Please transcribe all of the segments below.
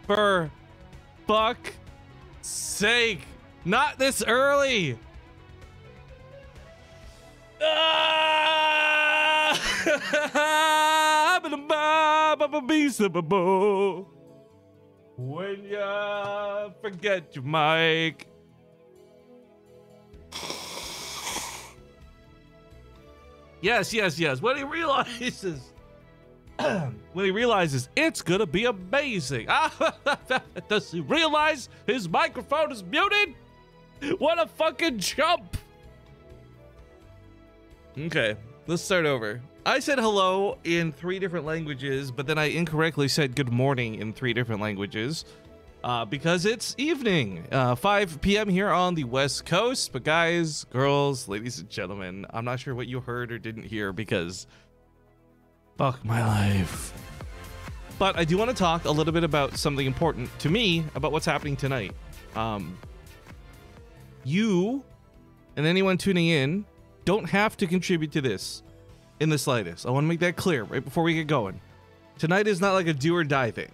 For fuck's sake. Not this early. When you forget your mic. Yes. When he realizes it's gonna be amazing. Does he realize his microphone is muted? What a fucking chump. Okay, let's start over. I said hello in 3 different languages, but then I incorrectly said good morning in 3 different languages because it's evening, 5 p.m. here on the West Coast. But guys, girls, ladies and gentlemen, I'm not sure what you heard or didn't hear because fuck my life. But I do want to talk a little bit about something important to me about what's happening tonight. You and anyone tuning in don't have to contribute to this in the slightest. I want to make that clear right before we get going. Tonight is not like a do or die thing.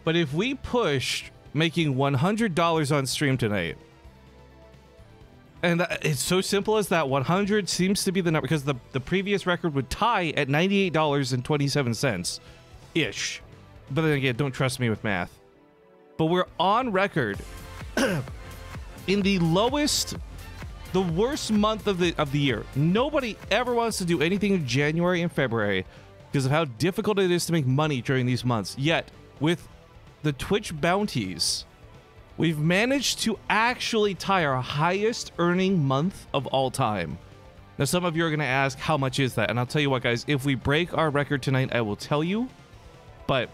But if we push making $100 on stream tonight, and it's so simple as that, 100 seems to be the number because the previous record would tie at $98.27-ish. But then again, don't trust me with math. But we're on record in the worst month of the year. Nobody ever wants to do anything in January and February because of how difficult it is to make money during these months. Yet, with the Twitch bounties, we've managed to actually tie our highest earning month of all time. Now, some of you are going to ask, how much is that? And I'll tell you what, guys, if we break our record tonight, I will tell you. But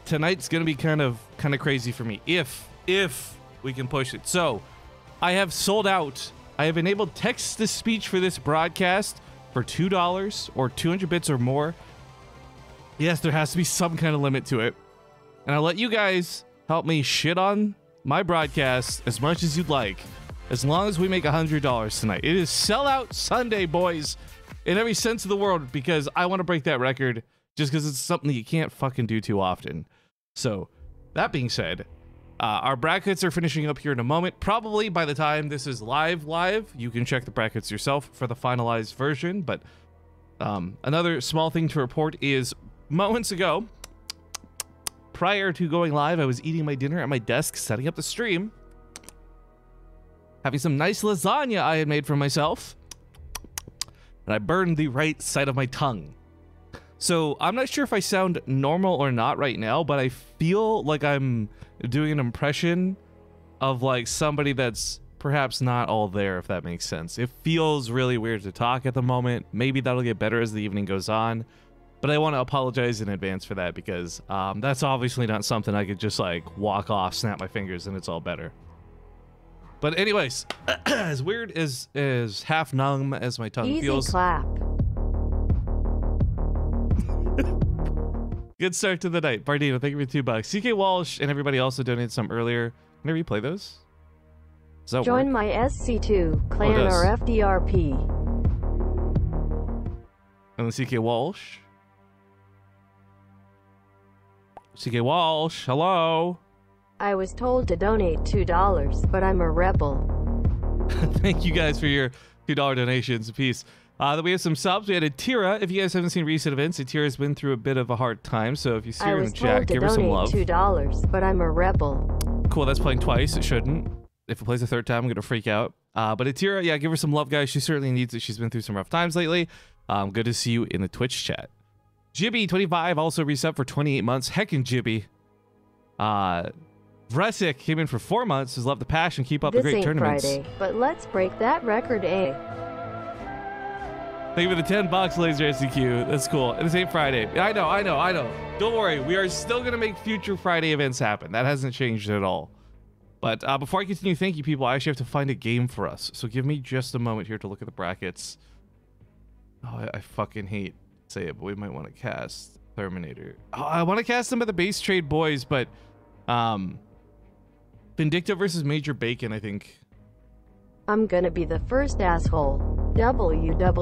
tonight's going to be kind of crazy for me if we can push it. So, I have sold out. I have enabled text-to-speech for this broadcast for $2 or 200 bits or more. Yes, there has to be some kind of limit to it. And I'll let you guys help me shit on my broadcast as much as you'd like, as long as we make $100 tonight. It is Sellout Sunday, boys, in every sense of the world, because I want to break that record just because it's something that you can't fucking do too often. So, that being said, our brackets are finishing up here in a moment. Probably by the time this is live, you can check the brackets yourself for the finalized version. But another small thing to report is moments ago, prior to going live, I was eating my dinner at my desk, setting up the stream, having some nice lasagna I had made for myself, and I burned the right side of my tongue. So I'm not sure if I sound normal or not right now, but I feel like I'm doing an impression of like somebody that's perhaps not all there, if that makes sense. It feels really weird to talk at the moment. Maybe that'll get better as the evening goes on. But I want to apologize in advance for that because that's obviously not something I could just like walk off, snap my fingers, and it's all better. But anyways, as weird as half numb as my tongue feels. Clap. Good start to the night. Bardino, thank you for $2. CK Walsh and everybody also donated some earlier. Can I replay those? Does that Join work? my SC2 clan or FDRP. And then CK Walsh. CK Walsh, hello. I was told to donate $2, but I'm a rebel. Thank you guys for your $2 donations. Peace. Then we have some subs. We had Atira. If you guys haven't seen recent events, Atira's been through a bit of a hard time. So if you see her in the chat, give her some love. $2, but I'm a rebel. Cool, that's playing twice. It shouldn't. If it plays a third time, I'm going to freak out. But Atira, yeah, give her some love, guys. She certainly needs it. She's been through some rough times lately. Good to see you in the Twitch chat. Jibby25 also reset for 28 months. Heckin' Jibby. Vresic came in for 4 months. Has loved the passion. Keep up the great tournaments. This ain't Friday, but let's break that record, eh? Thank you for the $10, Laser SCQ. That's cool. This ain't Friday. I know. Don't worry. We are still going to make future Friday events happen. That hasn't changed at all. But before I continue, thank you, people. I actually have to find a game for us. So give me just a moment here to look at the brackets. Oh, I fucking hate to say it, but we might want to cast Terminator. Oh, I want to cast them at the base trade boys, but Vindicta versus Major Bacon, I think. I'm gonna be the first asshole. www.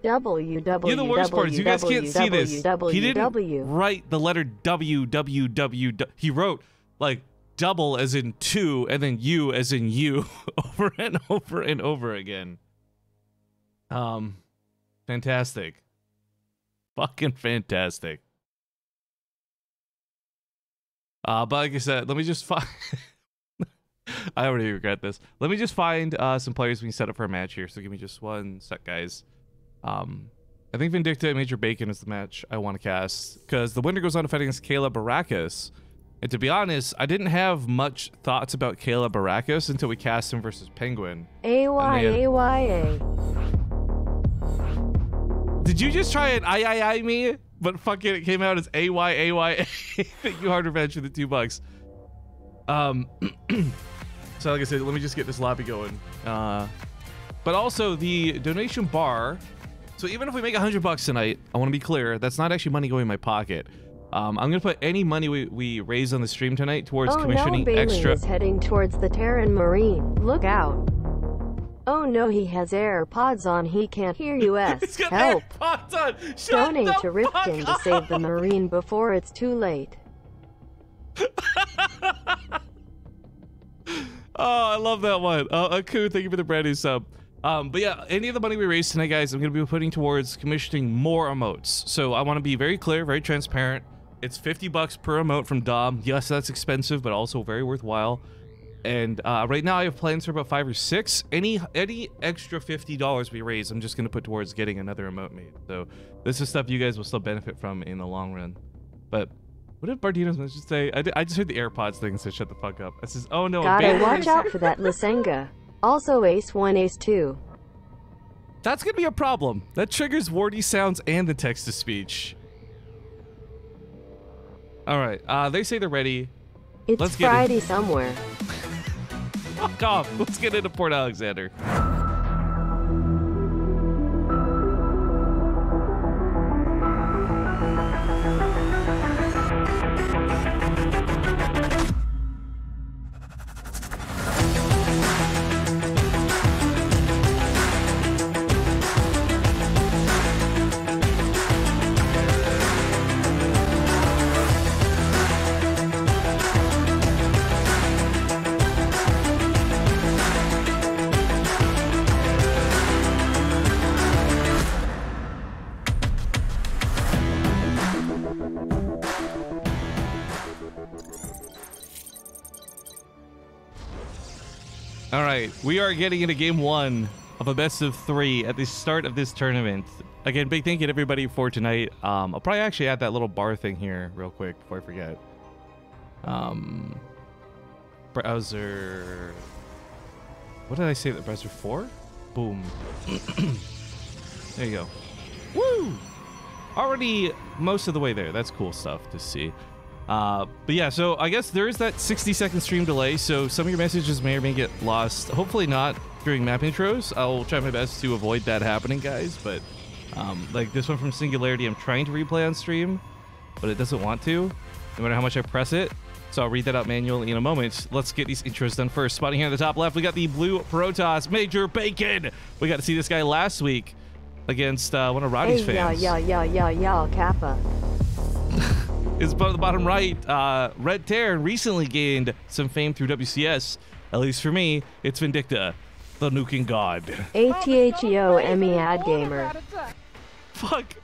www. You know, the worst part is you guys can't see this. He didn't write the letter www. He wrote like double as in two and then U as in you over and over and over again. Fantastic. Fucking fantastic. But like I said, let me just find... I already regret this. Let me just find some players we can set up for a match here. So give me just one sec, guys. I think Vindicta and Major Bacon is the match I want to cast, because the winner goes on to fight against Kayla Baracus. And to be honest, I didn't have much thoughts about Kayla Baracus until we cast him versus Penguin. AYAYA. Did you just try and I me? But fucking it came out as AYAYA. Thank you, Hard Revenge, for the $2. So like I said, let me just get this lobby going. But also the donation bar. So even if we make $100 tonight, I want to be clear, that's not actually money going in my pocket. I'm gonna put any money we raise on the stream tonight towards commissioning Bailey extra. is heading towards the Terran Marine. Look out. Oh no, he has AirPods on. He can't hear you. He's got Help. AirPods on. Shut Donate the to Rifkin fuck to save the Marine before it's too late. Oh, I love that one. Aku, thank you for the brand new sub. But yeah, any of the money we raise tonight, guys, I'm going to be putting towards commissioning more emotes. So I want to be very clear, very transparent. It's $50 per emote from Dom. Yes, that's expensive, but also very worthwhile. And right now I have plans for about 5 or 6. Any extra $50 we raise, I'm just going to put towards getting another emote made. So this is stuff you guys will still benefit from in the long run. But what did Bardino's message say? I just heard the AirPods thing and said shut the fuck up. I says, oh no. Gotta watch out for that Lisenga. Also Ace 1, Ace 2. That's gonna be a problem. That triggers warty sounds and the text-to-speech. Alright, they say they're ready. It's Friday somewhere. Fuck off. Let's get into Port Alexander. We are getting into game 1 of a best of 3 at the start of this tournament. Again, big thank you to everybody for tonight. I'll probably actually add that little bar thing here real quick before I forget. Browser... What did I say? That browser 4? Boom. There you go. Woo! Already most of the way there. That's cool stuff to see. But yeah, so I guess there is that 60-second stream delay, so some of your messages may or may get lost. Hopefully not during map intros. I'll try my best to avoid that happening, guys, but like this one from Singularity, I'm trying to replay on stream, but it doesn't want to, no matter how much I press it. So I'll read that out manually in a moment. Let's get these intros done first. Spotting here at the top left, we got the blue Protoss, Major Bacon. We got to see this guy last week against one of Roddy's fans. Yeah, Kappa. Is above the bottom right. Red Terran recently gained some fame through WCS. At least for me, it's Vindicta, the nuking god. ATHEO ad gamer. Fuck.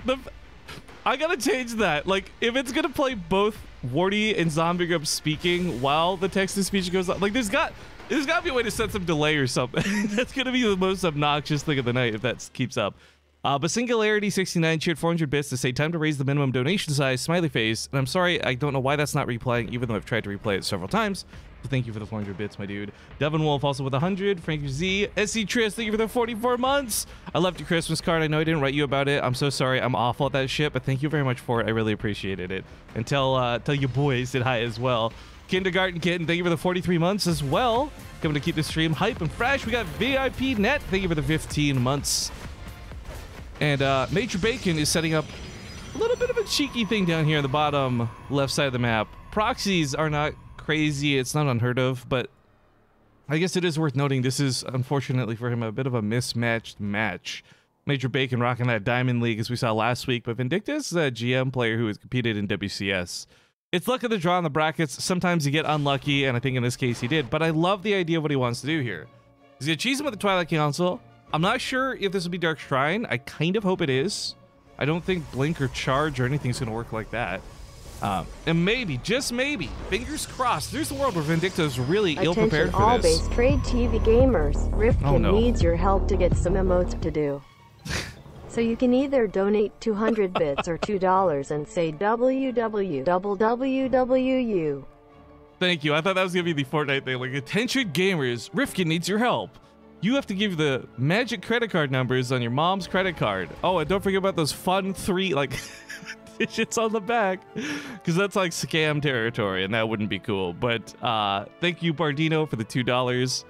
I gotta change that. Like, if it's gonna play both Warty and Zombie Grub speaking while the text-to-speech goes on, like, there's got to be a way to set some delay or something. That's gonna be the most obnoxious thing of the night if that keeps up. But Singularity69 cheered 400 bits to say time to raise the minimum donation size, smiley face. And I'm sorry, I don't know why that's not replaying, even though I've tried to replay it several times. So thank you for the 400 bits, my dude. Devin Wolf also with 100. Frank Z. SC Tris, thank you for the 44 months. I left your Christmas card. I know I didn't write you about it. I'm so sorry. I'm awful at that shit, but thank you very much for it. I really appreciated it. And tell your boys said hi as well. Kindergarten Kitten, thank you for the 43 months as well. Coming to keep the stream hype and fresh. We got VIP Net, thank you for the 15 months. And Major Bacon is setting up a little bit of a cheeky thing down here on the bottom left side of the map. Proxies are not crazy. It's not unheard of, but I guess it is worth noting this is, unfortunately for him, a bit of a mismatched match. Major Bacon rocking that Diamond League as we saw last week, but Vindicta's a GM player who has competed in WCS. It's luck of the draw in the brackets. Sometimes you get unlucky, and I think in this case he did, but I love the idea of what he wants to do here. He's going to cheese him with the Twilight Council. I'm not sure if this will be Dark Shrine. I kind of hope it is. I don't think Blink or Charge or anything's going to work like that. And maybe, just maybe, fingers crossed, there's a world where Vindicta's really ill-prepared for this. Attention all BaseTradeTV gamers. Rifkin needs your help to get some emotes to do. So you can either donate 200 bits or $2 and say www. Thank you. I thought that was going to be the Fortnite thing. Like, attention gamers, Rifkin needs your help. You have to give the magic credit card numbers on your mom's credit card. Oh, and don't forget about those fun 3, like, digits on the back. Because that's like scam territory, and that wouldn't be cool. But thank you, Bardino, for the $2.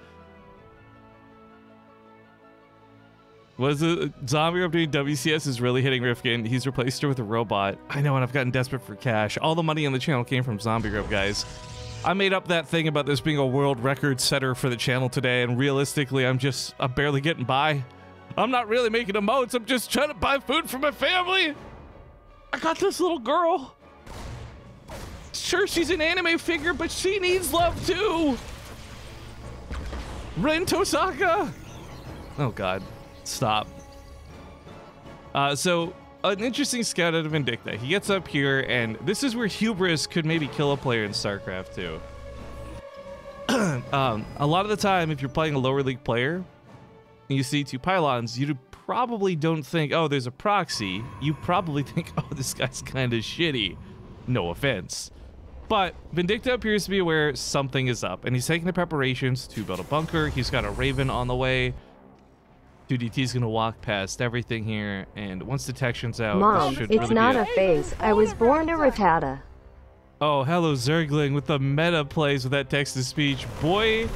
Was it Zombie up doing WCS is really hitting Rifkin. He's replaced her with a robot. I know, and I've gotten desperate for cash. All the money on the channel came from Zombie Grub, guys. I made up that thing about this being a world record setter for the channel today, and realistically, I'm barely getting by. I'm not really making emotes. I'm just trying to buy food for my family. I got this little girl. Sure, she's an anime figure, but she needs love too. Ren Tosaka. Oh, God. Stop. So an interesting scout out of Vindicta. He gets up here, and this is where hubris could maybe kill a player in StarCraft too. A lot of the time, if you're playing a lower league player and you see 2 pylons, you probably don't think, oh, there's a proxy. You probably think, oh, this guy's kind of shitty. No offense. But Vindicta appears to be aware something is up, and he's taking the preparations to build a bunker. He's got a Raven on the way. 2DT's gonna walk past everything here, and once detection's out, Mom, it's really not a phase. I was born a Rattata. Oh, hello, Zergling, with the meta plays with that text-to-speech. Boy.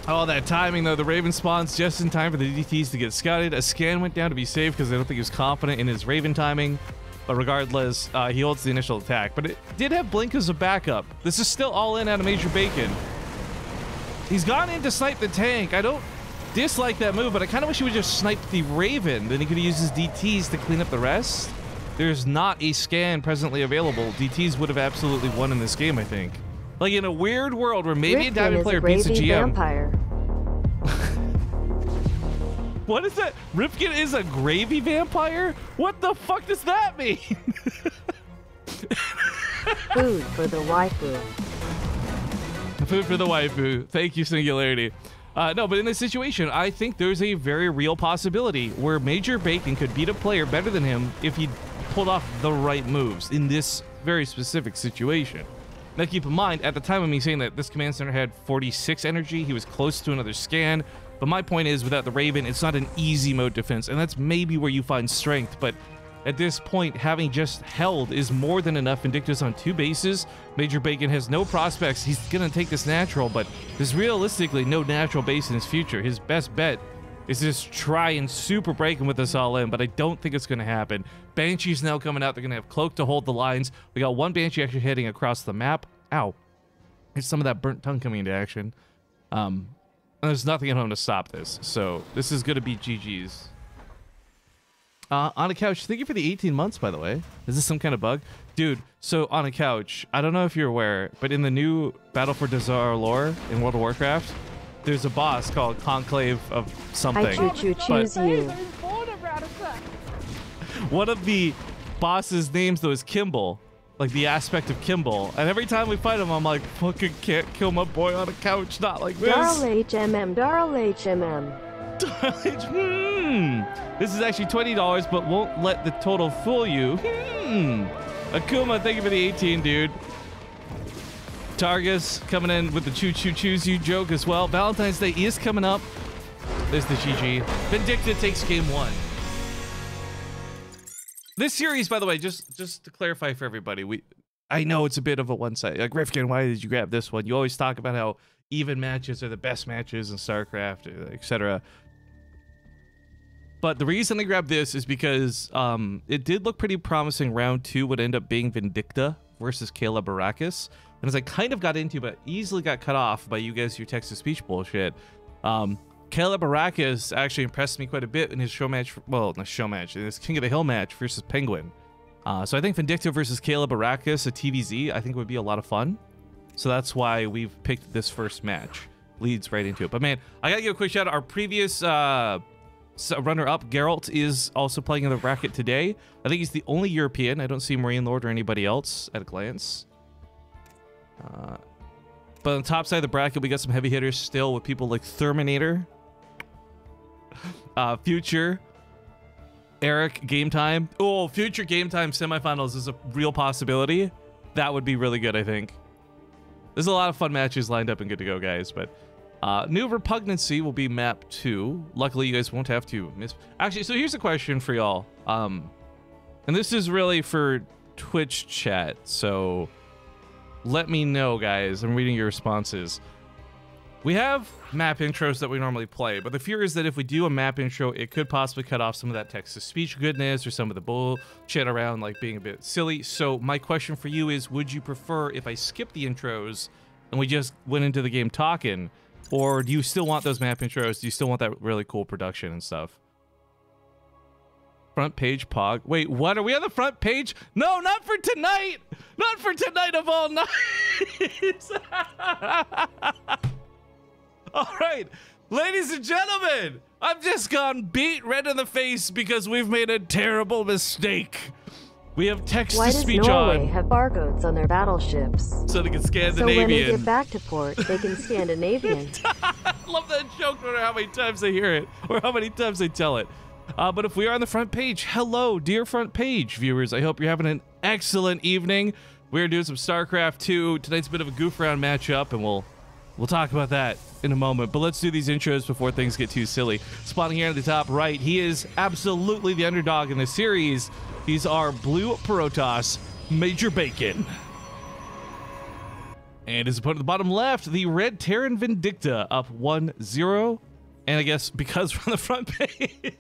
Oh, that timing, though. The Raven spawns just in time for the DTs to get scouted. A scan went down to be safe because I don't think he was confident in his Raven timing. But regardless, he holds the initial attack. But it did have Blink as a backup. This is still all in out of Major Bacon. He's gone in to snipe the tank. I don't dislike that move, but I kind of wish he would just snipe the Raven. Then he could use his DTs to clean up the rest. There's not a scan presently available. DTs would have absolutely won in this game, I think. Like in a weird world where maybe a Diamond player beats a GM. Vampire. What is that? Rifkin is a gravy vampire? What the fuck does that mean? Food for the waifu. Food for the waifu. Thank you, Singularity. No, but in this situation, I think there's a very real possibility where Major Bacon could beat a player better than him if he pulled off the right moves in this very specific situation. Now, keep in mind, at the time of me saying that this command center had 46 energy, he was close to another scan. But my point is, without the Raven, it's not an easy mode defense, and that's maybe where you find strength. But at this point, having just held is more than enough. Vindicta's on 2 bases. Major Bacon has no prospects. He's going to take this natural, but there's realistically no natural base in his future. His best bet is just try and super break him with us all in, but I don't think it's going to happen. Banshee's now coming out. They're going to have Cloak to hold the lines. We got 1 Banshee actually heading across the map. Ow. There's some of that burnt tongue coming into action. There's nothing at home to stop this, so this is going to be GG's. On a couch, thank you for the 18 months, by the way. Is this some kind of bug? Dude, so on a couch, I don't know if you're aware, but in the new Battle for Dazar lore in World of Warcraft, there's a boss called Conclave of something. I choose you. One of the boss's names, though, is Kimball. Like the aspect of Kimball. And every time we fight him, I'm like, fucking can't kill my boy on a couch, not like this. Darl HMM, Darl HMM. This is actually $20, but won't let the total fool you. Akuma, thank you for the 18, dude. Targus coming in with the choose you joke as well. Valentine's Day is coming up. There's the GG. Vindicta takes game 1. This series, by the way, just to clarify for everybody, I know it's a bit of a one-sided. Like, Rifkin, why did you grab this one? You always talk about how even matches are the best matches in StarCraft, etc. But the reason I grabbed this is because it did look pretty promising. Round 2 would end up being Vindicta versus Caleb Arrakis. And as I kind of got into, but easily got cut off by you guys, your text-to-speech bullshit, Caleb Arrakis actually impressed me quite a bit in his show match. Well, not show match, in his King of the Hill match versus Penguin. So I think Vindicta versus Caleb Arrakis at TVZ, I think would be a lot of fun. So that's why we've picked this first match. Leads right into it. But man, I gotta give a quick shout out. Our previous runner-up, Geralt, is also playing in the bracket today. I think he's the only European. I don't see Marine Lord or anybody else at a glance. But on the top side of the bracket, we got some heavy hitters still with people like Terminator, Future, Eric, Game Time. Oh, Future Game Time semifinals is a real possibility. That would be really good, I think. There's a lot of fun matches lined up and good to go, guys. But New Repugnancy will be map 2. Luckily, you guys won't have to miss. Actually, so here's a question for y'all. And this is really for Twitch chat. So let me know, guys. I'm reading your responses. We have map intros that we normally play, but the fear is that if we do a map intro, it could possibly cut off some of that text-to-speech goodness or some of the bullshit around like being a bit silly. So my question for you is, would you prefer if I skip the intros and we just went into the game talking, or do you still want those map intros? Do you still want that really cool production and stuff? Front page pog. Wait, what? Are we on the front page? No, not for tonight! Not for tonight of all nights! All right, ladies and gentlemen, I've just gone beat red in the face because we've made a terrible mistake. We have text-to-speech on. Why does Norway have barcodes on their battleships? So they can Scandinavian. So when they get back to port, they can Scandinavian. I love that joke, no matter how many times I hear it or how many times they tell it. But if we are on the front page, hello, dear front page viewers. I hope you're having an excellent evening. We're doing some StarCraft 2. Tonight's a bit of a goof around matchup, and we'll talk about that in a moment, but let's do these intros before things get too silly. Spawning here at the top right, he is absolutely the underdog in the series. He's our blue Protoss, Major Bacon. And his opponent at the bottom left, the red Terran Vindicta, up 1-0. And I guess because we're on the front page,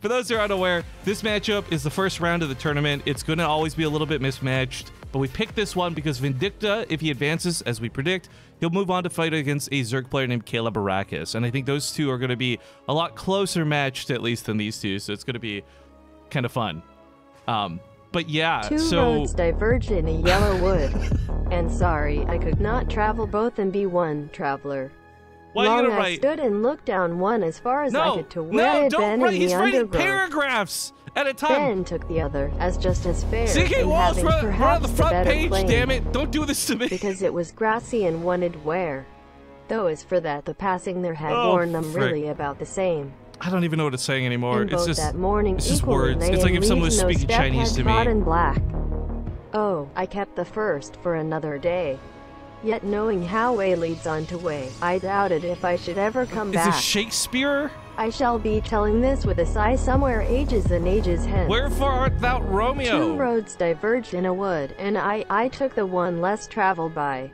for those who are unaware, this matchup is the first round of the tournament. It's going to always be a little bit mismatched, but we picked this one because Vindicta, if he advances, as we predict, he'll move on to fight against a Zerg player named Caleb Arrakis. And I think those two are going to be a lot closer matched, at least, than these two, so it's going to be kind of fun. But yeah, Two roads diverge in a yellow wood. And sorry, I could not travel both and be one traveler. Why are you gonna I write? stood and looked down one as far as I could to where no, it don't been write. in He's the writing undergrowth. paragraphs at a time. Ben took the other as just as fair. CK in Walls, having we're on perhaps the front better page, claim, damn it. Don't do this to me. because it was grassy and wanted wear. Though as for that, the passing there had warned them really about the same. I don't even know what it's saying anymore. And It's both just that morning it's just equally words. lay It's like in if someone was leaves no speaking step Chinese had to me. taught in black. Oh, I kept the first for another day. Yet knowing how way leads on to way, I doubted if I should ever come back. Is this Shakespeare? I shall be telling this with a sigh somewhere ages and ages hence. Wherefore art thou Romeo? Two roads diverged in a wood, and I took the one less traveled by.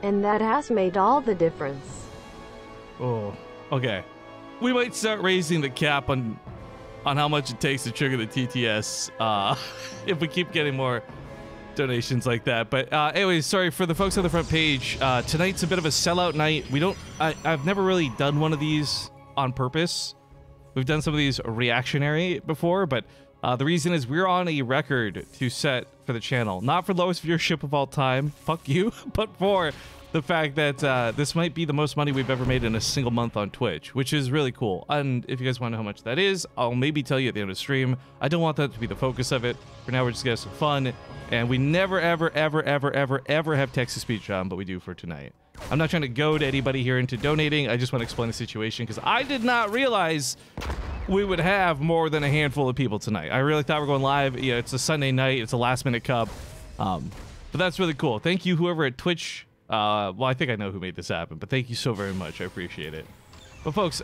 And that has made all the difference. Oh, okay. We might start raising the cap on how much it takes to trigger the TTS if we keep getting more donations like that. But anyways, sorry for the folks on the front page. Tonight's a bit of a sellout night. I've never really done one of these on purpose. We've done some of these reactionary before, but the reason is we're on a record to set for the channel. Not for lowest viewership of all time, fuck you, but for the fact that this might be the most money we've ever made in a single month on Twitch, which is really cool. And if you guys want to know how much that is, I'll maybe tell you at the end of the stream. I don't want that to be the focus of it. For now, we're just gonna have some fun. And we never, ever, ever, ever, ever, ever have text-to-speech on, but we do for tonight. I'm not trying to goad anybody here into donating. I just want to explain the situation because I did not realize we would have more than a handful of people tonight. I really thought we were going live. Yeah, it's a Sunday night. It's a last-minute cup. But that's really cool. Thank you, whoever at Twitch. Well, I think I know who made this happen, but thank you so very much. I appreciate it. But folks,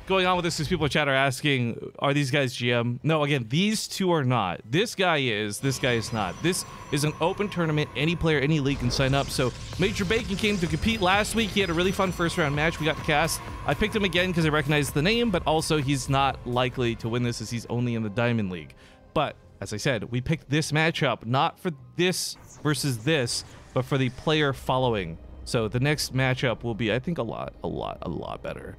going on with this, because people in chat are asking, are these guys GM? No, again, these two are not. This guy is not. This is an open tournament. Any player, any league can sign up. So Major Bacon came to compete last week. He had a really fun first round match. We got the cast. I picked him again because I recognized the name, but also he's not likely to win this as he's only in the Diamond League. But as I said, we picked this matchup not for this versus this, but for the player following So the next matchup will be, I think, a lot better.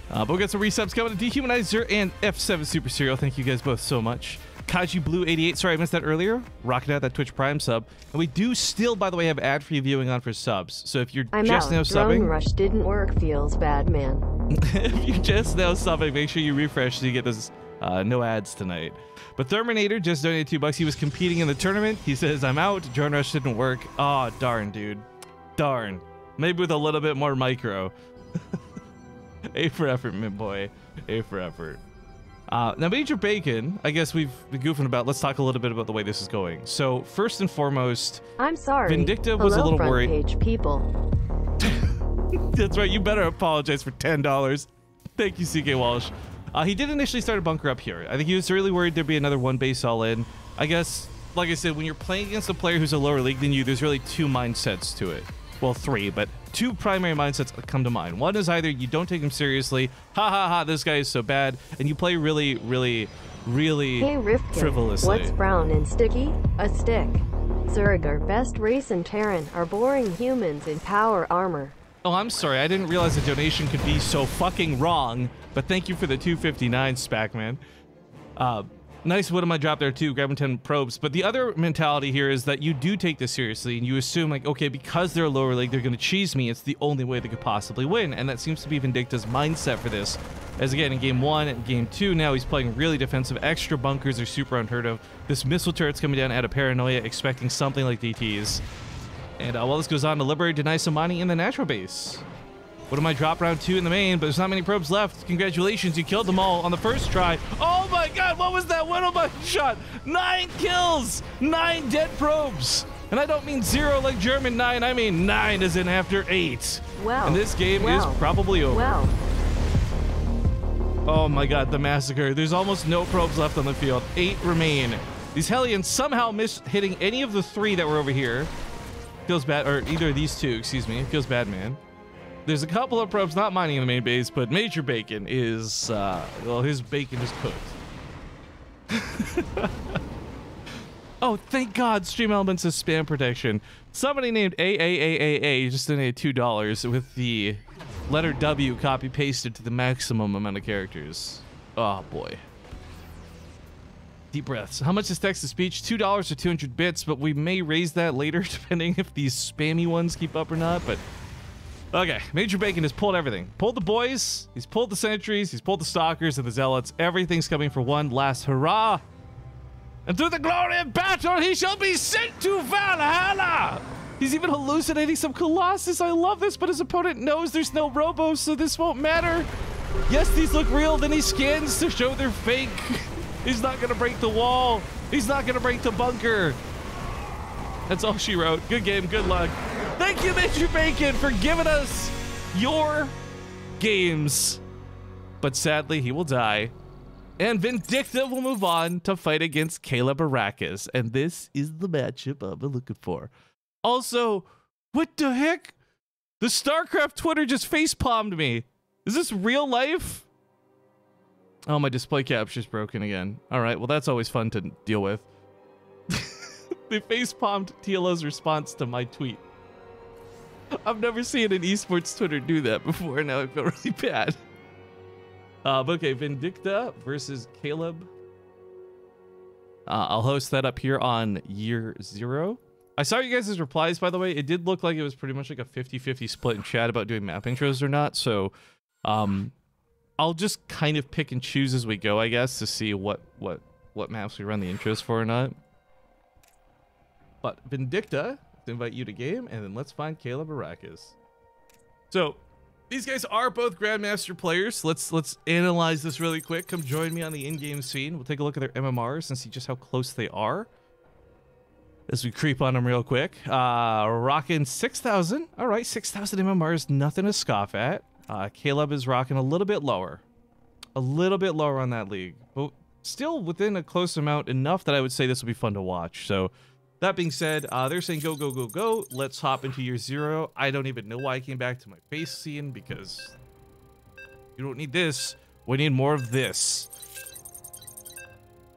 But we got some resubs coming to Dehumanizer and F7 Super Serial. Thank you guys both so much. Kaji Blue 88, sorry I missed that earlier. Rocking out that Twitch Prime sub. And we do still, by the way, have ad-free viewing on for subs. So if you're just now subbing... Drone Rush didn't work, feels bad, man. If you're just now subbing, make sure you refresh so you get those no ads tonight. But Therminator just donated $2. He was competing in the tournament. He says, I'm out. Drone Rush didn't work. Oh, darn, dude. Darn. Maybe with a little bit more micro. A for effort, mint boy. A for effort. Now, Major Bacon, I guess we've been goofing about. Let's talk a little bit about the way this is going. So, first and foremost, I'm sorry. Vindicta was a little front worried. Page people. That's right. You better apologize for $10. Thank you, CK Walsh. He did initially start a bunker up here. I think he was really worried there'd be another one base all in. I guess, like I said, when you're playing against a player who's a lower league than you, there's really two mindsets to it. Well, three, but two primary mindsets come to mind. One is either you don't take him seriously, ha ha ha, this guy is so bad, and you play really Hey Rifkin, frivolously. What's brown and sticky? A stick. Zerger, best race in Terran, are boring humans in power armor. Oh, I'm sorry. I didn't realize a donation could be so fucking wrong, but thank you for the 259, Spackman. Nice wood on my drop there too, grabbing 10 probes. But the other mentality here is that you do take this seriously and you assume like, okay, because they're a lower league, they're going to cheese me. It's the only way they could possibly win. And that seems to be Vindicta's mindset for this. As again, in game 1 and game 2, now he's playing really defensive. Extra bunkers are super unheard of. This missile turret's coming down out of paranoia, expecting something like DTs. And while this goes on, to liberate deny some money in the natural base. What am I drop round 2 in the main, but there's not many probes left. Congratulations, you killed them all on the first try. Oh my god, what was that Widow button shot? 9 kills, 9 dead probes. And I don't mean 0 like German 9, I mean 9 as in after 8. Wow. And this game is probably over. Wow. Oh my god, the massacre. There's almost no probes left on the field. 8 remain. These Hellions somehow missed hitting any of the 3 that were over here. Feels bad, or either of these 2, excuse me. Feels bad, man. There's a couple of probes not mining in the main base, but Major Bacon is, well, his bacon is cooked. Oh, thank God, Stream Elements is spam protection. Somebody named AAAAA just donated $2 with the letter W copy pasted to the maximum amount of characters. Oh, boy. Deep breaths. How much is text-to-speech? $2 or 200 bits, but we may raise that later depending if these spammy ones keep up or not, but... Okay, Major Bacon has pulled everything. Pulled the boys, he's pulled the sentries, he's pulled the stalkers and the zealots. Everything's coming for one last hurrah. And through the glory of battle, he shall be sent to Valhalla. He's even hallucinating some Colossus. I love this, but his opponent knows there's no Robo, so this won't matter. Yes, these look real, then he scans to show they're fake. He's not gonna break the wall. He's not gonna break the bunker. That's all she wrote. Good game, good luck. Thank you, Major Bacon, for giving us your games. But sadly, he will die. And Vindicta will move on to fight against Caleb Arrakis. And this is the matchup I've been looking for. Also, what the heck? The StarCraft Twitter just facepalmed me. Is this real life? Oh, my display capture's broken again. All right, well, that's always fun to deal with. They facepalmed TLO's response to my tweet. I've never seen an esports Twitter do that before, and now I feel really bad. But okay, Vindicta versus Caleb. I'll host that up here on year 0. I saw you guys' replies, by the way. It did look like it was pretty much like a 50-50 split in chat about doing map intros or not, so I'll just kind of pick and choose as we go, I guess, to see what maps we run the intros for or not. But Vindicta, let's invite you to game, and then let's find Caleb Arrakis. So, these guys are both Grandmaster players. Let's analyze this really quick. Come join me on the in-game scene. We'll take a look at their MMRs and see just how close they are as we creep on them real quick. Rocking 6,000. All right, 6,000 MMRs, nothing to scoff at. Caleb is rocking a little bit lower. A little bit lower on that league. But still within a close amount, enough that I would say this will be fun to watch. So, that being said, they're saying go, go, go, go. Let's hop into year 0. I don't even know why I came back to my face scene because you don't need this. We need more of this.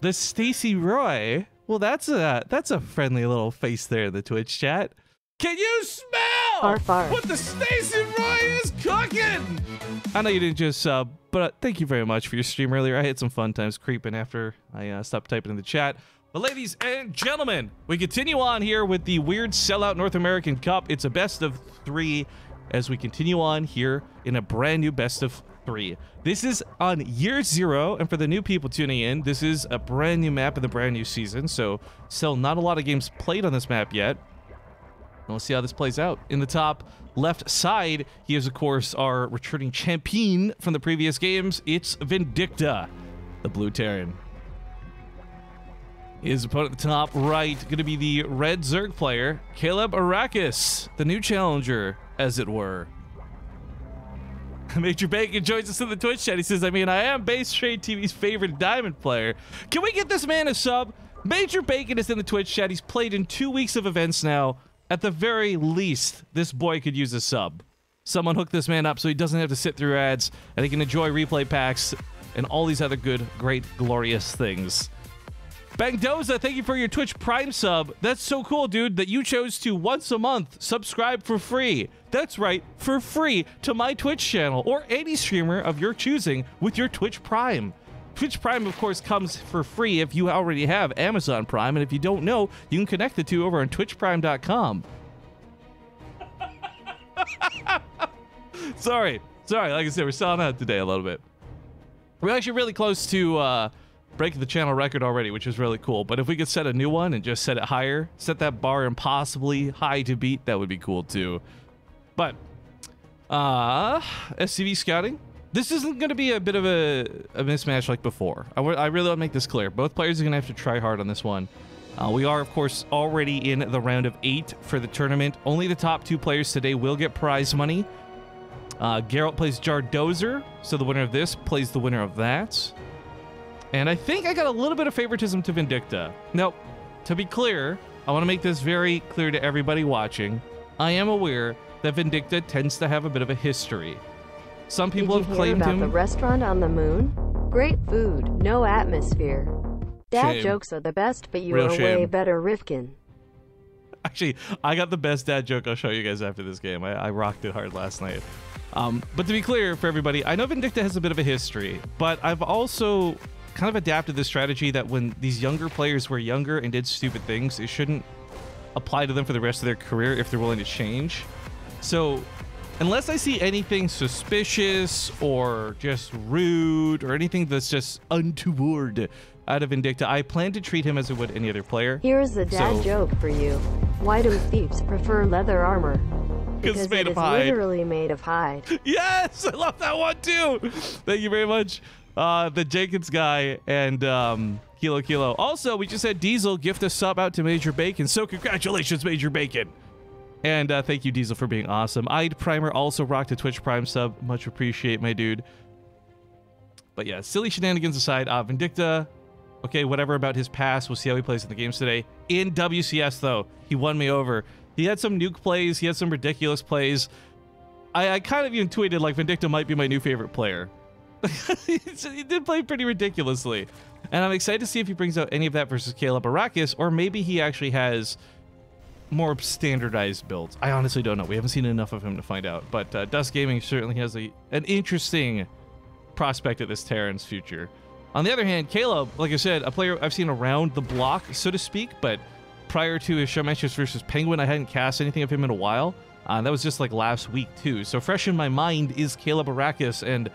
The Stacy Roy. Well, that's a friendly little face there in the Twitch chat. Can you smell Far, far. what the Stacy Roy is cooking? I know you didn't just sub, but thank you very much for your stream earlier. I had some fun times creeping after I stopped typing in the chat. But ladies and gentlemen, we continue on here with the weird Sellout North American Cup. It's a best of 3 as we continue on here in a brand new best of 3. This is on year 0, and for the new people tuning in, this is a brand new map in the brand new season, so still not a lot of games played on this map yet. And we'll see how this plays out. In the top left side, he is, of course, our returning champion from the previous games. It's Vindicta, the Blue Terran. His opponent at the top right, going to be the red Zerg player, Caleb Arrakis, the new challenger, as it were. Major Bacon joins us in the Twitch chat. He says, I am BaseTradeTV's favorite diamond player. Can we get this man a sub? Major Bacon is in the Twitch chat. He's played in 2 weeks of events now. At the very least, this boy could use a sub. Someone hook this man up so he doesn't have to sit through ads and he can enjoy replay packs and all these other good, great, glorious things. Bangdoza, thank you for your Twitch Prime sub. That's so cool, dude, that you chose to once a month subscribe for free. That's right, for free to my Twitch channel or any streamer of your choosing with your Twitch Prime. Twitch Prime, of course, comes for free if you already have Amazon Prime, and if you don't know, you can connect the two over on twitchprime.com. Sorry, like I said, we're selling out today a little bit. We're actually really close to breaking the channel record already, which is really cool. But if we could set a new one and just set it higher, set that bar impossibly high to beat, that would be cool too. But SCV scouting, this isn't going to be a bit of a mismatch like before. I really want to make this clear. Both players are going to have to try hard on this one. We are, of course, already in the round of 8 for the tournament. Only the top 2 players today will get prize money. Geralt plays Jardozer, so the winner of this plays the winner of that. And I think I got a little bit of favoritism to Vindicta. Now, to be clear, I want to make this very clear to everybody watching. I am aware that Vindicta tends to have a bit of a history. Some people have claimed him. The restaurant on the moon? Great food, no atmosphere. Dad jokes are the best, but you are way better, Rifkin. Actually, I got the best dad joke I'll show you guys after this game. I rocked it hard last night. But to be clear for everybody, I know Vindicta has a bit of a history, but I've also kind of adapted this strategy that when these younger players were younger and did stupid things, it shouldn't apply to them for the rest of their career if they're willing to change. So unless I see anything suspicious or just rude or anything that's just untoward out of Vindicta, I plan to treat him as I would any other player. Here's a dad joke for you. Why do thieves prefer leather armor? Because it's made it of is hide. Literally made of hide. Yes, I love that one too. Thank you very much, the Jenkins guy and Kilo. Also, we just had Diesel gift a sub out to Major Bacon, so congratulations, Major Bacon. And thank you, Diesel, for being awesome. I'd Primer also rocked a Twitch Prime sub. Much appreciate, my dude. But yeah, silly shenanigans aside, Vindicta, okay, whatever about his past. We'll see how he plays in the games today. In WCS, though, he won me over. He had some nuke plays. He had some ridiculous plays. I kind of even tweeted, like, Vindicta might be my new favorite player. He did play pretty ridiculously. And I'm excited to see if he brings out any of that versus Caleb Arrakis, or maybe he actually has more standardized builds. I honestly don't know. We haven't seen enough of him to find out. But Dust Gaming certainly has an interesting prospect of this Terran's future. On the other hand, Caleb, like I said, a player I've seen around the block, so to speak, but prior to his skirmishes versus Penguin, I hadn't cast anything of him in a while. That was just like last week, too. So fresh in my mind is Caleb Arrakis, and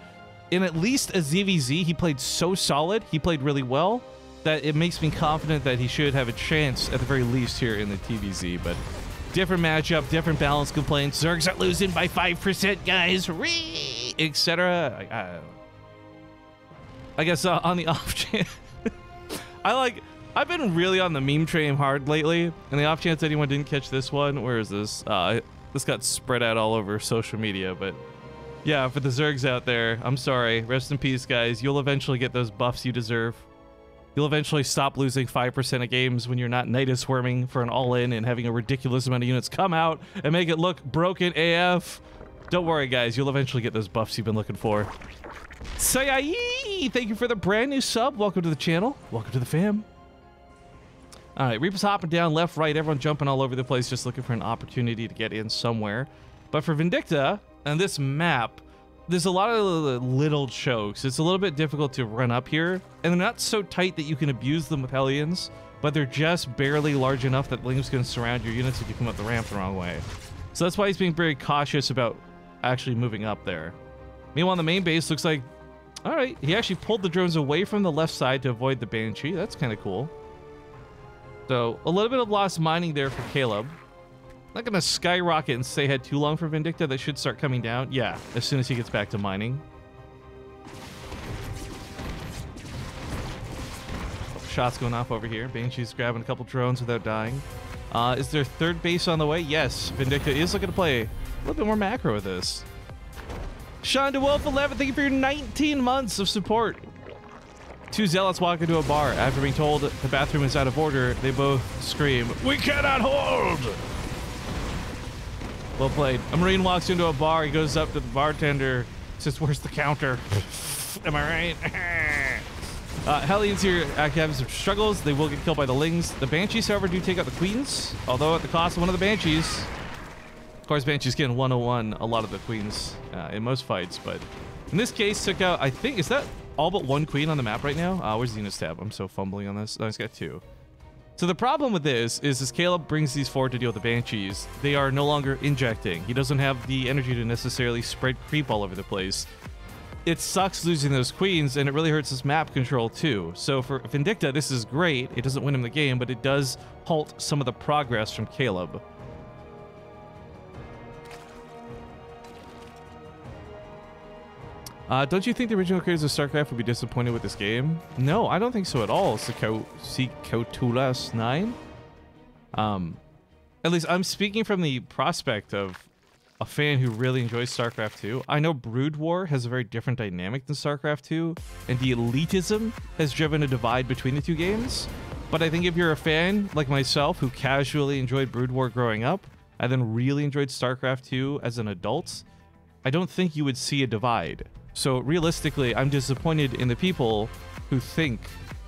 in at least a ZVZ, he played so solid, he played really well, that it makes me confident that he should have a chance, at the very least, here in the TVZ. But different matchup, different balance complaints. Zergs are losing by 5%, guys, etc. I guess on the off chance, I've been really on the meme train hard lately, and the off chance anyone didn't catch this one, where is this? This got spread out all over social media, but yeah, for the Zergs out there, I'm sorry. Rest in peace, guys. You'll eventually get those buffs you deserve. You'll eventually stop losing 5% of games when you're not Nidus swarming for an all-in and having a ridiculous amount of units come out and make it look broken AF. Don't worry, guys. You'll eventually get those buffs you've been looking for. Sayai, thank you for the brand new sub. Welcome to the channel. Welcome to the fam. All right, Reaper's hopping down left, right, everyone jumping all over the place, just looking for an opportunity to get in somewhere. But for Vindicta and this map, there's a lot of little chokes. It's a little bit difficult to run up here, and they're not so tight that you can abuse them with Hellions, but they're just barely large enough that Lings can surround your units if you come up the ramp the wrong way. So that's why he's being very cautious about actually moving up there. Meanwhile, the main base looks like, all right, he actually pulled the drones away from the left side to avoid the Banshee. That's kind of cool. So a little bit of lost mining there for Caleb. Not going to skyrocket and stay ahead too long for Vindicta. That should start coming down. Yeah, as soon as he gets back to mining. Shots going off over here. Banshee's grabbing a couple drones without dying. Is there third base on the way? Yes, Vindicta is looking to play a little bit more macro with this. Sean DeWolf 11, thank you for your 19 months of support. Two zealots walk into a bar. After being told the bathroom is out of order, they both scream, "We cannot hold!" Well played. A Marine walks into a bar. He goes up to the bartender, says, "Where's the counter?" Am I right? Hellions here having some struggles. They will get killed by the Lings. The Banshees, however, do take out the Queens, although at the cost of one of the Banshees. Of course, Banshee's getting 101 a lot of the Queens in most fights, but in this case, took out, I think, is that all but one Queen on the map right now? Where's Xena's tab? I'm so fumbling on this. No, he's got two. So the problem with this is as Caleb brings these forward to deal with the Banshees, they are no longer injecting. He doesn't have the energy to necessarily spread creep all over the place. It sucks losing those Queens, and it really hurts his map control too. So for Vindicta, this is great. It doesn't win him the game, but it does halt some of the progress from Caleb. Don't you think the original creators of StarCraft would be disappointed with this game? No, I don't think so at all. Sikotulas9. At least I'm speaking from the prospect of a fan who really enjoys StarCraft 2. I know Brood War has a very different dynamic than StarCraft 2, and the elitism has driven a divide between the two games. But I think if you're a fan like myself who casually enjoyed Brood War growing up, and then really enjoyed StarCraft 2 as an adult, I don't think you would see a divide. So realistically, I'm disappointed in the people who think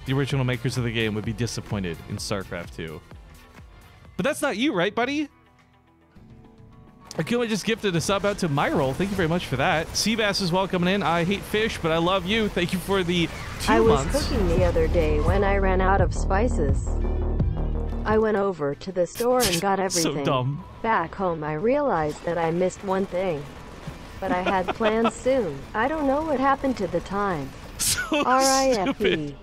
the original makers of the game would be disappointed in StarCraft 2. But that's not you, right, buddy? Akuma just gifted a sub out to Myrol. Thank you very much for that. Seabass as well coming in. I hate fish, but I love you. Thank you for the 2 months. I was cooking the other day when I ran out of spices. I went over to the store and got everything. So dumb. Back home, I realized that I missed one thing. But I had plans soon. I don't know what happened to the time. So RIFE.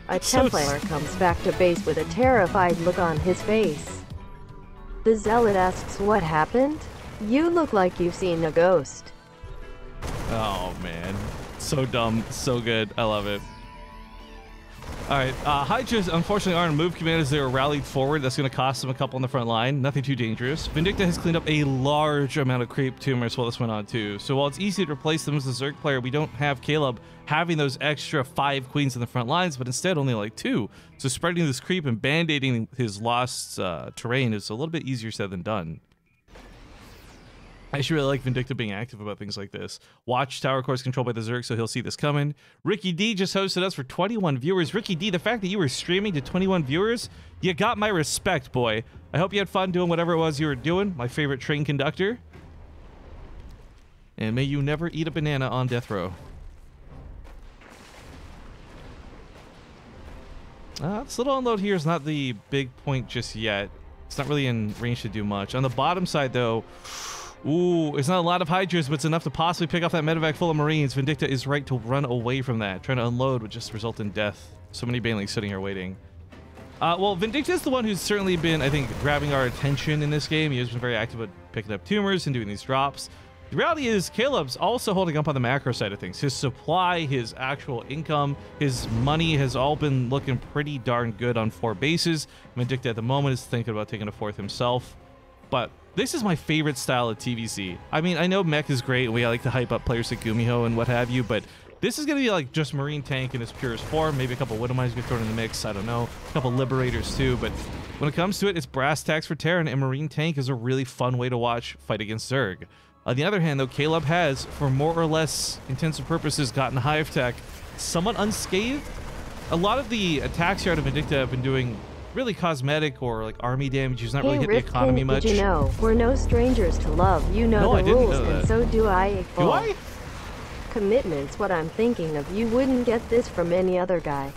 A Templar comes back to base with a terrified look on his face. The zealot asks what happened. You look like you've seen a ghost. Oh man, so dumb, so good. I love it. All right, Hydras unfortunately aren't move command as they were rallied forward. That's going to cost them a couple on the front line. Nothing too dangerous. Vindicta has cleaned up a large amount of creep tumors while this went on too. So while it's easy to replace them as a Zerg player, we don't have Caleb having those extra 5 queens in the front lines, but instead only like 2. So spreading this creep and band-aiding his lost terrain is a little bit easier said than done. I actually really like Vindicta being active about things like this. Watchtower, of course, controlled by the Zerg, so he'll see this coming. Ricky D just hosted us for 21 viewers. Ricky D, the fact that you were streaming to 21 viewers, you got my respect, boy. I hope you had fun doing whatever it was you were doing. My favorite train conductor. And may you never eat a banana on death row. This little unload here is not the big point just yet. It's not really in range to do much. On the bottom side, though... Ooh, it's not a lot of Hydras, but it's enough to possibly pick off that medevac full of Marines. Vindicta is right to run away from that. Trying to unload would just result in death. So many Banelings sitting here waiting. Well, Vindicta is the one who's certainly been, I think, grabbing our attention in this game. He has been very active at picking up tumors and doing these drops. The reality is Caleb's also holding up on the macro side of things. His supply, his actual income, his money has all been looking pretty darn good on 4 bases. Vindicta at the moment is thinking about taking a 4th himself. But this is my favorite style of TVC. I mean, I know mech is great, and we like to hype up players like Gumiho and what have you, but this is going to be like just Marine Tank in its purest form. Maybe a couple Widowmines get thrown in the mix, I don't know. A couple Liberators too, but when it comes to it, it's brass tacks for Terran, and Marine Tank is a really fun way to watch fight against Zerg. On the other hand, though, Caleb has, for more or less intensive purposes, gotten Hive Tech somewhat unscathed. A lot of the attacks here out of Vindicta have been doing really cosmetic or like army damage. He's not Hey, really hit the economy much. Did you know we're no strangers to love? You know the rules, and so do I. Do I? Commitment's what I'm thinking of. You wouldn't get this from any other guy.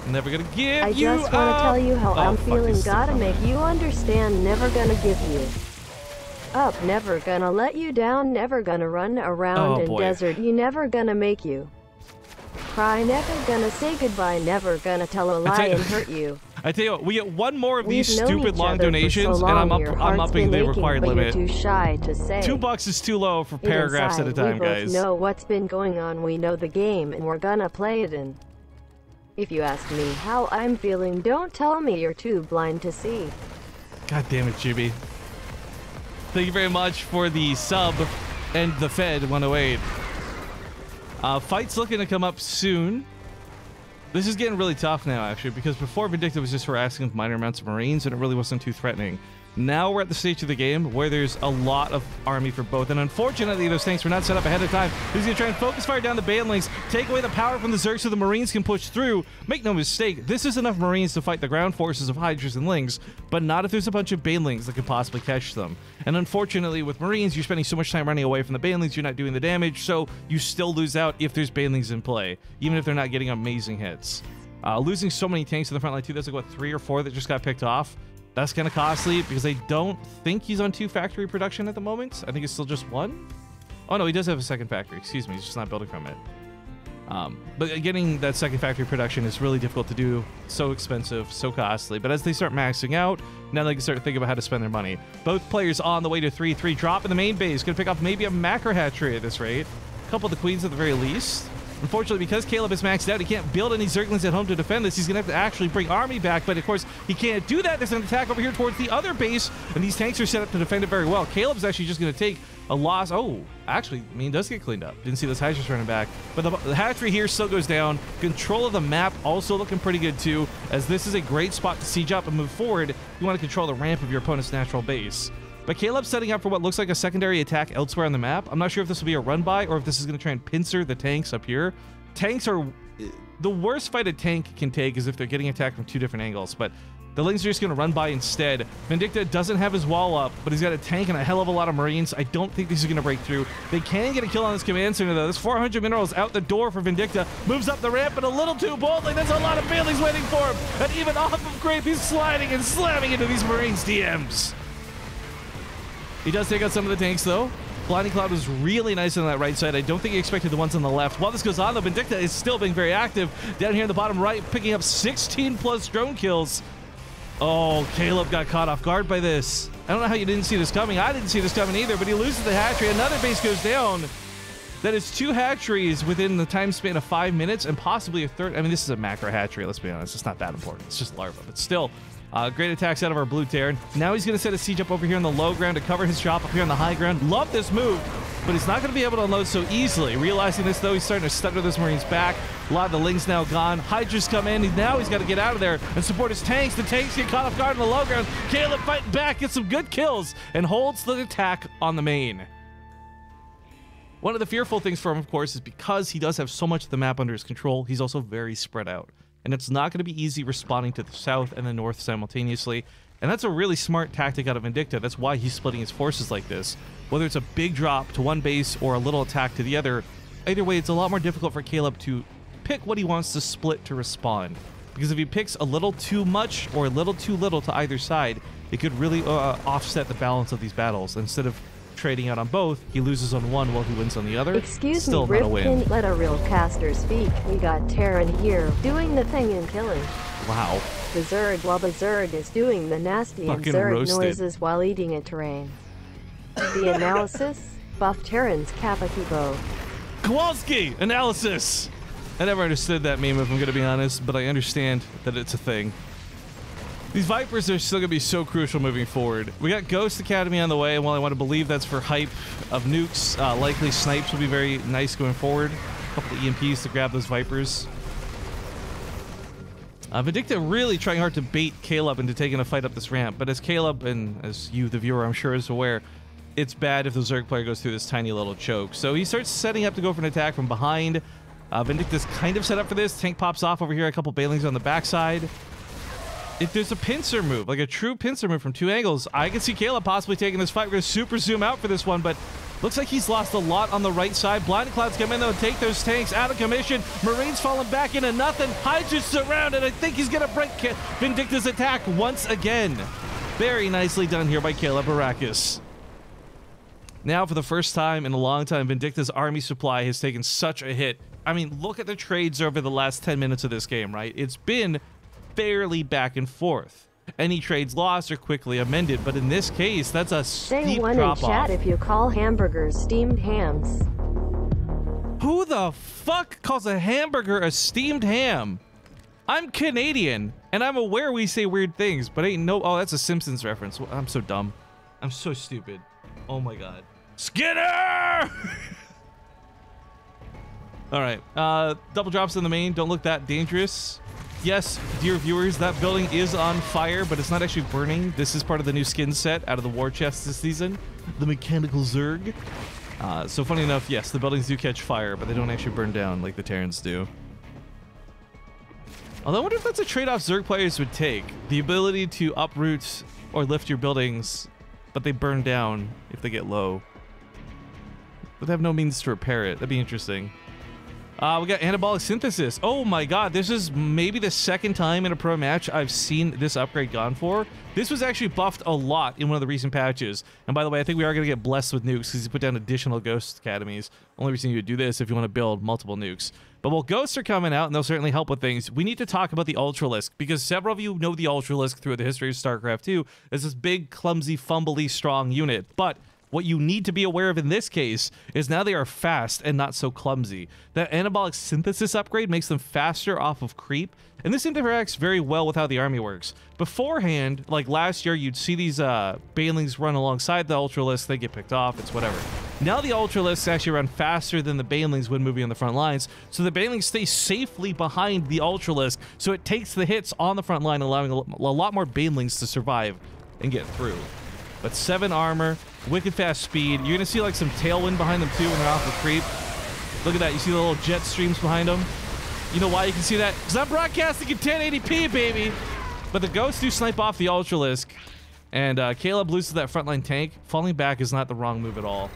Never gonna give I you up. just want to tell you how I'm feeling. Gotta make you understand. Never gonna give you up. Never gonna let you down. Never gonna run around in desert. You never gonna make you cry. Never gonna say goodbye. Never gonna tell a lie and hurt you. I tell you what, we get one more of these We've stupid long donations, so and I'm heart's upping the aching, required but limit. You're too shy to say. $2 is too low for paragraphs at a time, guys. We both know what's been going on. We know the game, and we're gonna play it in. If you ask me how I'm feeling, don't tell me you're too blind to see. God damn it, Jimmy. Thank you very much for the sub and the Fed 108. Fight's looking to come up soon. This is getting really tough now, actually, because before Vindicta was just harassing with minor amounts of Marines, and it really wasn't too threatening. Now we're at the stage of the game where there's a lot of army for both, and unfortunately those tanks were not set up ahead of time. He's going to try and focus fire down the banelings, take away the power from the Zerg so the Marines can push through. Make no mistake, this is enough Marines to fight the ground forces of Hydras and Lings, but not if there's a bunch of banelings that could possibly catch them. And unfortunately with Marines, you're spending so much time running away from the banelings, you're not doing the damage, so you still lose out if there's banelings in play, even if they're not getting amazing hits. Losing so many tanks in the front line too, that's like what, 3 or 4 that just got picked off. That's kind of costly because I don't think he's on 2 factory production at the moment. I think it's still just 1. Oh no, he does have a second factory. Excuse me, he's just not building from it. But getting that second factory production is really difficult to do. So expensive, so costly. But as they start maxing out, now they can start thinking about how to spend their money. Both players on the way to 3-3. Drop in the main base. Gonna pick up maybe a macro hatchery at this rate. A couple of the queens at the very least. Unfortunately, because Caleb is maxed out, he can't build any Zerglings at home to defend this. He's going to have to actually bring army back, but of course, he can't do that. There's an attack over here towards the other base, and these tanks are set up to defend it very well. Caleb's actually just going to take a loss. Oh, actually, I mean, it does get cleaned up. Didn't see those Hydras running back, but the hatchery here still goes down. Control of the map also looking pretty good, too, as this is a great spot to siege up and move forward. You want to control the ramp of your opponent's natural base. But Caleb's setting up for what looks like a secondary attack elsewhere on the map. I'm not sure if this will be a run-by or if this is going to try and pincer the tanks up here. Tanks are... The worst fight a tank can take is if they're getting attacked from 2 different angles, but the Lings are just going to run by instead. Vindicta doesn't have his wall up, but he's got a tank and a hell of a lot of Marines. I don't think this is going to break through. They can get a kill on this command center, though. This 400 minerals out the door for Vindicta. Moves up the ramp, but a little too boldly. There's a lot of Bailey's waiting for him. And even off of Grape, he's sliding and slamming into these Marines' DMs. He does take out some of the tanks, though. Blinding Cloud was really nice on that right side. I don't think he expected the ones on the left. While this goes on, though, Vindicta is still being very active. Down here in the bottom right, picking up 16 plus drone kills. Oh, Caleb got caught off guard by this. I don't know how you didn't see this coming. I didn't see this coming either, but he loses the hatchery. Another base goes down. That is 2 hatcheries within the time span of 5 minutes and possibly a third. I mean, this is a macro hatchery, let's be honest. It's not that important. It's just larva, but still. Great attacks out of our blue Terran. Now he's going to set a siege up over here on the low ground to cover his shop up here on the high ground. Love this move, but he's not going to be able to unload so easily. Realizing this, though, he's starting to stutter those Marines back. A lot of the Lings now gone. Hydras come in. Now he's got to get out of there and support his tanks. The tanks get caught off guard on the low ground. Caleb fighting back, gets some good kills, and holds the attack on the main. One of the fearful things for him, of course, is because he does have so much of the map under his control, he's also very spread out. And it's not going to be easy responding to the south and the north simultaneously. And that's a really smart tactic out of Vindicta. That's why he's splitting his forces like this. Whether it's a big drop to one base or a little attack to the other, either way, it's a lot more difficult for Caleb to pick what he wants to split to respond. Because if he picks a little too much or a little too little to either side, it could really offset the balance of these battles. Instead of trading out on both, he loses on one while he wins on the other. Excuse Still me, not a win. let a real caster speak. We got Terran here, doing the thing and killing. Wow. The Zerg, while the Zerg is doing the nasty and Fucking Zerg roasted. noises while eating a terrain. The analysis? Buff Terrans Kappa Kibo. Kowalski analysis. I never understood that meme, if I'm going to be honest, but I understand that it's a thing. These Vipers are still going to be so crucial moving forward. We got Ghost Academy on the way, and while I want to believe that's for hype of nukes, likely snipes will be very nice going forward. A couple of EMPs to grab those Vipers. Vindicta really trying hard to bait Caleb into taking a fight up this ramp, but as Caleb, and as you, the viewer, I'm sure is aware, it's bad if the Zerg player goes through this tiny little choke. So he starts setting up to go for an attack from behind. Vindicta's kind of set up for this. Tank pops off over here, a couple Bailings on the backside. if there's a pincer move, like a true pincer move from 2 angles, I can see Caleb possibly taking this fight. We're going to super zoom out for this one, but looks like he's lost a lot on the right side. Blinding Clouds come in, though, and take those tanks out of commission. Marines falling back into nothing. Hydra's surrounded. I think he's going to break Vindicta's attack once again. Very nicely done here by Caleb Arrakis. Now, for the first time in a long time, Vindicta's army supply has taken such a hit. I mean, look at the trades over the last 10 minutes of this game, right? It's been fairly back and forth. Any trades lost are quickly amended, but in this case, that's a steep drop-off. Say one in chat if you call hamburgers steamed hams. Who the fuck calls a hamburger a steamed ham? I'm Canadian, and I'm aware we say weird things, but ain't no... Oh, that's a Simpsons reference. I'm so dumb. I'm so stupid. Oh my god. Skinner! Alright, double drops in the main. Don't look that dangerous. Yes, dear viewers, that building is on fire, but it's not actually burning. This is part of the new skin set out of the war chest this season. The Mechanical Zerg. So funny enough, yes, the buildings do catch fire, but they don't actually burn down like the Terrans do. Although I wonder if that's a trade-off Zerg players would take. The ability to uproot or lift your buildings, but they burn down if they get low. But they have no means to repair it. That'd be interesting. We got Anabolic Synthesis. Oh my god, this is maybe the second time in a pro match I've seen this upgrade gone for. This was actually buffed a lot in one of the recent patches. And by the way, I think we are going to get blessed with nukes because he put down additional Ghost Academies. Only reason you would do this if you want to build multiple nukes. But while Ghosts are coming out and they'll certainly help with things, we need to talk about the Ultralisk because several of you know the Ultralisk through the history of StarCraft 2 as this big, clumsy, fumbly, strong unit. But what you need to be aware of in this case is now they are fast and not so clumsy. That Anabolic Synthesis upgrade makes them faster off of creep, and this interacts very well with how the army works. Beforehand, like last year, you'd see these Banelings run alongside the Ultralisk, they get picked off, it's whatever. Now the Ultralisks actually run faster than the Banelings when moving on the front lines, so the Banelings stay safely behind the Ultralisk, so it takes the hits on the front line, allowing a lot more Banelings to survive and get through. But 7 armor, wicked fast speed. You're gonna see like some tailwind behind them too when they're off the creep. Look at that, you see the little jet streams behind them? You know why you can see that? Because I'm broadcasting in 1080p, baby! But the Ghosts do snipe off the Ultralisk, and Caleb loses that frontline tank. Falling back is not the wrong move at all.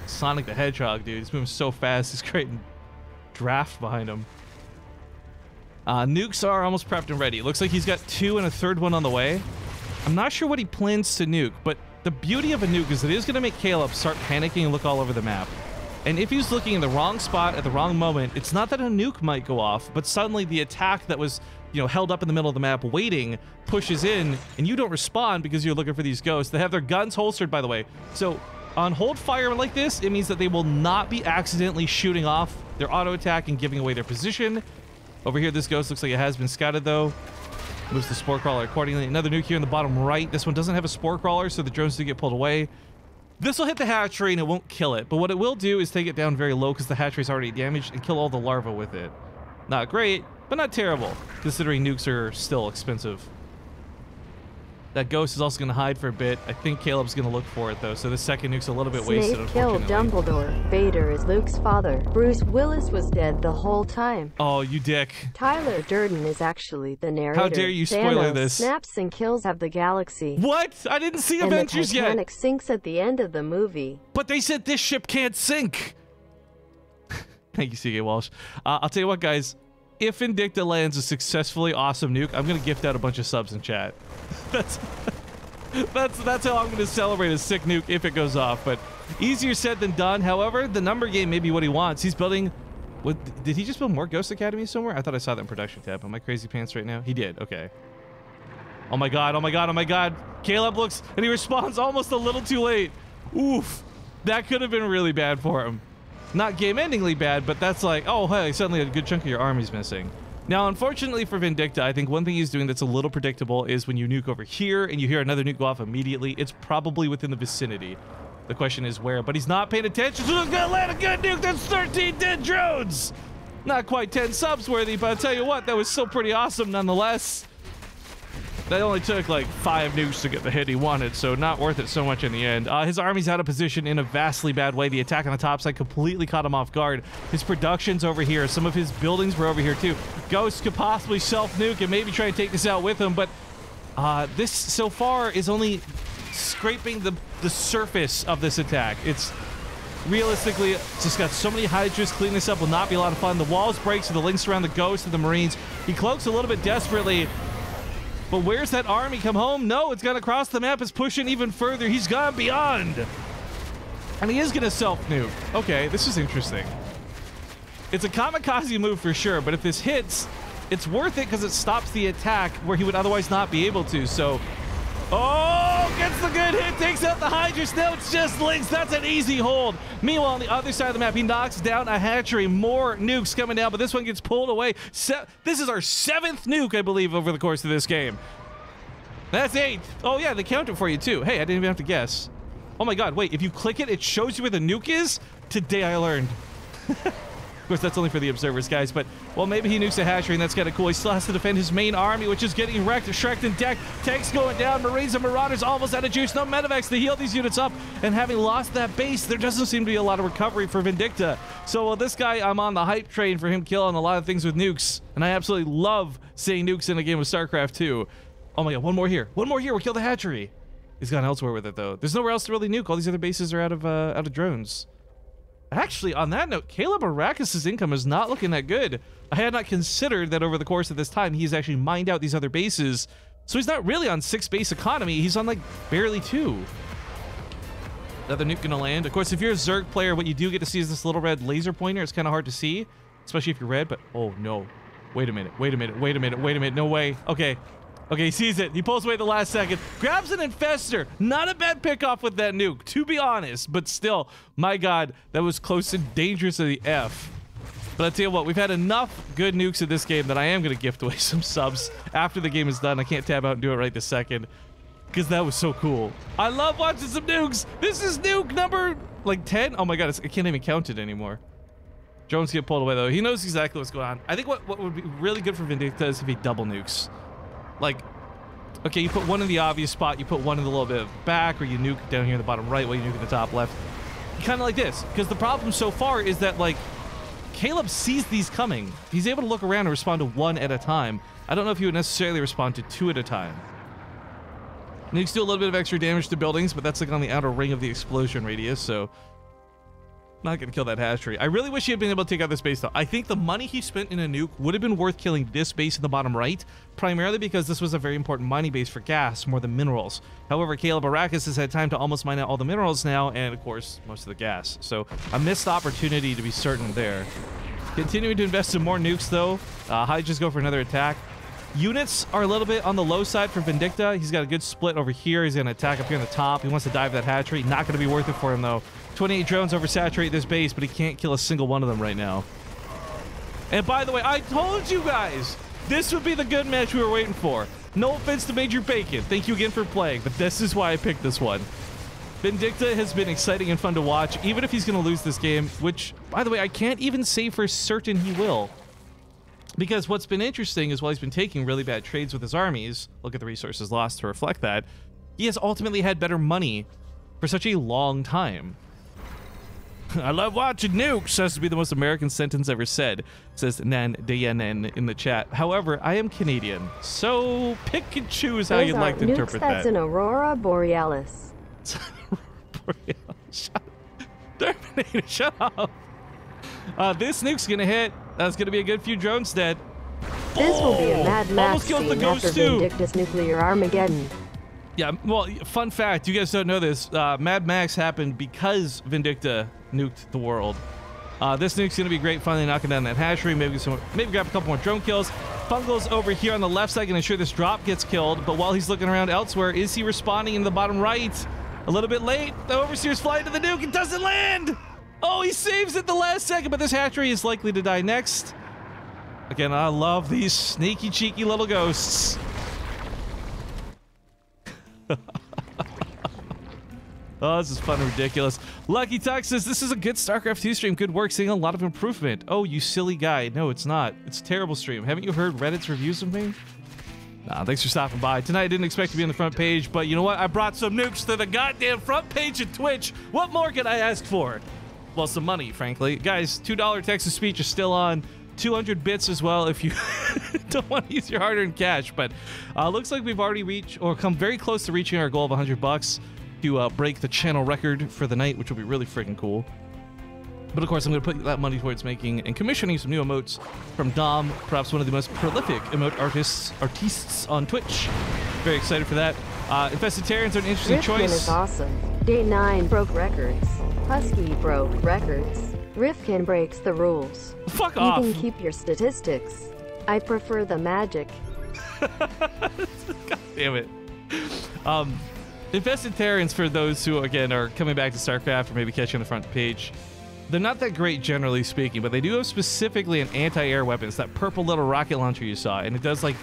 Sonic the Hedgehog, dude, he's moving so fast, he's creating draft behind him. Nukes are almost prepped and ready. Looks like he's got 2 and a third one on the way. I'm not sure what he plans to nuke, but the beauty of a nuke is it is going to make Caleb start panicking and look all over the map. And if he's looking in the wrong spot at the wrong moment, it's not that a nuke might go off, but suddenly the attack that was, you know, held up in the middle of the map waiting pushes in, and you don't respond because you're looking for these ghosts. They have their guns holstered, by the way. So on hold fire like this, it means that they will not be accidentally shooting off their auto attack and giving away their position. Over here, this ghost looks like it has been scouted, though. Moves the Spore Crawler accordingly. Another nuke here in the bottom right. This one doesn't have a Spore Crawler, so the drones do get pulled away. This will hit the hatchery and it won't kill it, but what it will do is take it down very low because the hatchery is already damaged and kill all the larvae with it. Not great, but not terrible, considering nukes are still expensive. That ghost is also going to hide for a bit. I think Caleb's going to look for it, though, so the second nuke's a little bit wasted, unfortunately. Killed Dumbledore. Vader is Luke's father. Bruce Willis was dead the whole time. Oh, you dick. Tyler Durden is actually the narrator. How dare you spoiler Thanos this? Snaps and kills have the galaxy. What? I didn't see Avengers yet. And the Titanic sinks at the end of the movie. But they said this ship can't sink. Thank you, C.K. Walsh. I'll tell you what, guys. If Vindicta lands a successfully awesome nuke, I'm going to gift out a bunch of subs in chat. That's how I'm going to celebrate a sick nuke if it goes off. But easier said than done. However, the number game may be what he wants. He's building... Did he just build more Ghost Academies somewhere? I thought I saw that in production tab. Am I crazy pants right now? He did. Okay. Oh my god. Oh my god. Oh my god. Caleb looks... And he responds almost a little too late. Oof. That could have been really bad for him. Not game-endingly bad, but that's like, oh, hey, suddenly a good chunk of your army's missing. Now, unfortunately for Vindicta, I think one thing he's doing that's a little predictable is when you nuke over here and you hear another nuke go off immediately, it's probably within the vicinity. The question is where, but he's not paying attention, so he's gonna land a good nuke. That's 13 dead drones! Not quite 10 subs worthy, but I'll tell you what, that was still pretty awesome nonetheless. That only took like 5 nukes to get the hit he wanted, so not worth it so much in the end. His army's out of position in a vastly bad way. The attack on the top side completely caught him off guard. His production's over here. Some of his buildings were over here too. Ghost could possibly self-nuke and maybe try to take this out with him, but this so far is only scraping the surface of this attack. It's realistically just got so many Hydras. Clean this up will not be a lot of fun. The walls break, so the links around the Ghost and the Marines. He cloaks a little bit desperately. But where's that army come home? No, it's gone across the map. It's pushing even further. He's gone beyond. And he is going to self-nuke. Okay, this is interesting. It's a kamikaze move for sure, but if this hits, it's worth it because it stops the attack where he would otherwise not be able to. So, oh, gets the good hit, takes out the Hydras. Now it's just links. That's an easy hold. Meanwhile, on the other side of the map, he knocks down a hatchery. More nukes coming down, but this one gets pulled away. This is our 7th nuke, I believe, over the course of this game. That's 8. Oh, yeah, they count it for you, too. Hey, I didn't even have to guess. Oh, my God. Wait, if you click it, it shows you where the nuke is? Today I learned. Of course, that's only for the observers, guys, but, well, maybe he nukes a hatchery, and that's kind of cool. He still has to defend his main army, which is getting wrecked. Shrek'd and decked. Tanks going down. Marines and Marauders almost out of juice. No medevacs to heal these units up, and having lost that base, there doesn't seem to be a lot of recovery for Vindicta. So, well, this guy, I'm on the hype train for him killing a lot of things with nukes, and I absolutely love seeing nukes in a game of StarCraft 2. Oh, my God, one more here. One more here. We'll kill the hatchery. He's gone elsewhere with it, though. There's nowhere else to really nuke. All these other bases are out of drones. Actually, on that note, Caleb Arrakis' income is not looking that good. I had not considered that over the course of this time, he's actually mined out these other bases. So he's not really on 6 base economy. He's on like barely 2. Another nuke gonna land. Of course, if you're a Zerg player, what you do get to see is this little red laser pointer. It's kind of hard to see, especially if you're red, but oh no. Wait a minute, wait a minute, wait a minute, wait a minute. No way. Okay. Okay, he sees it. He pulls away at the last second. Grabs an infester. Not a bad pickoff with that nuke, to be honest. But still, my God, that was close and dangerous to the F. But I tell you what, we've had enough good nukes in this game that I am going to gift away some subs after the game is done. I can't tab out and do it right this second because that was so cool. I love watching some nukes. This is nuke number like 10. Oh my God, I can't even count it anymore. Drones get pulled away though. He knows exactly what's going on. I think what would be really good for Vindicta is if he double nukes. Like, okay, you put one in the obvious spot, you put one in the little bit of back, or you nuke down here in the bottom right while you nuke in the top left. Kind of like this. Because the problem so far is that, like, Caleb sees these coming. He's able to look around and respond to 1 at a time. I don't know if he would necessarily respond to 2 at a time. Nukes do a little bit of extra damage to buildings, but that's like on the outer ring of the explosion radius, so not gonna kill that hatchery. I really wish he had been able to take out this base though. I think the money he spent in a nuke would have been worth killing this base in the bottom right, primarily because this was a very important mining base for gas more than minerals. However, Caleb Arrakis has had time to almost mine out all the minerals now, and of course, most of the gas. So a missed opportunity to be certain there. Continuing to invest in more nukes though. Hydras go for another attack. Units are a little bit on the low side for Vindicta. He's got a good split over here. He's gonna attack up here on the top. He wants to dive that hatchery. Not gonna be worth it for him though. 28 drones oversaturate this base, but he can't kill a single one of them right now. And by the way, I told you guys this would be the good match we were waiting for. No offense to Major Bacon. Thank you again for playing, but this is why I picked this one. Vindicta has been exciting and fun to watch, even if he's going to lose this game, which, by the way, I can't even say for certain he will. Because what's been interesting is while he's been taking really bad trades with his armies, look at the resources lost to reflect that, he has ultimately had better money for such a long time. I love watching nukes. Has to be the most American sentence ever said, says Nan DNN in the chat. However, I am Canadian, so pick and choose how you'd like to interpret that. That's an Aurora Borealis. Terminator, shut up. This nuke's gonna hit. That's gonna be a good few drones dead. This will be a Mad Max scene after Vindicta's nuclear Armageddon. Yeah, well, fun fact, you guys don't know this, Mad Max happened because Vindicta nuked the world. This nuke's gonna be great, finally knocking down that hatchery, maybe grab a couple more drone kills. Fungal's over here on the left side, gonna ensure this drop gets killed, but while he's looking around elsewhere, is he responding in the bottom right? A little bit late, the Overseer's flying to the nuke, it doesn't land! Oh, he saves it the last second, but this hatchery is likely to die next. Again, I love these sneaky, cheeky little ghosts. Oh, this is fun and ridiculous. Lucky Tuck says, this is a good StarCraft 2 stream. Good work, seeing a lot of improvement. Oh, you silly guy. No, it's not. It's a terrible stream. Haven't you heard Reddit's reviews of me? Thanks for stopping by. Tonight I didn't expect to be on the front page, but you know what? I brought some nukes to the goddamn front page of Twitch. What more could I ask for? Well, some money, frankly. Guys, $2 text-to-speech is still on. 200 bits as well if you don't want to use your hard-earned cash. But looks like we've already reached or come very close to reaching our goal of $100 to break the channel record for the night, which will be really freaking cool. But of course, I'm going to put that money towards making and commissioning some new emotes from Dom, perhaps one of the most prolific emote artists on Twitch. Very excited for that. Infestitarians are an interesting Rifkin choice. is awesome. Day 9 broke records. Husky broke records. Rifkin breaks the rules. Fuck off. You can keep your statistics. I prefer the magic. God damn it. Infestitarians, for those who, again, are coming back to StarCraft or maybe catching the front page, they're not that great, generally speaking, but they do have specifically an anti-air weapon. It's that purple little rocket launcher you saw, and it does, like,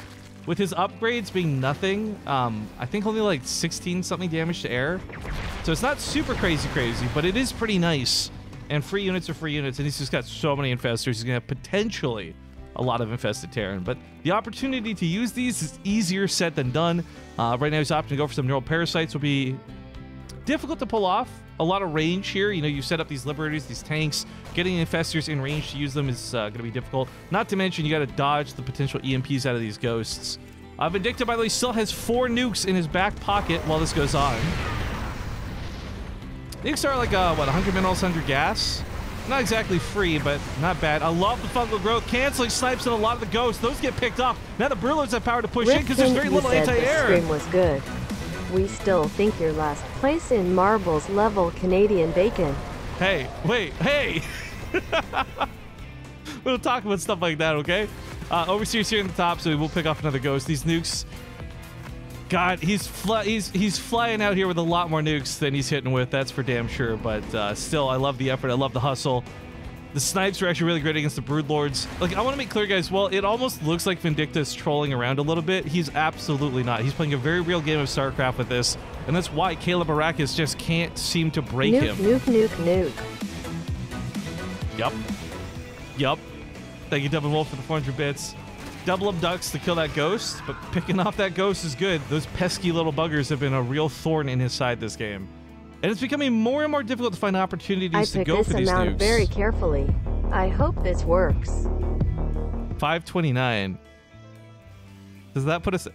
with his upgrades being nothing, I think only, like, 16-something damage to air. So it's not super crazy, but it is pretty nice. And free units are free units, and he's just got so many infestors. He's going to have potentially a lot of infested Terran. But the opportunity to use these is easier said than done. Right now, he's opting to go for some neural parasites. Will be difficult to pull off. A lot of range here. You know, you set up these liberators, these tanks. Getting infestors in range to use them is going to be difficult. Not to mention, you got to dodge the potential EMPs out of these ghosts. Vindicta, by the way, still has 4 nukes in his back pocket while this goes on. Nukes are like, what, 100 minerals, 100 gas? Not exactly free, but not bad. I love the fungal growth. Canceling snipes on a lot of the ghosts. Those get picked off. Now the Brulers have power to push in because there's very little anti-air. The stream was good. We still think you're last place in marbles level Canadian bacon. Hey, wait, hey! We don't talk about stuff like that, okay? Overseer's here in the top, so we'll pick off another ghost. These nukes... God, he's flying out here with a lot more nukes than he's hitting with, that's for damn sure. But still, I love the effort. I love the hustle. The snipes are actually really great against the Broodlords. Like, I want to make clear, guys, well, it almost looks like Vindicta is trolling around a little bit. He's absolutely not. He's playing a very real game of StarCraft with this, and that's why Caleb Arrakis just can't seem to break him. Nuke. Yup. Thank you, Devin Wolf, for the 400 bits. Double abducts to kill that ghost, but picking off that ghost is good. Those pesky little buggers have been a real thorn in his side this game. And it's becoming more and more difficult to find opportunities to go for these nukes. I picked this amount very carefully. I hope this works. 529. Does that put us at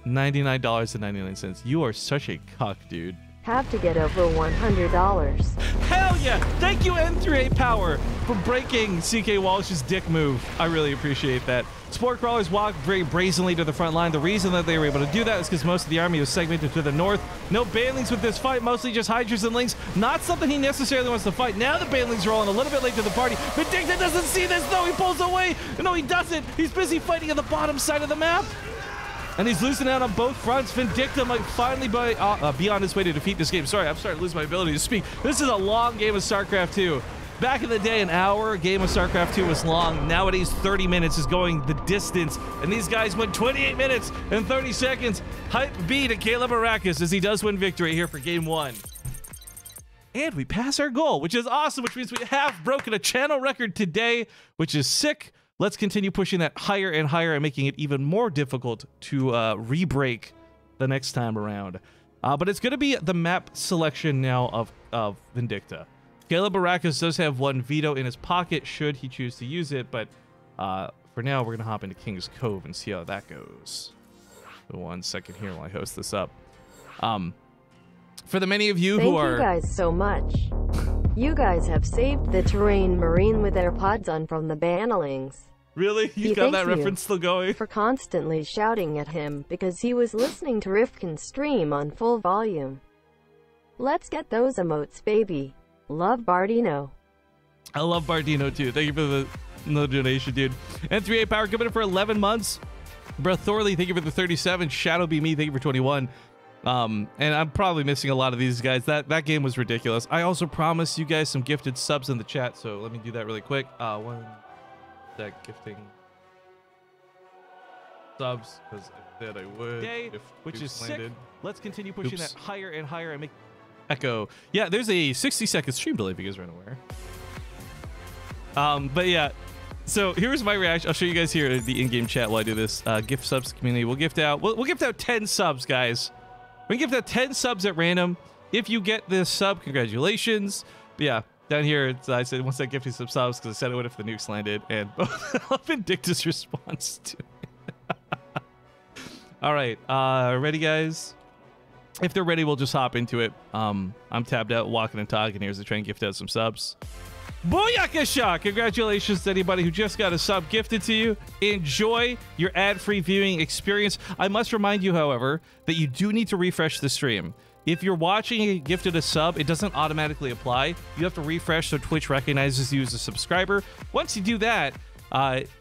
$99.99? You are such a cuck, dude. Have to get over $100. Hell yeah! Thank you, N3A Power, for breaking CK Walsh's dick move. I really appreciate that. Spore Crawlers walk very brazenly to the front line. The reason that they were able to do that is because most of the army was segmented to the north. No Banelings with this fight, mostly just Hydras and Lings. Not something he necessarily wants to fight. Now the Banelings rolling a little bit late to the party. Vindicta doesn't see this, though. He pulls away. No, he doesn't. He's busy fighting on the bottom side of the map. And he's losing out on both fronts. Vindicta might finally be on his way to defeat this game. Sorry, I'm starting to lose my ability to speak. This is a long game of StarCraft 2. Back in the day, an hour game of StarCraft 2 was long. Nowadays, 30 minutes is going the distance. And these guys went 28 minutes and 30 seconds. Hype B to Caleb Arrakis as he does win victory here for game 1. And we pass our goal, which is awesome, which means we have broken a channel record today, which is sick. Let's continue pushing that higher and higher and making it even more difficult to re-break the next time around. But it's going to be the map selection now of Vindicta. Caleb Arrakis does have one veto in his pocket should he choose to use it, but for now we're going to hop into King's Cove and see how that goes. So 1 second here while I host this up. For the many of you who are... Thank you guys so much. You guys have saved the Terrain Marine with AirPods on from the Banelings. Really? You got that reference still going? For constantly shouting at him because he was listening to Rifkin's stream on full volume. Let's get those emotes, baby. Love Bardino. I love Bardino too. Thank you for the donation, dude. N3A Power coming in for 11 months. Brett Thorley, thank you for the 37. Shadow Be Me, thank you for 21. And I'm probably missing a lot of these guys. That game was ridiculous. I also promised you guys some gifted subs in the chat, so let me do that really quick. One that gifting subs because I said I would. Which is sick. Let's continue pushing that higher and higher and make echo. Yeah, there's a 60-second stream delay if you guys aren't aware. But yeah, So here's my reaction. I'll show you guys here in the in-game chat while I do this. Gift subs community. We'll gift out 10 subs, guys. We can gift out 10 subs at random. If you get this sub, congratulations. But yeah, down here, I said once I gift you some subs because I said I would if the nukes landed, and Vindicta's response to it. All right, ready, guys? If they're ready, we'll just hop into it. I'm tabbed out, walking and talking. Here's to try and gift out some subs. Booyakasha! Congratulations to anybody who just got a sub gifted to you. Enjoy your ad-free viewing experience. I must remind you, however, that you do need to refresh the stream. If you're watching and gifted a sub, it doesn't automatically apply. You have to refresh so Twitch recognizes you as a subscriber. Once you do that,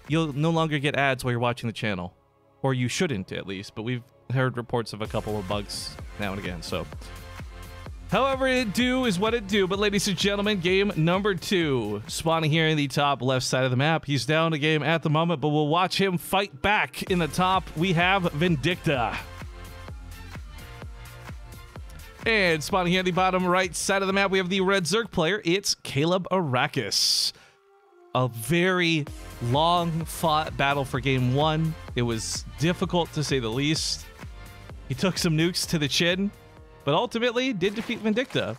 you'll no longer get ads while you're watching the channel. Or you shouldn't, at least. But we've heard reports of a couple of bugs now and again, so... However it do is what it do. But ladies and gentlemen, game number 2. Spawning here in the top left side of the map. He's down a game at the moment, but we'll watch him fight back. In the top, we have Vindicta. And spawning here at the bottom right side of the map, we have the red Zerg player. It's Caleb Arrakis. A very long-fought battle for game 1. It was difficult, to say the least. He took some nukes to the chin, but ultimately did defeat Vindicta.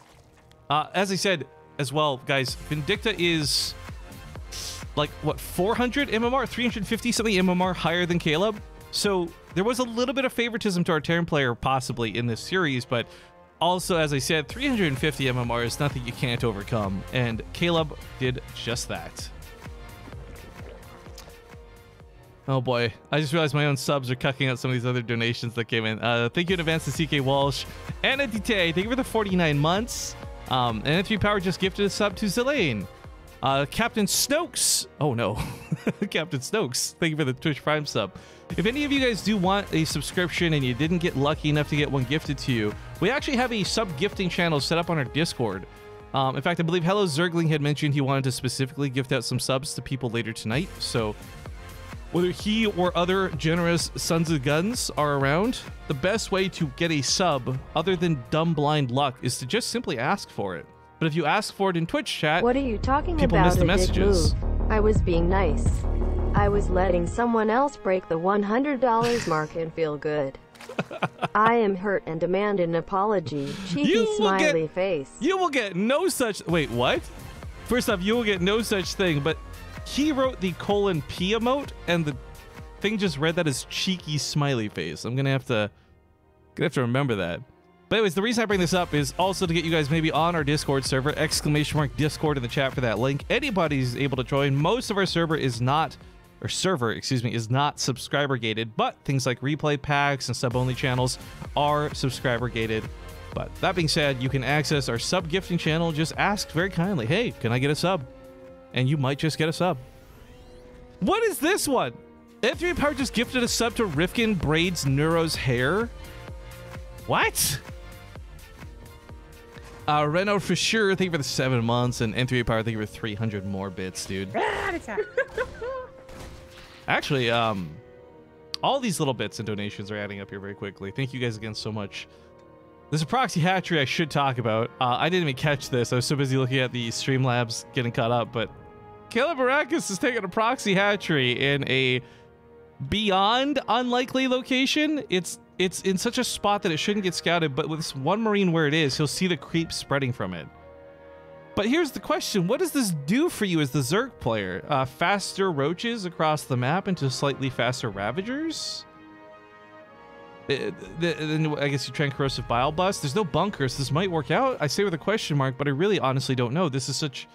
As I said as well, guys, Vindicta is like, what, 400 MMR? 350 something MMR higher than Caleb? So there was a little bit of favoritism to our Terran player possibly in this series, but also, as I said, 350 MMR is nothing you can't overcome, and Caleb did just that. Oh boy, I just realized my own subs are cucking out some of these other donations that came in. Thank you in advance to CK Walsh. Anna Dite, thank you for the 49 months. And N3 Power just gifted a sub to Zelane. Captain Snokes. Oh no. Captain Snokes, thank you for the Twitch Prime sub. If any of you guys do want a subscription and you didn't get lucky enough to get one gifted to you, we actually have a sub gifting channel set up on our Discord. In fact, I believe Hello Zergling had mentioned he wanted to specifically gift out some subs to people later tonight. So whether he or other generous sons of guns are around, the best way to get a sub, other than dumb blind luck, is to just simply ask for it. But if you ask for it in Twitch chat, what are you talking people about? miss the messages. I was being nice. I was letting someone else break the $100 mark and feel good. I am hurt and demand an apology. Cheeky smiley face. You will get no such... Wait, what? First off, you will get no such thing, but he wrote the :P emote, and the thing just read that as cheeky smiley face. I'm gonna have to remember that. But anyways, the reason I bring this up is also to get you guys maybe on our Discord server, !Discord in the chat for that link. Anybody's able to join. Most of our server is not subscriber gated, but things like replay packs and sub-only channels are subscriber gated. But that being said, you can access our sub gifting channel. Just ask very kindly, hey, can I get a sub? And you might just get a sub. What is this one? N3 Power just gifted a sub to Rifkin Braids Neuro's hair. What? Renault for sure, thank you for the 7 months, and N3 Power, thank you for 300 more bits, dude. Actually, all these little bits and donations are adding up here very quickly. Thank you guys again so much. There's a proxy hatchery I should talk about. I didn't even catch this. I was so busy looking at the Streamlabs getting caught up, but Caleb Arrakis is taking a proxy hatchery in a beyond unlikely location. It's in such a spot that it shouldn't get scouted, but with this one Marine where it is, he'll see the creep spreading from it. But here's the question. What does this do for you as the Zerg player? Faster roaches across the map into slightly faster Ravagers? Then I guess you try and corrosive bile blast. There's no bunkers. This might work out. I say with a question mark, but I really honestly don't know. This is such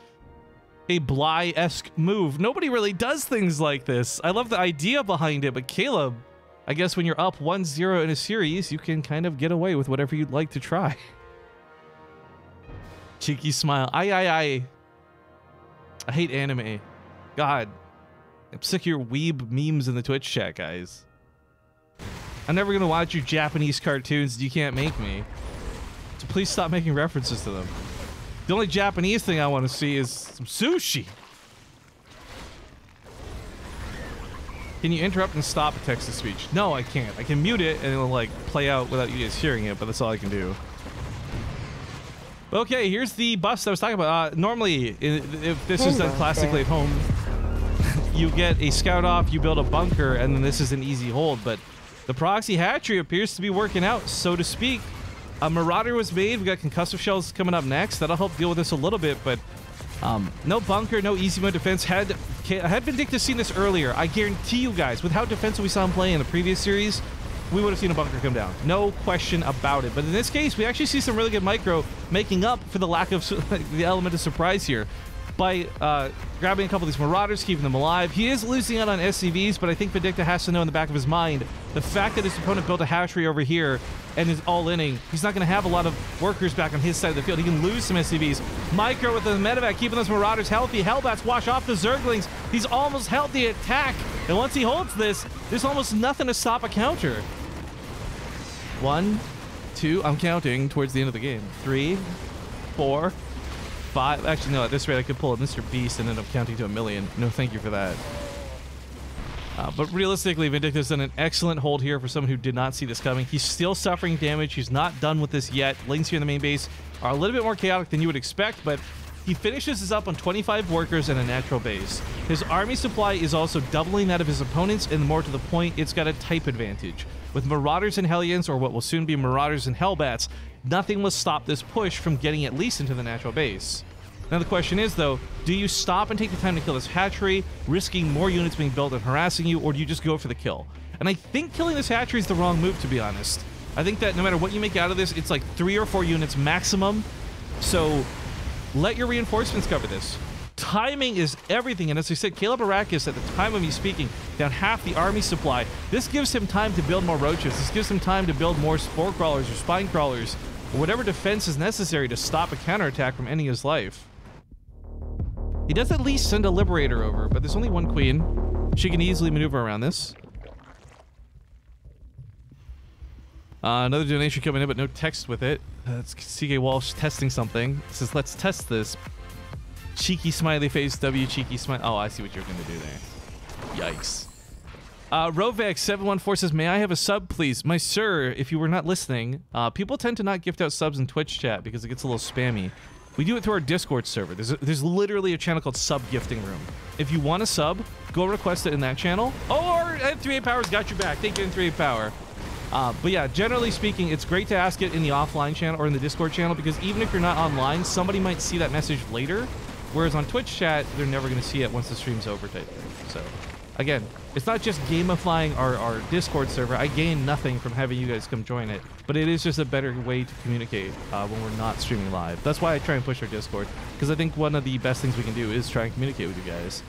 a Bly-esque move. Nobody really does things like this. I love the idea behind it, but Caleb, I guess when you're up 1-0 in a series, you can kind of get away with whatever you'd like to try. Cheeky smile. I hate anime. God. I'm sick of your weeb memes in the Twitch chat, guys. I'm never gonna watch your Japanese cartoons. You can't make me. So please stop making references to them. The only Japanese thing I want to see is some sushi. Can you interrupt and stop a text-to-speech? No, I can't. I can mute it and it'll like play out without you guys hearing it, but that's all I can do. Okay, here's the bust I was talking about. Normally, if this is done classically at home, you get a scout off, you build a bunker, and then this is an easy hold. But the proxy hatchery appears to be working out, so to speak. A Marauder was made. We got concussive shells coming up next. That'll help deal with this a little bit, but no bunker, no easy mode defense. Had Vindicta seen this earlier, I guarantee you guys, with how defensive we saw him play in the previous series, we would have seen a bunker come down. No question about it. But in this case, we actually see some really good micro making up for the lack of the element of surprise here by grabbing a couple of these Marauders, keeping them alive. He is losing out on SCVs, but I think Vindicta has to know in the back of his mind the fact that his opponent built a hatchery over here and is all-inning. He's not going to have a lot of workers back on his side of the field. He can lose some SCVs. Micro with the medevac, keeping those Marauders healthy. Hellbats wash off the Zerglings. He's almost held the attack. And once he holds this, there's almost nothing to stop a counter. 1, 2, I'm counting towards the end of the game. 3, 4, 5. Actually, no, at this rate, I could pull a Mr. Beast and end up counting to 1,000,000. No, thank you for that. But realistically, Vindicta's done an excellent hold here for someone who did not see this coming. He's still suffering damage. He's not done with this yet. Lanes here in the main base are a little bit more chaotic than you would expect, but he finishes this up on 25 workers and a natural base. His army supply is also doubling that of his opponents, and more to the point, it's got a type advantage. With Marauders and Hellions, or what will soon be Marauders and Hellbats, nothing will stop this push from getting at least into the natural base. Now the question is, though, do you stop and take the time to kill this hatchery, risking more units being built and harassing you, or do you just go for the kill? And I think killing this hatchery is the wrong move, to be honest. I think that no matter what you make out of this, it's like 3 or 4 units maximum, so let your reinforcements cover this. Timing is everything, and as I said, Caleb Arrakis, at the time of me speaking, down half the army supply. This gives him time to build more roaches. This gives him time to build more spore crawlers or spine crawlers, or whatever defense is necessary to stop a counterattack from ending his life. He does at least send a Liberator over, but there's only one queen. She can easily maneuver around this. Another donation coming in, but no text with it. It's CK Walsh testing something. It says, let's test this. Cheeky smiley face, W cheeky smile. Oh, I see what you're going to do there. Yikes. Rovex714 says, may I have a sub, please? My sir, if you were not listening, people tend to not gift out subs in Twitch chat because it gets a little spammy. We do it through our Discord server. There's literally a channel called Sub Gifting Room. If you want a sub, go request it in that channel. Or N38 Power's got your back. Thank you, N38 Power. But yeah, generally speaking, it's great to ask it in the offline channel or in the Discord channel, because even if you're not online, somebody might see that message later. Whereas on Twitch chat, they're never going to see it once the stream's over type thing. So again, it's not just gamifying our Discord server. I gain nothing from having you guys come join it, but it is just a better way to communicate when we're not streaming live. That's why I try and push our Discord, because I think one of the best things we can do is try and communicate with you guys.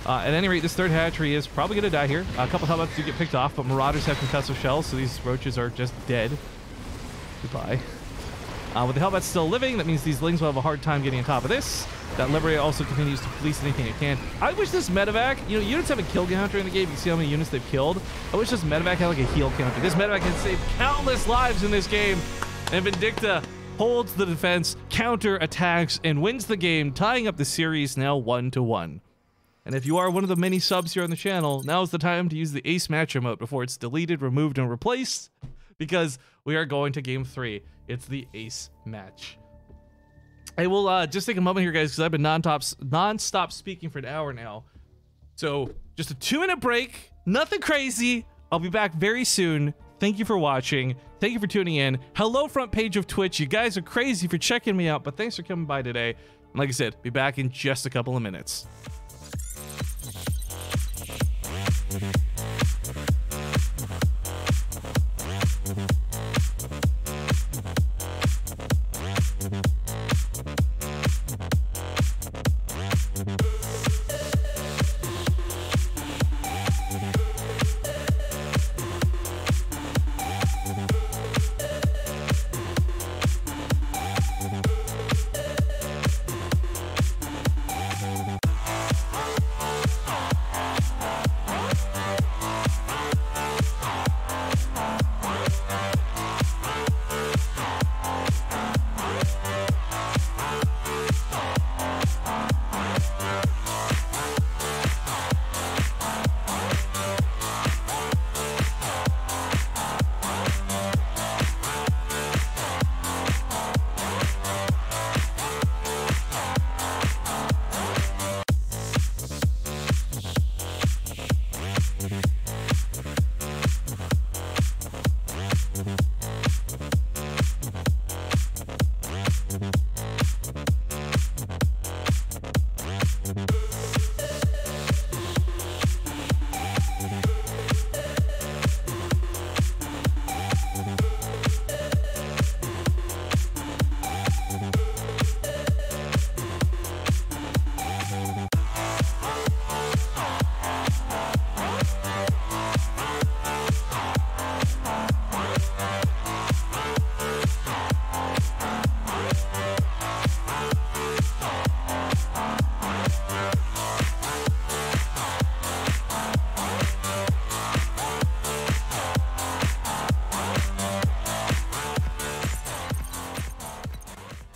At any rate, this third hatchery is probably going to die here. A couple Hellbats do get picked off, but Marauders have concussive shells, so these roaches are just dead. Goodbye. With the Hellbats still living, that means these Lings will have a hard time getting on top of this. That Liberator also continues to police anything it can. I wish this medevac, you know, units have a kill counter in the game. You see how many units they've killed. I wish this medevac had like a heal counter. This medevac can save countless lives in this game. And Vindicta holds the defense, counter attacks, and wins the game, tying up the series now 1-1. And if you are one of the many subs here on the channel, now's the time to use the Ace Match remote before it's deleted, removed, and replaced, because we are going to game 3. It's the Ace Match. I will just take a moment here, guys, because I've been non-stop speaking for an hour now. So just a 2-minute break, nothing crazy. I'll be back very soon. Thank you for watching. Thank you for tuning in. Hello, front page of Twitch. You guys are crazy for checking me out, but thanks for coming by today. And like I said, be back in just a couple of minutes.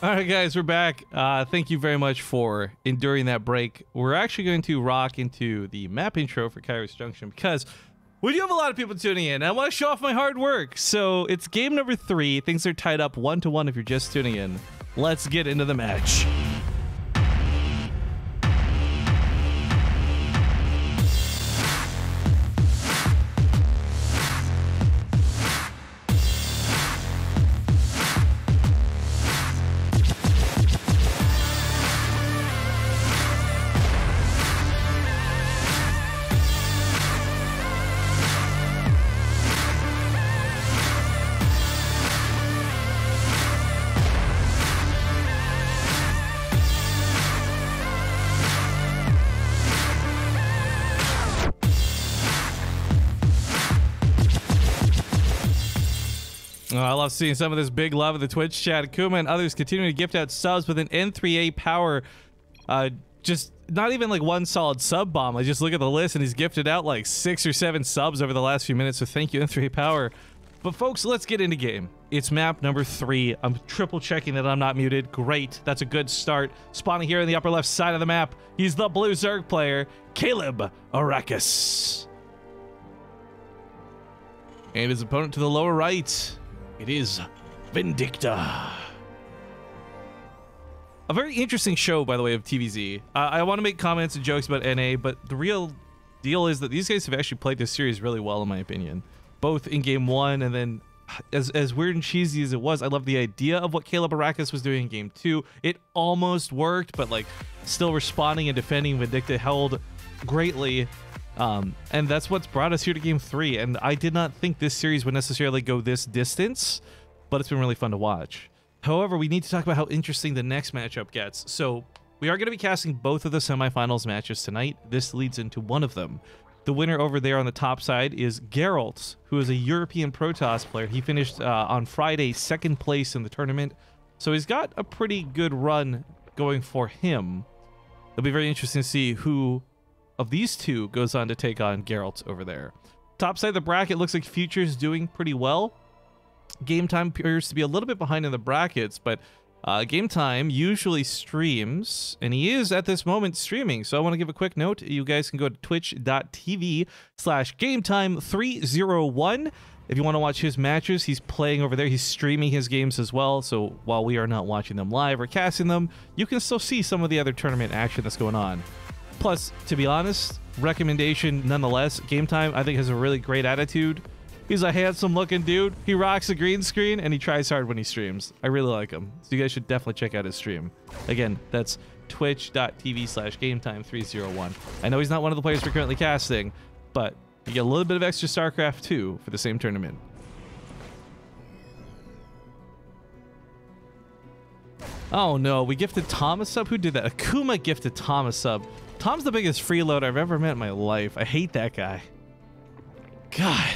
All right, guys, we're back. Thank you very much for enduring that break. We're actually going to rock into the map intro for Kairos Junction because we do have a lot of people tuning in. I want to show off my hard work. So it's game number 3. Things are tied up 1-1 if you're just tuning in. Let's get into the match. I love seeing some of this big love in the Twitch chat. Kuma and others continue to gift out subs with an N3A power. Just not even like one solid sub bomb. I just look at the list and he's gifted out like 6 or 7 subs over the last few minutes. So thank you, N3A power. But folks, let's get into game. It's map number 3. I'm triple checking that I'm not muted. Great. That's a good start. Spawning here on the upper left side of the map. He's the blue Zerg player, Caleb Arrakis. And his opponent to the lower right, it is Vindicta. A very interesting show, by the way, of TVZ. I want to make comments and jokes about NA, but the real deal is that these guys have actually played this series really well, in my opinion. Both in game 1 and then, as weird and cheesy as it was, I love the idea of what Caleb Arrakis was doing in game 2. It almost worked, but like still responding and defending Vindicta held greatly. And that's what's brought us here to game 3. And I did not think this series would necessarily go this distance, but it's been really fun to watch. However, we need to talk about how interesting the next matchup gets. So we are going to be casting both of the semifinals matches tonight. This leads into one of them. The winner over there on the top side is Geralt, who is a European Protoss player. He finished on Friday 2nd place in the tournament. So he's got a pretty good run going for him. It'll be very interesting to see who of these two goes on to take on Geralt over there. Top side of the bracket looks like Future's doing pretty well. Game Time appears to be a little bit behind in the brackets, but Game Time usually streams, and he is at this moment streaming. So I want to give a quick note. You guys can go to twitch.tv/GameTime301 if you want to watch his matches. He's playing over there. He's streaming his games as well. So while we are not watching them live or casting them, you can still see some of the other tournament action that's going on. Plus, to be honest, recommendation nonetheless, Game Time, I think, has a really great attitude. He's a handsome-looking dude. He rocks a green screen, and he tries hard when he streams. I really like him. So you guys should definitely check out his stream. Again, that's twitch.tv/GameTime301. I know he's not one of the players we're currently casting, but you get a little bit of extra StarCraft 2 for the same tournament. Oh, no. We gifted Tom a sub? Who did that? Akuma gifted Tom a sub. Tom's the biggest freeloader I've ever met in my life. I hate that guy. God.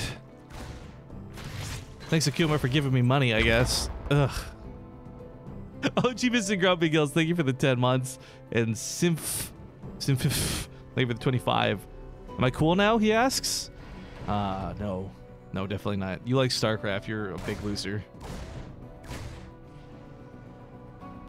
Thanks, Akuma, for giving me money, I guess. Ugh. Oh, Jeebus and Grumpy Gills, thank you for the 10 months. And Simf, thank you for the 25. Am I cool now, he asks? No. No, definitely not. You like StarCraft, you're a big loser.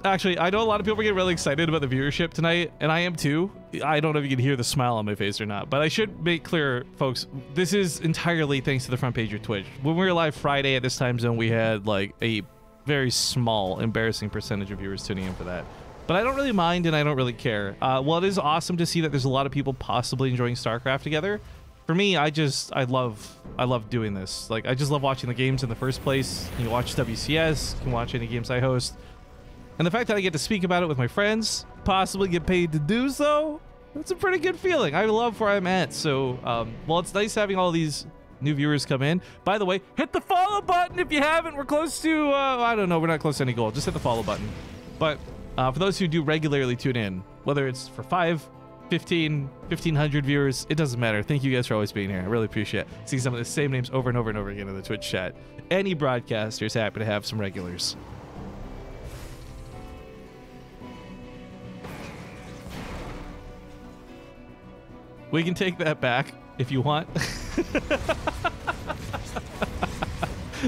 Actually, I know a lot of people get really excited about the viewership tonight, and I am too. I don't know if you can hear the smile on my face or not, but I should make clear, folks, this is entirely thanks to the front page of Twitch. When we were live Friday at this time zone, we had like a very small, embarrassing percentage of viewers tuning in for that. But I don't really mind, and I don't really care. Well, it is awesome to see that there's a lot of people possibly enjoying StarCraft together. for me, I love doing this. Like, I just love watching the games in the first place. You can watch WCS, you can watch any games I host. And the fact that I get to speak about it with my friends, possibly get paid to do so, that's a pretty good feeling. I love where I'm at. So, well, it's nice having all these new viewers come in. By the way, hit the follow button if you haven't. We're close to, I don't know, we're not close to any goal. Just hit the follow button. But for those who do regularly tune in, whether it's for 5, 15, 1,500 viewers, it doesn't matter. Thank you guys for always being here. I really appreciate it. Seeing some of the same names over and over and over again in the Twitch chat. Any broadcaster is happy to have some regulars. We can take that back if you want.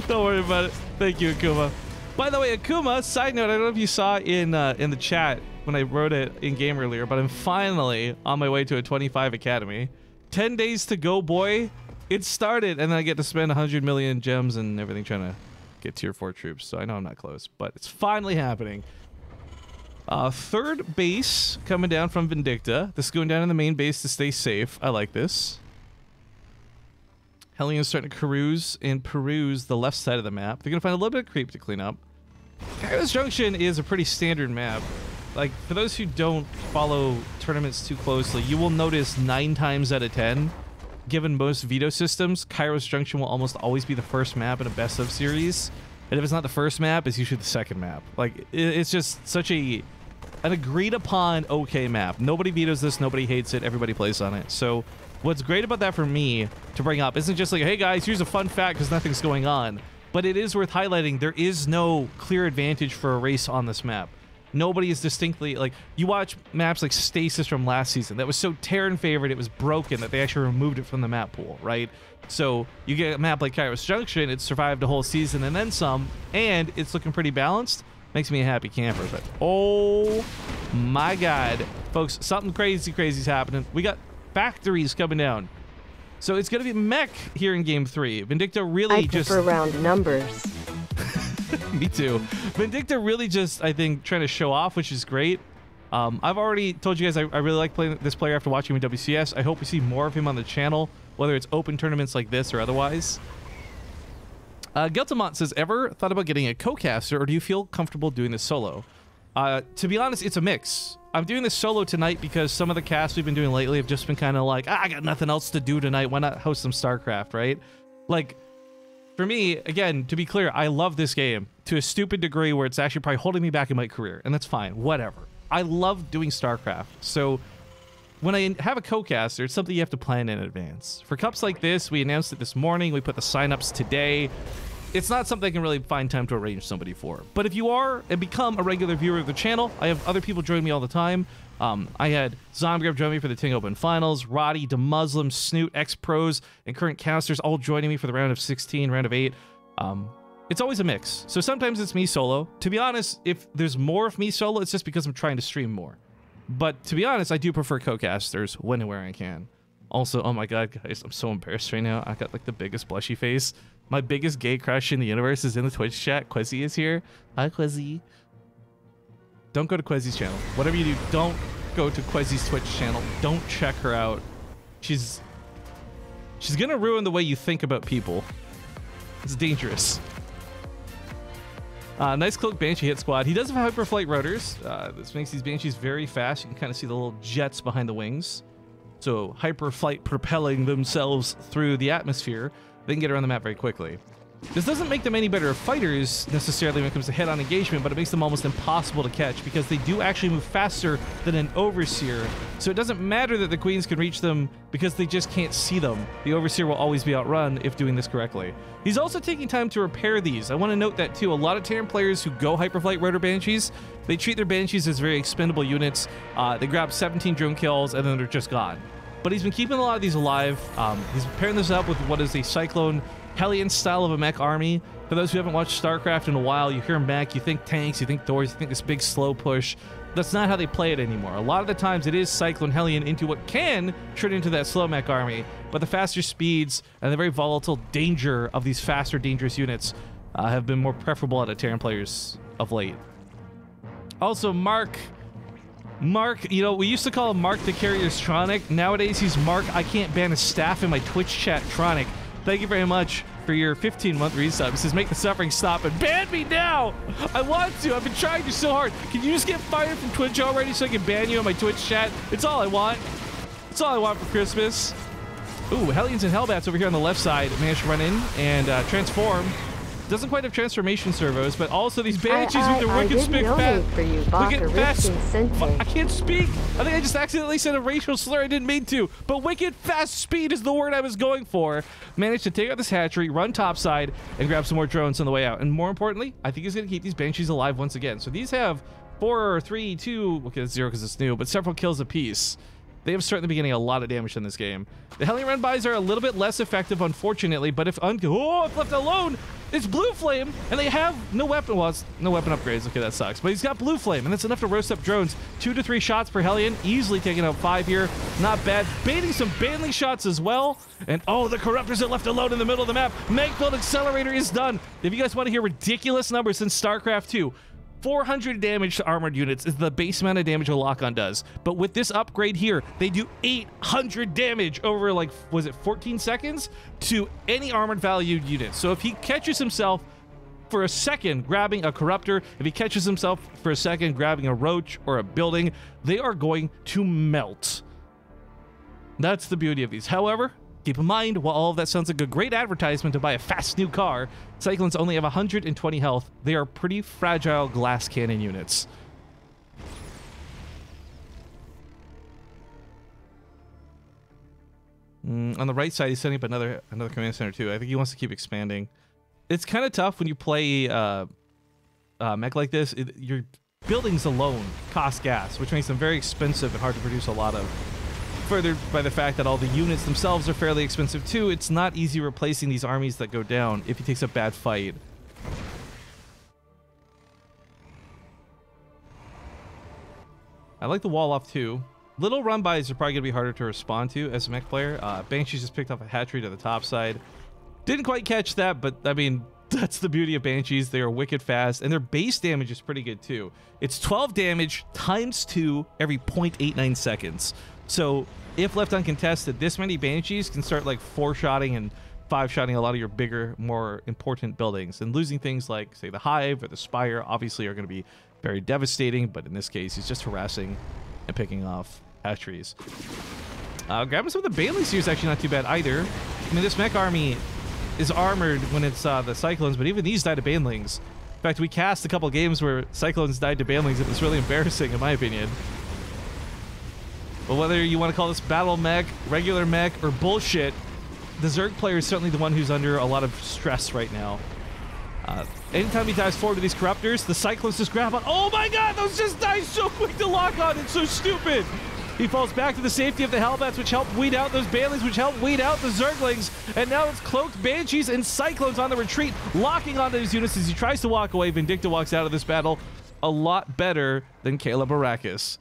Don't worry about it. Thank you, Akuma. By the way, Akuma, side note, I don't know if you saw in the chat when I wrote it in game earlier, but I'm finally on my way to a 25 Academy. 10 days to go, boy. It started, and then I get to spend 100 million gems and everything trying to get tier 4 troops. So I know I'm not close, but it's finally happening. Third base coming down from Vindicta. This is going down in the main base to stay safe. I like this. Hellions starting to cruise and peruse the left side of the map. They're going to find a little bit of creep to clean up. Kairos Junction is a pretty standard map. Like, for those who don't follow tournaments too closely, you will notice 9 times out of 10, given most veto systems, Kairos Junction will almost always be the first map in a best of series. And if it's not the first map, it's usually the second map. Like, it's just such an agreed upon okay map. Nobody vetoes this, nobody hates it, everybody plays on it. So what's great about that for me to bring up isn't just like, hey guys, here's a fun fact because nothing's going on. But it is worth highlighting there is no clear advantage for a race on this map. Nobody is distinctly, like, you watch maps like Stasis from last season. That was so Terran favored, it was broken that they actually removed it from the map pool, right? So you get a map like Kairos Junction, it survived a whole season and then some, and it's looking pretty balanced. Makes me a happy camper, but oh my god. Folks, something crazy is happening. We got factories coming down. So it's going to be mech here in game 3. Vindicta really I prefer round numbers. Me too. Vindicta really just, I think, trying to show off, which is great. I've already told you guys I really like playing this player after watching him in WCS. I hope we see more of him on the channel, whether it's open tournaments like this or otherwise. Geltamont says, ever thought about getting a co-caster, or do you feel comfortable doing this solo? To be honest, it's a mix. I'm doing this solo tonight because some of the casts we've been doing lately have just been kind of like, I got nothing else to do tonight. Why not host some StarCraft, right? Like, for me, again, to be clear, I love this game to a stupid degree where it's actually probably holding me back in my career, and that's fine, whatever. I love doing StarCraft, so when I have a co-caster, it's something you have to plan in advance. For cups like this, we announced it this morning, we put the signups today. It's not something I can really find time to arrange somebody for. But if you are and become a regular viewer of the channel, I have other people join me all the time. I had Zomgrub join me for the Ting Open Finals, Roddy, DeMuslim, Snoot, X-Pros, and current casters all joining me for the round of 16, round of 8. It's always a mix. So sometimes it's me solo. To be honest, if there's more of me solo, it's just because I'm trying to stream more. But to be honest, I do prefer co-casters when and where I can. Also, oh my god, guys, I'm so embarrassed right now. I got like the biggest blushy face. My biggest gay crush in the universe is in the Twitch chat. Quezzy is here. Hi, Quezzy. Don't go to Quezzy's channel. Whatever you do, don't go to Quezzy's Twitch channel. Don't check her out. She's gonna ruin the way you think about people. It's dangerous. Nice cloak Banshee hit squad. He does have hyperflight rotors. This makes these Banshees very fast. You can kind of see the little jets behind the wings. So hyperflight propelling themselves through the atmosphere. They can get around the map very quickly. This doesn't make them any better fighters necessarily when it comes to head-on engagement, but it makes them almost impossible to catch because they do actually move faster than an Overseer. So it doesn't matter that the Queens can reach them because they just can't see them. The Overseer will always be outrun if doing this correctly. He's also taking time to repair these. I want to note that too. A lot of Terran players who go Hyperflight Rotor Banshees, they treat their Banshees as very expendable units. They grab 17 drone kills and then they're just gone. But he's been keeping a lot of these alive. He's pairing this up with what is a Cyclone Hellion style of a mech army. For those who haven't watched StarCraft in a while, you hear mech, you think tanks, you think doors, you think this big slow push. That's not how they play it anymore. A lot of the times it is Cyclone Hellion into what can turn into that slow mech army, but the faster speeds and the very volatile danger of these faster, dangerous units have been more preferable out of Terran players of late. Also, Mark Mark, you know, we used to call him Mark the Carrier's Tronic. Nowadays, he's Mark, I can't ban a staff in my Twitch chat Tronic. Thank you very much for your 15-month resub. It says, make the suffering stop and ban me now. I want to. I've been trying to so hard. Can you just get fired from Twitch already so I can ban you in my Twitch chat? It's all I want. It's all I want for Christmas. Ooh, Hellions and Hellbats over here on the left side managed to run in and transform. Doesn't quite have transformation servos, but also these banshees with the wicked spick fat. Wicked fast. I can't speak. I think I just accidentally said a racial slur I didn't mean to. But wicked fast speed is the word I was going for. Managed to take out this hatchery, run topside, and grab some more drones on the way out. And more importantly, I think he's going to keep these banshees alive once again. So these have 4, 3, 2. Okay, it's 0 because it's new, but several kills apiece. They have certainly been getting a lot of damage in this game. The Hellion run-bys are a little bit less effective, unfortunately, but if left alone, it's Blue Flame, and they have no weapon. Well, it's no weapon upgrades. Okay, that sucks. But he's got Blue Flame, and that's enough to roast up drones. 2 to 3 shots per Hellion, easily taking out 5 here. Not bad. Baiting some Banley shots as well. And oh, the Corruptors are left alone in the middle of the map. Megfield Accelerator is done. If you guys want to hear ridiculous numbers in StarCraft 2, 400 damage to armored units is the base amount of damage a lock-on does. But with this upgrade here, they do 800 damage over, like, was it 14 seconds? To any armored valued unit. So if he catches himself for a second grabbing a Corruptor, if he catches himself for a second grabbing a Roach or a building, they are going to melt. That's the beauty of these. However, keep in mind, while all of that sounds like a great advertisement to buy a fast new car, Cyclones only have 120 health. They are pretty fragile glass cannon units. On the right side, he's setting up another command center too. I think he wants to keep expanding. It's kind of tough when you play mech like this. Your buildings alone cost gas, which makes them very expensive and hard to produce a lot of. Furthered by the fact that all the units themselves are fairly expensive too, it's not easy replacing these armies that go down if he takes a bad fight. I like the wall off too. Little run-bys are probably going to be harder to respond to as a mech player. Banshees just picked off a hatchery to the top side. Didn't quite catch that, but I mean, that's the beauty of Banshees. They are wicked fast, and their base damage is pretty good too. It's 12 damage times 2 every 0.89 seconds. So if left uncontested, this many Banshees can start like 4-shotting and 5-shotting a lot of your bigger, more important buildings. And losing things like, say, the Hive or the Spire obviously are going to be very devastating, but in this case, he's just harassing and picking off hatcheries. Grabbing some of the Bailey's here is actually not too bad either. I mean, this mech army is armored when it's the Cyclones, but even these die to Banelings. In fact, we cast a couple games where Cyclones died to Banelings. It was really embarrassing, in my opinion. But whether you want to call this battle mech, regular mech, or bullshit, the Zerg player is certainly the one who's under a lot of stress right now. Anytime he dives forward to these Corruptors, the Cyclones just grab on. Oh my god, those just die so quick to lock on. It's so stupid. He falls back to the safety of the Hellbats, which help weed out those Baileys, which help weed out the Zerglings. And now it's Cloaked Banshees and Cyclones on the retreat, locking onto his units as he tries to walk away. Vindicta walks out of this battle a lot better than Caleb Arrakis.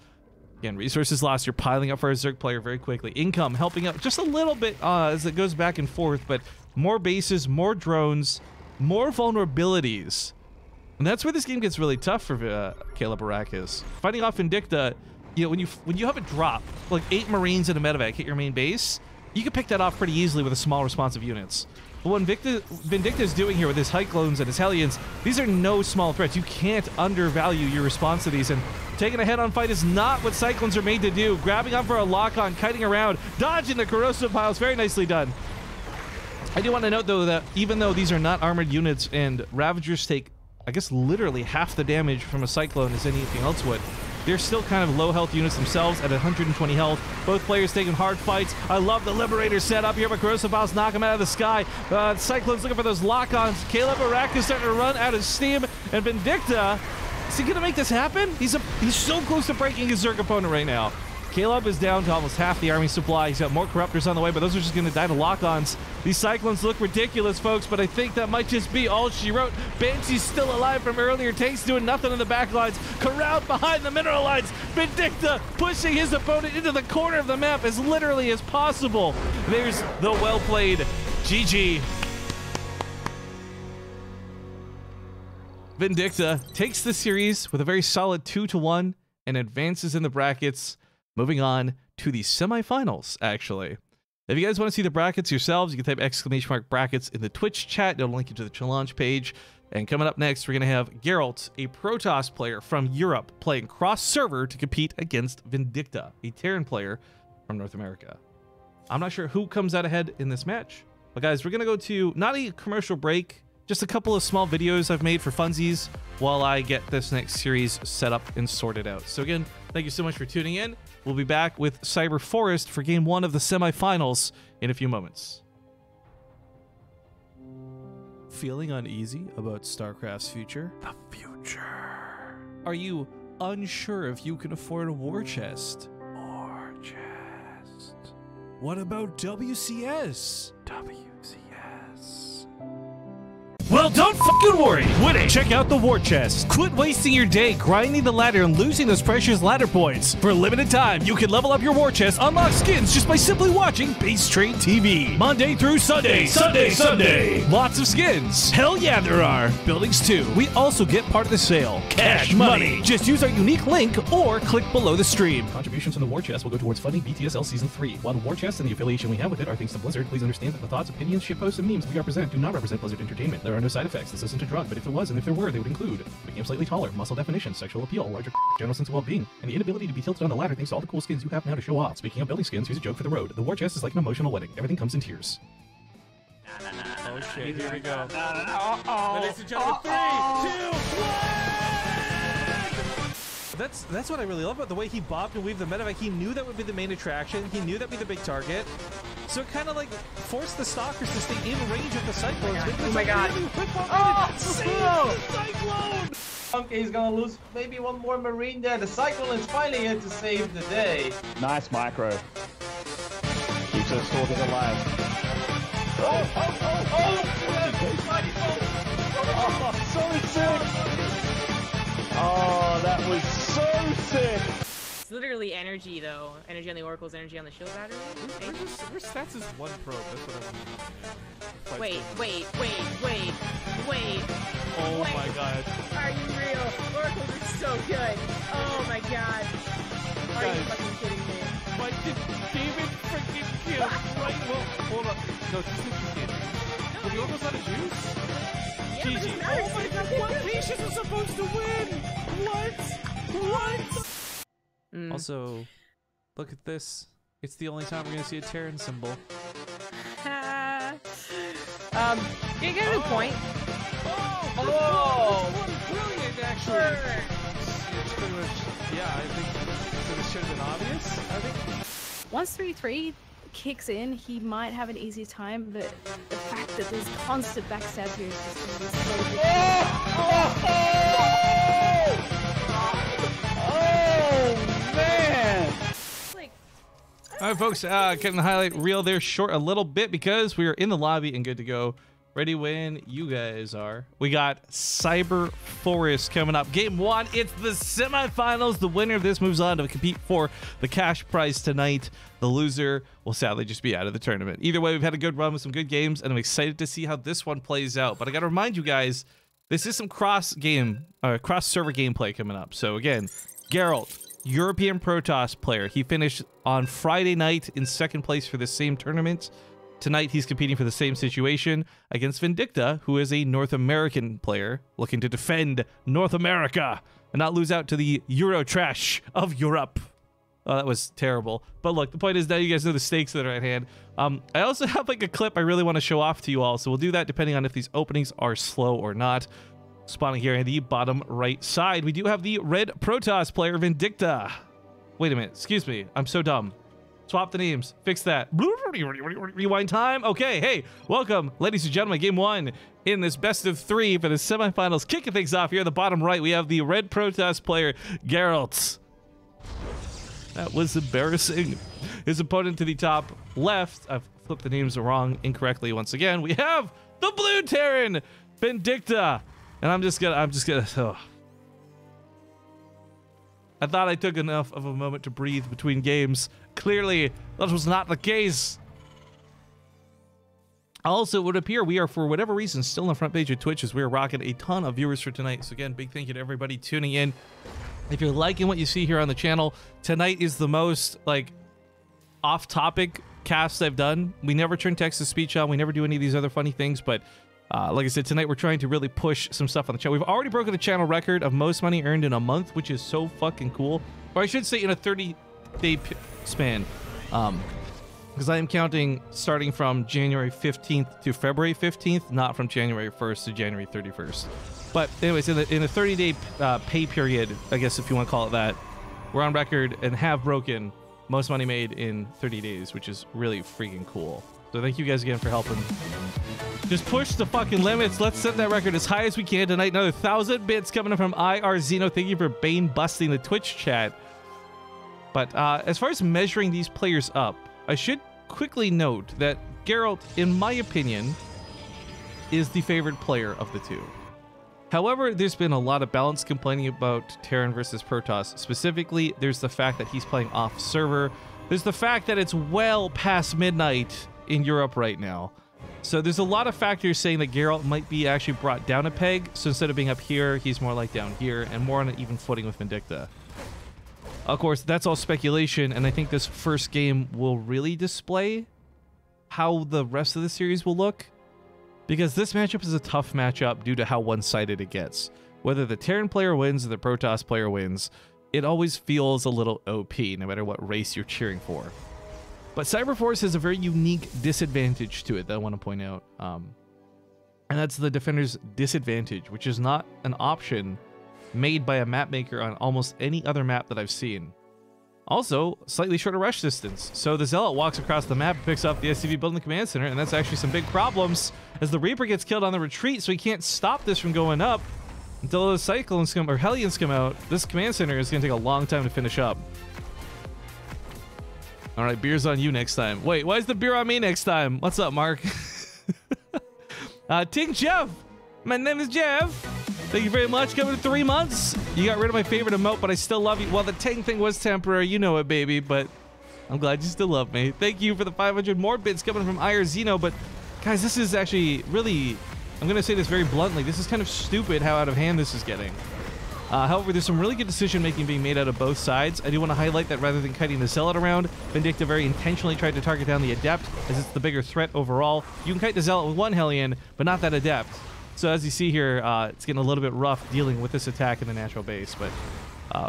Again, resources lost. You're piling up for a Zerg player very quickly. Income helping out just a little bit as it goes back and forth, but more bases, more drones, more vulnerabilities. And that's where this game gets really tough for Caleb Arrakis. Fighting off Vindicta, you know, when you have a drop, like 8 Marines and a medevac hit your main base, you can pick that off pretty easily with a small responsive units. But what Vindicta is doing here with his Cyclones and his Hellions, these are no small threats. You can't undervalue your response to these, and taking a head-on fight is not what Cyclones are made to do. Grabbing on for a lock-on, kiting around, dodging the corrosive piles. Very nicely done. I do want to note, though, that even though these are not armored units and Ravagers take, I guess, literally half the damage from a Cyclone as anything else would, they're still kind of low health units themselves at 120 health. Both players taking hard fights. I love the Liberator setup here, but Corrosive Piles knock him out of the sky. Cyclones looking for those lock-ons. Caleb Arrakis starting to run out of steam, and Vindicta, is he going to make this happen? He's so close to breaking his Zerg opponent right now. Caleb is down to almost half the army supply. He's got more Corruptors on the way, but those are just going to die to lock-ons. These Cyclones look ridiculous, folks, but I think that might just be all she wrote. Banshee's still alive from earlier. Tanks doing nothing in the back lines. Corralled behind the mineral lines. Vindicta pushing his opponent into the corner of the map as literally as possible. There's the well-played GG. Vindicta takes the series with a very solid 2-1. and advances in the brackets. Moving on to the semifinals, actually. If you guys want to see the brackets yourselves, you can type ! brackets in the Twitch chat. It'll link you to the challenge page. And coming up next, we're going to have Geralt, a Protoss player from Europe, playing cross-server to compete against Vindicta, a Terran player from North America. I'm not sure who comes out ahead in this match. But guys, we're going to go to not a commercial break, just a couple of small videos I've made for funsies while I get this next series set up and sorted out. So again, thank you so much for tuning in. We'll be back with Cyber Forest for Game 1 of the semifinals in a few moments. Feeling uneasy about StarCraft's future? The future. Are you unsure if you can afford a war chest? War chest. What about WCS? WCS. Well, don't fucking worry. Winning. Check out the War Chest. Quit wasting your day grinding the ladder and losing those precious ladder points. For a limited time, you can level up your War Chest, unlock skins just by simply watching BaseTradeTV. Monday through Sunday. Sunday. Lots of skins. Hell yeah, there are. Buildings too. We also get part of the sale. Cash money. Just use our unique link or click below the stream. Contributions from the War Chest will go towards funding BTSL Season 3. While the War Chest and the affiliation we have with it are thanks to Blizzard, please understand that the thoughts, opinions, shitposts, and memes we represent do not represent Blizzard Entertainment. There are no side effects. This isn't a drug, but if there was, and if there were, they would include making him slightly taller, muscle definition, sexual appeal, larger general sense of well-being, and the inability to be tilted on the ladder thanks to all the cool skins you have now to show off. Speaking of building skins, here's a joke for the road. The War Chest is like an emotional wedding. Everything comes in tears. Oh shit, here we go. Ladies and gentlemen, 3, 2, 1! That's what I really love about the way he bobbed and weaved the medevac. He knew that would be the main attraction. He knew that'd be the big target. So it kind of like forced the stalkers to stay in range of the cyclones. Oh my god. Okay, he's gonna lose maybe one more marine there. The cyclone is finally here to save the day. Nice micro. Keeps us stalkers alive. Oh, So sick! Oh, that was so sick! It's literally energy, though. Energy on the oracles, energy on the shield battery. Where's stats is 1 probe? That's what I want. Wait. Oh my god. Are you real? Oracles are so good. Oh my god. Are you fucking kidding me? Why did David freaking kill? Right? Well, hold up. No, just think you did. Were the oracles out of juice? Yeah, but it matters. Oh my god, what? Patience was supposed to win! What? Also, look at this. It's the only time we're gonna see a Terran symbol. You get a good point. Oh! Brilliant, actually. It's pretty much, yeah, I think this should have been obvious. I think. Once 3-3 kicks in, he might have an easier time, but the fact that there's constant backstab here is just going to be so Man! All right, folks, getting the highlight reel there short a little bit because we are in the lobby and good to go. Ready when you guys are. We got Cyber Forest coming up. Game 1, it's the semifinals. The winner of this moves on to compete for the cash prize tonight. The loser will sadly just be out of the tournament. Either way, we've had a good run with some good games, and I'm excited to see how this one plays out. But I got to remind you guys, this is some cross-server gameplay coming up. So again, Geralt, European Protoss player. He finished on Friday night in 2nd place for the same tournament. Tonight, he's competing for the same situation against Vindicta, who is a North American player looking to defend North America and not lose out to the Euro trash of Europe. Oh, that was terrible. But look, the point is that you guys know the stakes that are at hand. I also have like a clip I really want to show off to you all, so we'll do that depending on if these openings are slow or not. Spawning here in the bottom right side, we do have the red Protoss player, Vindicta. Wait a minute, excuse me, I'm so dumb. Swap the names. Fix that. Rewind time. Okay, hey, welcome, ladies and gentlemen. Game 1 in this best of 3 for the semifinals. Kicking things off here at the bottom right, we have the red Protoss player, Geralt. That was embarrassing. His opponent to the top left, I've flipped the names wrong incorrectly once again. We have the blue Terran, Vindicta. And I'm just gonna, oh. I thought I took enough of a moment to breathe between games. Clearly, that was not the case. Also, it would appear we are, for whatever reason, still on the front page of Twitch as we are rocking a ton of viewers for tonight. So again, big thank you to everybody tuning in. If you're liking what you see here on the channel, tonight is the most like off-topic cast I've done. We never turn text-to-speech on. We never do any of these other funny things, but like I said, tonight we're trying to really push some stuff on the channel. We've already broken a channel record of most money earned in a month, which is so fucking cool. Or I should say in a 30-day span. Because I am counting starting from January 15th to February 15th, not from January 1st to January 31st. But anyways, in a 30-day pay period, I guess if you want to call it that, we're on record and have broken most money made in 30 days, which is really freaking cool. So thank you guys again for helping. Just push the fucking limits. Let's set that record as high as we can tonight. Another 1,000 bits coming from IR Zeno. Thank you for Bane busting the Twitch chat. But as far as measuring these players up, I should quickly note that Geralt, in my opinion, is the favorite player of the two. However, there's been a lot of balance complaining about Terran versus Protoss. Specifically, there's the fact that he's playing off server. There's the fact that it's well past midnight in Europe right now. So there's a lot of factors saying that Geralt might be actually brought down a peg. So instead of being up here, he's more like down here and more on an even footing with Vindicta. Of course, that's all speculation, and I think this first game will really display how the rest of the series will look. Because this matchup is a tough matchup due to how one-sided it gets. Whether the Terran player wins or the Protoss player wins, it always feels a little OP, no matter what race you're cheering for. But Cyberforce has a very unique disadvantage to it that I want to point out. And that's the Defender's Disadvantage, which is not an option made by a map maker on almost any other map that I've seen. Also, slightly shorter rush distance. So the Zealot walks across the map, picks up the SCV building the command center, and that's actually some big problems as the Reaper gets killed on the retreat, so he can't stop this from going up until the Cyclones come, or Hellions come out. This command center is going to take a long time to finish up. All right, beer's on you next time. Wait, why is the beer on me next time? What's up, Mark? Ting Jeff. My name is Jeff. Thank you very much. Coming to 3 months. You got rid of my favorite emote, but I still love you. Well, the Ting thing was temporary. You know it, baby, but I'm glad you still love me. Thank you for the 500 more bits coming from IR Zeno. But, guys, this is actually really... I'm going to say this very bluntly. This is kind of stupid how out of hand this is getting. However, there's some really good decision-making being made out of both sides. I do want to highlight that rather than kiting the Zealot around, Vindicta very intentionally tried to target down the Adept, as it's the bigger threat overall. You can kite the Zealot with one Hellion, but not that Adept. So as you see here, it's getting a little bit rough dealing with this attack in the natural base, but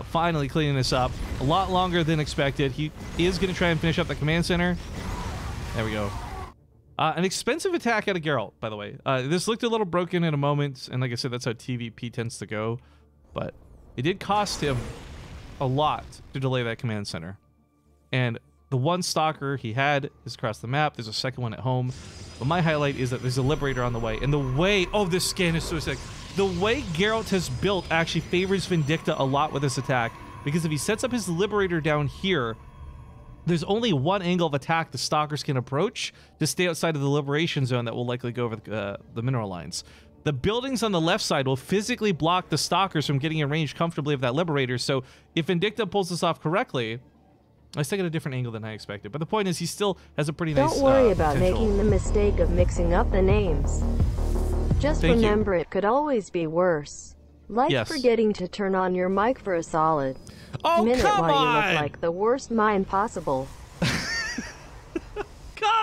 finally cleaning this up. A lot longer than expected. He is going to try and finish up the command center. There we go. An expensive attack out of Geralt, by the way. This looked a little broken in a moment, and like I said, that's how TVP tends to go. But it did cost him a lot to delay that command center. And the one Stalker he had is across the map. There's a second one at home. But my highlight is that there's a Liberator on the way. And the way... Oh, this scan is so sick. The way Geralt has built actually favors Vindicta a lot with this attack. Because if he sets up his Liberator down here, there's only one angle of attack the Stalkers can approach to stay outside of the Liberation Zone that will likely go over the mineral lines. The buildings on the left side will physically block the Stalkers from getting in range comfortably of that Liberator. So if Vindicta pulls this off correctly... I was taking a different angle than I expected, but the point is he still has a pretty nice Don't worry about potential. making the mistake of mixing up the names. Just Thank remember it could always be worse. Like forgetting to turn on your mic for a solid minute while you look like the worst mime possible. Come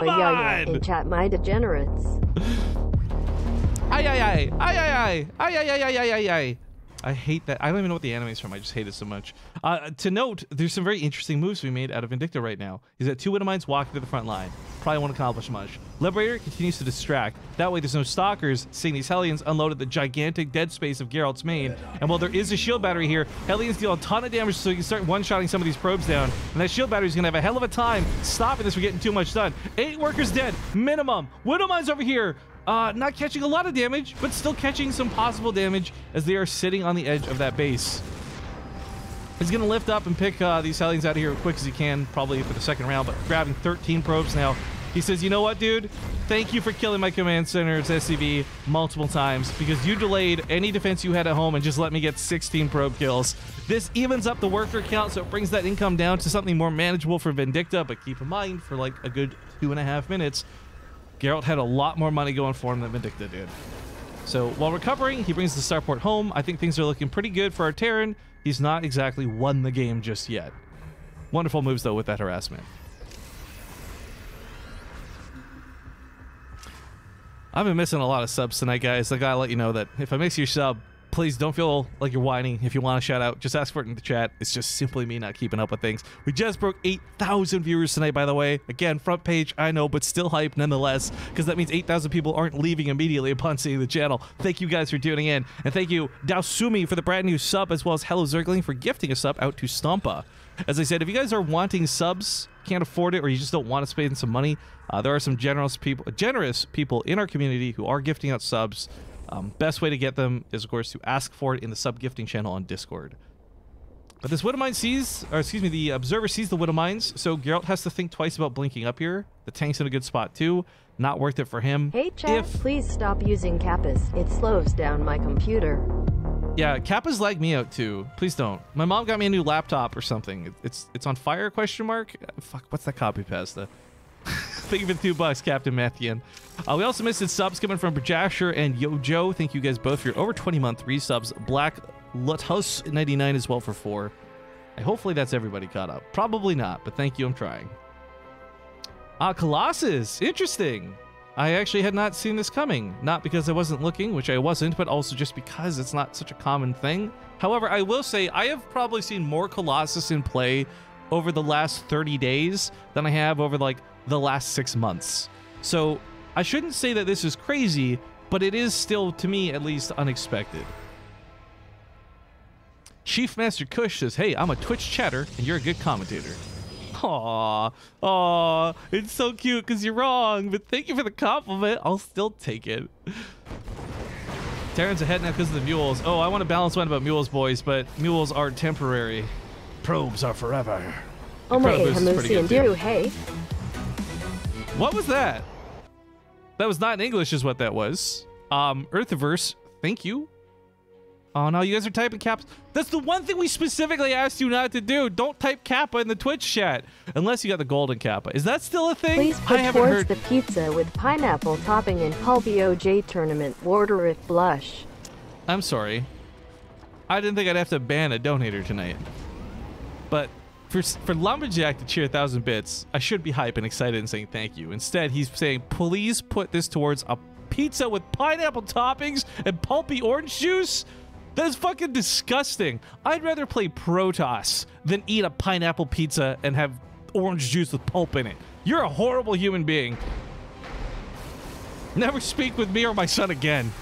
but yeah, in chat, my degenerates. I hate that. I don't even know what the anime is from. I just hate it so much. To note, there's some very interesting moves we made out of Vindicta right now. He's got two Widowmines walking to the front line. Probably won't accomplish much. Liberator continues to distract. That way there's no Stalkers seeing these Hellions unloaded the gigantic dead space of Geralt's main. And while there is a shield battery here, Hellions deal a ton of damage so you can start one-shotting some of these probes down. And that shield battery is going to have a hell of a time stopping this from getting too much done. 8 workers dead, minimum. Widowmines over here. Not catching a lot of damage, but still catching some possible damage as they are sitting on the edge of that base. He's going to lift up and pick these Hellions out of here as quick as he can, probably for the second round, but grabbing 13 probes now. He says, you know what, dude? Thank you for killing my command center's SCV multiple times because you delayed any defense you had at home and just let me get 16 probe kills. This evens up the worker count, so it brings that income down to something more manageable for Vindicta, but keep in mind, for like a good 2.5 minutes, Geralt had a lot more money going for him than Vindicta did. So while recovering, he brings the starport home. I think things are looking pretty good for our Terran. He's not exactly won the game just yet. Wonderful moves, though, with that harassment. I've been missing a lot of subs tonight, guys. I gotta let you know that if I miss your sub, please don't feel like you're whining. If you want to shout out, just ask for it in the chat. It's just simply me not keeping up with things. We just broke 8,000 viewers tonight, by the way. Again, front page, I know, but still hype nonetheless, because that means 8,000 people aren't leaving immediately upon seeing the channel. Thank you guys for tuning in. And thank you, Daosumi, for the brand new sub, as well as Hello Zergling for gifting a sub out to Stompa. As I said, if you guys are wanting subs, can't afford it, or you just don't want to spend some money, there are some generous people in our community who are gifting out subs. Best way to get them is, of course, to ask for it in the sub gifting channel on Discord. But this Widowmine sees, or excuse me, the Observer sees the Widowmines, so Geralt has to think twice about blinking up here. The tank's in a good spot too. Not worth it for him. Hey chat, please stop using Kappas. It slows down my computer. Yeah, Kappas lag me out too. Please don't. My mom got me a new laptop or something. It's on fire, question mark? Fuck, what's that copy pasta? Thank you for the $2, Captain Matthew. We also missed subs coming from Brajasher and Yojo. Thank you guys both for your over 20-month resubs. Black Luthus 99 as well for 4. Hopefully that's everybody caught up. Probably not, but thank you. I'm trying. Colossus. Interesting. I actually had not seen this coming. Not because I wasn't looking, which I wasn't, but also just because it's not such a common thing. However, I will say I have probably seen more Colossus in play over the last 30 days than I have over like the last 6 months. So I shouldn't say that this is crazy, but it is still, to me at least, unexpected. Chief Master Kush says, hey, I'm a Twitch chatter and you're a good commentator. Aww, it's so cute because you're wrong, but thank you for the compliment. I'll still take it. Terran's ahead now because of the mules. Oh, I want to balance one about mules, boys, but mules are temporary. Probes are forever. Oh my Hamusi and Diru, hey. What was that? That was not in English is what that was. Earthiverse, thank you. Oh no, you guys are typing caps. That's the one thing we specifically asked you not to do. Don't type Kappa in the Twitch chat. Unless you got the golden Kappa. Is that still a thing? Please put towards the pizza with pineapple topping in Pulpy OJ tournament. Order it blush. I'm sorry. I didn't think I'd have to ban a donator tonight. But for Lumberjack to cheer 1,000 bits, I should be hype and excited and saying thank you. Instead, he's saying, please put this towards a pizza with pineapple toppings and pulpy orange juice? That is fucking disgusting. I'd rather play Protoss than eat a pineapple pizza and have orange juice with pulp in it. You're a horrible human being. Never speak with me or my son again.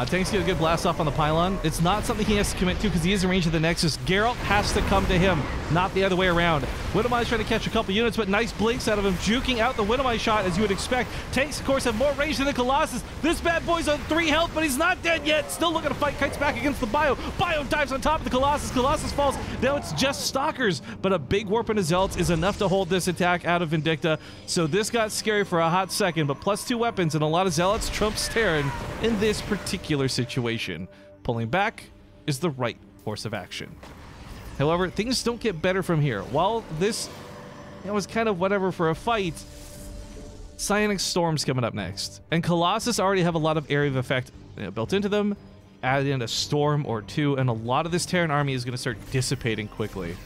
Tanks get a good blast off on the pylon. It's not something he has to commit to because he is in range of the Nexus. Geralt has to come to him, not the other way around. Widowmine's trying to catch a couple units, but nice blinks out of him, juking out the Widowmine shot as you would expect. Tanks, of course, have more range than the Colossus. This bad boy's on 3 health, but he's not dead yet. Still looking to fight. Kites back against the Bio. Bio dives on top of the Colossus. Colossus falls. Now it's just Stalkers, but a big warp into Zealots is enough to hold this attack out of Vindicta. So this got scary for a hot second, but +2 weapons and a lot of Zealots trumps Terran in this particular situation. Pulling back is the right course of action. However, things don't get better from here. While this was kind of whatever for a fight, Psionic Storm's coming up next. And Colossus already have a lot of area of effect built into them. Add in a storm or two, and a lot of this Terran army is going to start dissipating quickly.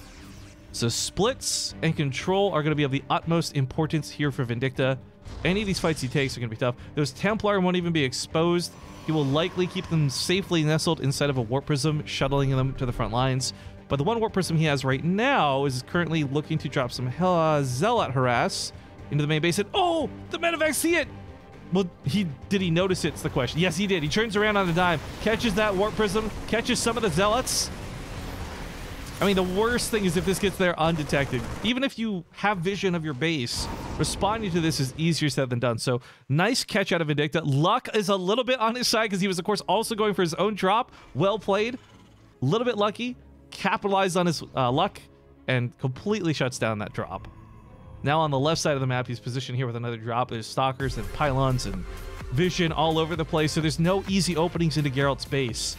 So splits and control are going to be of the utmost importance here for Vindicta. Any of these fights he takes are going to be tough. Those Templar won't even be exposed. He will likely keep them safely nestled inside of a Warp Prism, shuttling them to the front lines. But the one Warp Prism he has right now is currently looking to drop some Zealot harass into the main base. And, oh, the Medivacs see it! Well, did he notice it's the question? Yes, he did. He turns around on a dime, catches that Warp Prism, catches some of the Zealots. I mean, the worst thing is if this gets there undetected. Even if you have vision of your base, responding to this is easier said than done. So, nice catch out of Vindicta. Luck is a little bit on his side because he was, of course, also going for his own drop. Well played. A little bit lucky. Capitalized on his luck and completely shuts down that drop. Now on the left side of the map, he's positioned here with another drop. There's Stalkers and Pylons and Vision all over the place. So there's no easy openings into Geralt's base.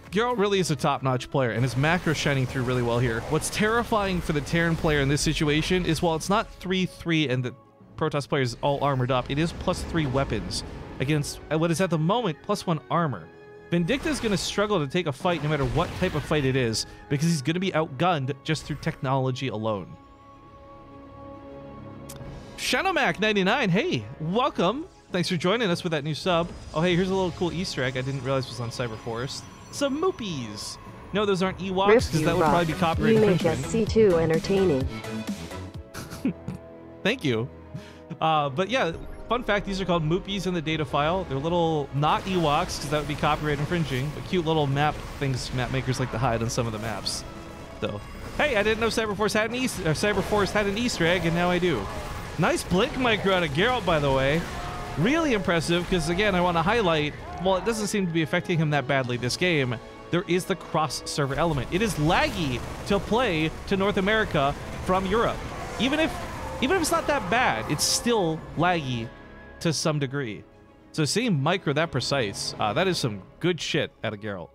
Geralt really is a top-notch player, and his macro shining through really well here. What's terrifying for the Terran player in this situation is while it's not 3-3 and the Protoss player is all armored up. It is +3 weapons against what is at the moment +1 armor. Vindicta is going to struggle to take a fight no matter what type of fight it is because he's going to be outgunned just through technology alone. Shadowmac99, hey, welcome. Thanks for joining us with that new sub. Oh, hey, here's a little cool Easter egg I didn't realize was on Cyber Forest. Some moopies. No, those aren't Ewoks because that would probably be copyright infringement. You make SC2 entertaining. Thank you. But yeah, fun fact, these are called moopies in the data file. They're little, not Ewoks because that would be copyright infringing, but cute little map things map makers like to hide on some of the maps. So, hey, I didn't know Cyber Forest had an Easter egg, and now I do. Nice blink micro out of Geralt, by the way. Really impressive, because again, I want to highlight, while it doesn't seem to be affecting him that badly this game, there is the cross-server element. It is laggy to play to North America from Europe. Even if it's not that bad, it's still laggy to some degree. So seeing micro that precise, that is some good shit out of Geralt.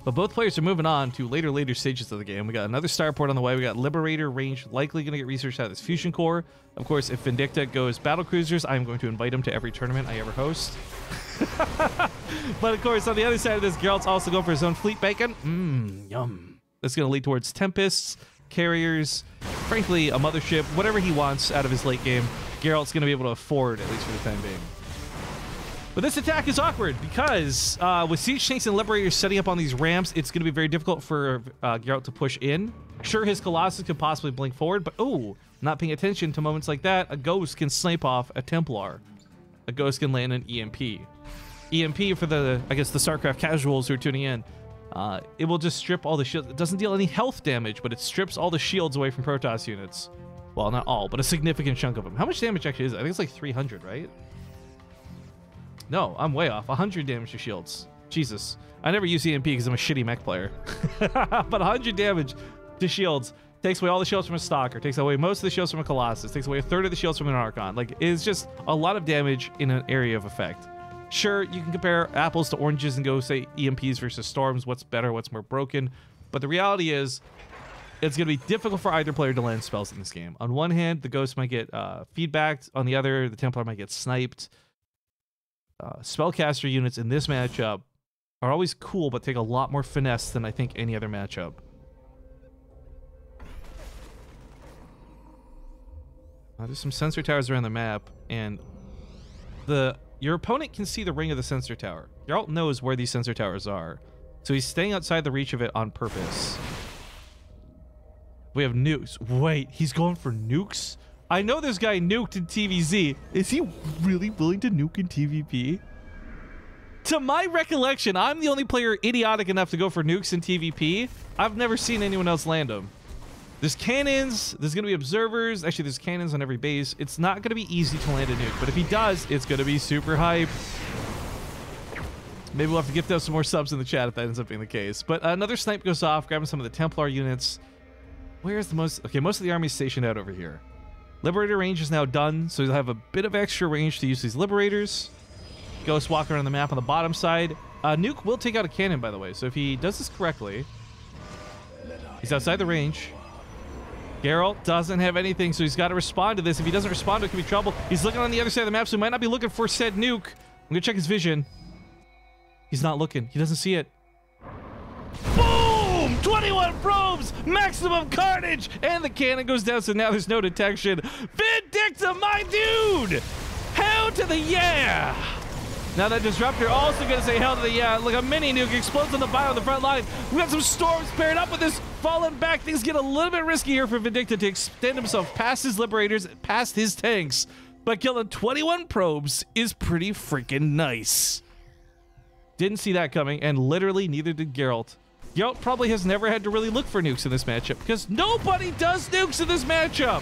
But both players are moving on to later stages of the game. We got another starport on the way. We got Liberator range likely going to get researched out of this fusion core. Of course, if Vindicta goes battle cruisers, I'm going to invite him to every tournament I ever host. But of course, on the other side of this, Geralt's also going for his own fleet bacon. Yum. That's going to lead towards Tempests, carriers, frankly, a mothership, whatever he wants out of his late game. Geralt's going to be able to afford, at least for the time being. But this attack is awkward because with siege tanks and liberators setting up on these ramps, it's going to be very difficult for Geralt to push in. Sure, his Colossus could possibly blink forward, but not paying attention to moments like that, a Ghost can snipe off a Templar. A Ghost can land an EMP. EMP for the, I guess, the StarCraft casuals who are tuning in. It will just strip all the shields. It doesn't deal any health damage, but it strips all the shields away from Protoss units. Well, not all, but a significant chunk of them. How much damage actually is it? I think it's like 300, right? No, I'm way off. 100 damage to shields. Jesus. I never use EMP because I'm a shitty mech player. But 100 damage to shields takes away all the shields from a Stalker, takes away most of the shields from a Colossus, takes away a third of the shields from an Archon. Like, it's just a lot of damage in an area of effect. Sure, you can compare apples to oranges and go say EMPs versus Storms. What's better, what's more broken? But the reality is, it's going to be difficult for either player to land spells in this game. On one hand, the Ghost might get feedbacked. On the other, the Templar might get sniped. Spellcaster units in this matchup are always cool, but take a lot more finesse than I think any other matchup. There's some sensor towers around the map, and your opponent can see the ring of the sensor tower. Geralt knows where these sensor towers are, so he's staying outside the reach of it on purpose. We have nukes. Wait, he's going for nukes? I know this guy nuked in TVZ. Is he really willing to nuke in TVP? To my recollection, I'm the only player idiotic enough to go for nukes in TVP. I've never seen anyone else land them. There's cannons, there's going to be observers. Actually, there's cannons on every base. It's not going to be easy to land a nuke, but if he does, it's going to be super hype. Maybe we'll have to gift out some more subs in the chat if that ends up being the case. But another snipe goes off, grabbing some of the Templar units. Where's the most... Okay, most of the army's stationed out over here. Liberator range is now done, so he'll have a bit of extra range to use these Liberators. Ghost walk around the map on the bottom side. Nuke will take out a cannon, by the way, so if he does this correctly, he's outside the range. Geralt doesn't have anything, so he's got to respond to this. If he doesn't respond, it could be trouble. He's looking on the other side of the map, so he might not be looking for said nuke. I'm going to check his vision. He's not looking. He doesn't see it. Boom! 21 probes! Maximum carnage! And the cannon goes down, so now there's no detection. Vindicta, my dude! Hell to the yeah! Now that Disruptor also going to say hell to the yeah. Like a mini nuke explodes on the bio on the front line. We got some storms paired up with this. Falling back, things get a little bit risky here for Vindicta to extend himself past his Liberators, past his tanks. But killing 21 probes is pretty freaking nice. Didn't see that coming, and literally neither did Geralt. Geralt probably has never had to really look for nukes in this matchup because nobody does nukes in this matchup.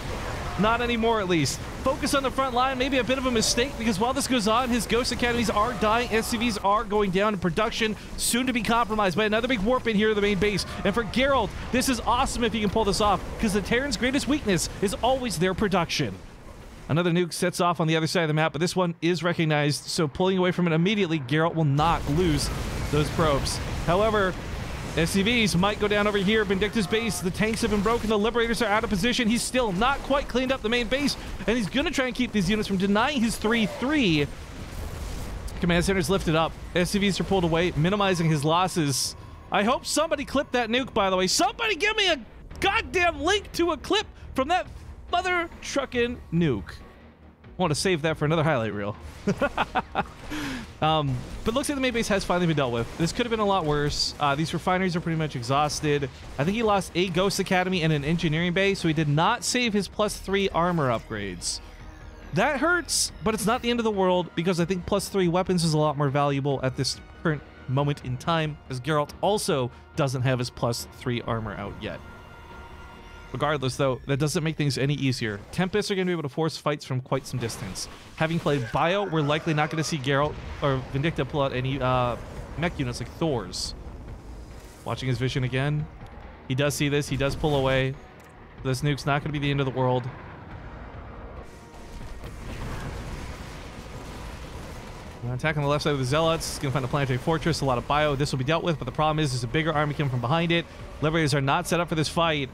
Not anymore, at least. Focus on the front line, maybe a bit of a mistake because while this goes on, his Ghost Academies are dying, SCVs are going down in production, soon to be compromised by another big warp in here to the main base. And for Geralt, this is awesome if he can pull this off because the Terran's greatest weakness is always their production. Another nuke sets off on the other side of the map, but this one is recognized, so pulling away from it immediately, Geralt will not lose those probes. However, SCVs might go down over here. Vindicta's base. The tanks have been broken. The Liberators are out of position. He's still not quite cleaned up the main base, and he's going to try and keep these units from denying his 3-3. Command center's lifted up. SCVs are pulled away, minimizing his losses. I hope somebody clipped that nuke, by the way. Somebody give me a goddamn link to a clip from that mother truckin' nuke. I want to save that for another highlight reel. But looks like the main base has finally been dealt with. This could have been a lot worse. These refineries are pretty much exhausted. I think he lost a Ghost Academy and an engineering base, so he did not save his +3 armor upgrades. That hurts, but it's not the end of the world, because I think +3 weapons is a lot more valuable at this current moment in time, as Geralt also doesn't have his +3 armor out yet. Regardless, though, that doesn't make things any easier. Tempests are going to be able to force fights from quite some distance. Having played Bio, we're likely not going to see Geralt or Vindicta pull out any mech units like Thor's. Watching his vision again. He does see this. He does pull away. This nuke's not going to be the end of the world. Attack on the left side of the Zealots. He's going to find a planetary fortress. A lot of Bio. This will be dealt with, but the problem is there's a bigger army coming from behind it. Liberators are not set up for this fight.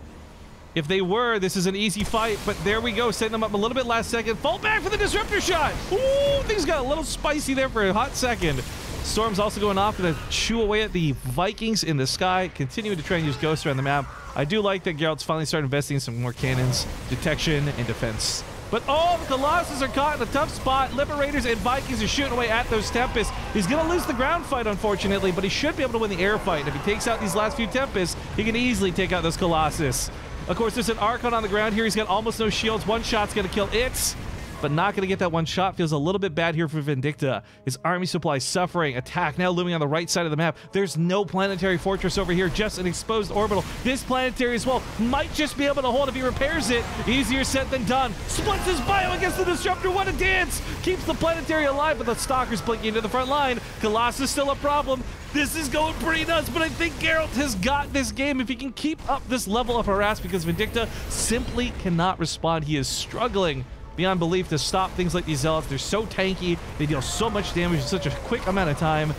If they were, this is an easy fight, but there we go, setting them up a little bit last second. Fall back for the disruptor shot. Ooh, things got a little spicy there for a hot second. Storm's also going off to chew away at the Vikings in the sky, continuing to try and use ghosts around the map. I do like that Geralt's finally started investing in some more cannons, detection, and defense. But oh, the Colossus are caught in a tough spot. Liberators and Vikings are shooting away at those Tempests. He's going to lose the ground fight, unfortunately, but he should be able to win the air fight. And if he takes out these last few Tempests, he can easily take out those Colossus. Of course, there's an Archon on the ground here. He's got almost no shields. One shot's going to kill it, but not going to get that one shot. Feels a little bit bad here for Vindicta. His army supply suffering. Attack now looming on the right side of the map. There's no planetary fortress over here, just an exposed orbital. This planetary as well might just be able to hold if he repairs it. Easier said than done. Splits his Bio against the Disruptor. What a dance! Keeps the planetary alive, but the Stalker's blinking into the front line. Colossus still a problem. This is going pretty nuts, but I think Geralt has got this game if he can keep up this level of harass, because Vindicta simply cannot respond. He is struggling beyond belief to stop things like these Zealots. They're so tanky. They deal so much damage in such a quick amount of time.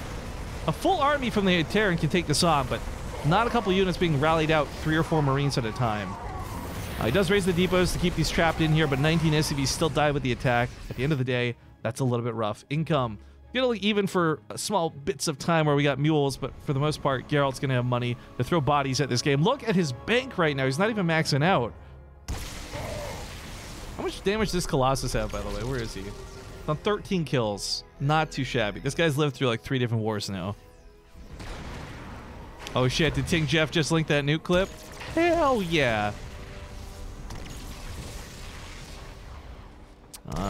A full army from the Terran can take this on, but not a couple units being rallied out, 3 or 4 Marines at a time. He does raise the depots to keep these trapped in here, but 19 SCVs still die with the attack. At the end of the day, that's a little bit rough. Income. Even for small bits of time where we got mules, but for the most part, Geralt's going to have money to throw bodies at this game. Look at his bank right now. He's not even maxing out. How much damage does this Colossus have, by the way? Where is he? On 13 kills. Not too shabby. This guy's lived through like 3 different wars now. Oh shit, did Ting Jeff just link that nuke clip? Hell yeah.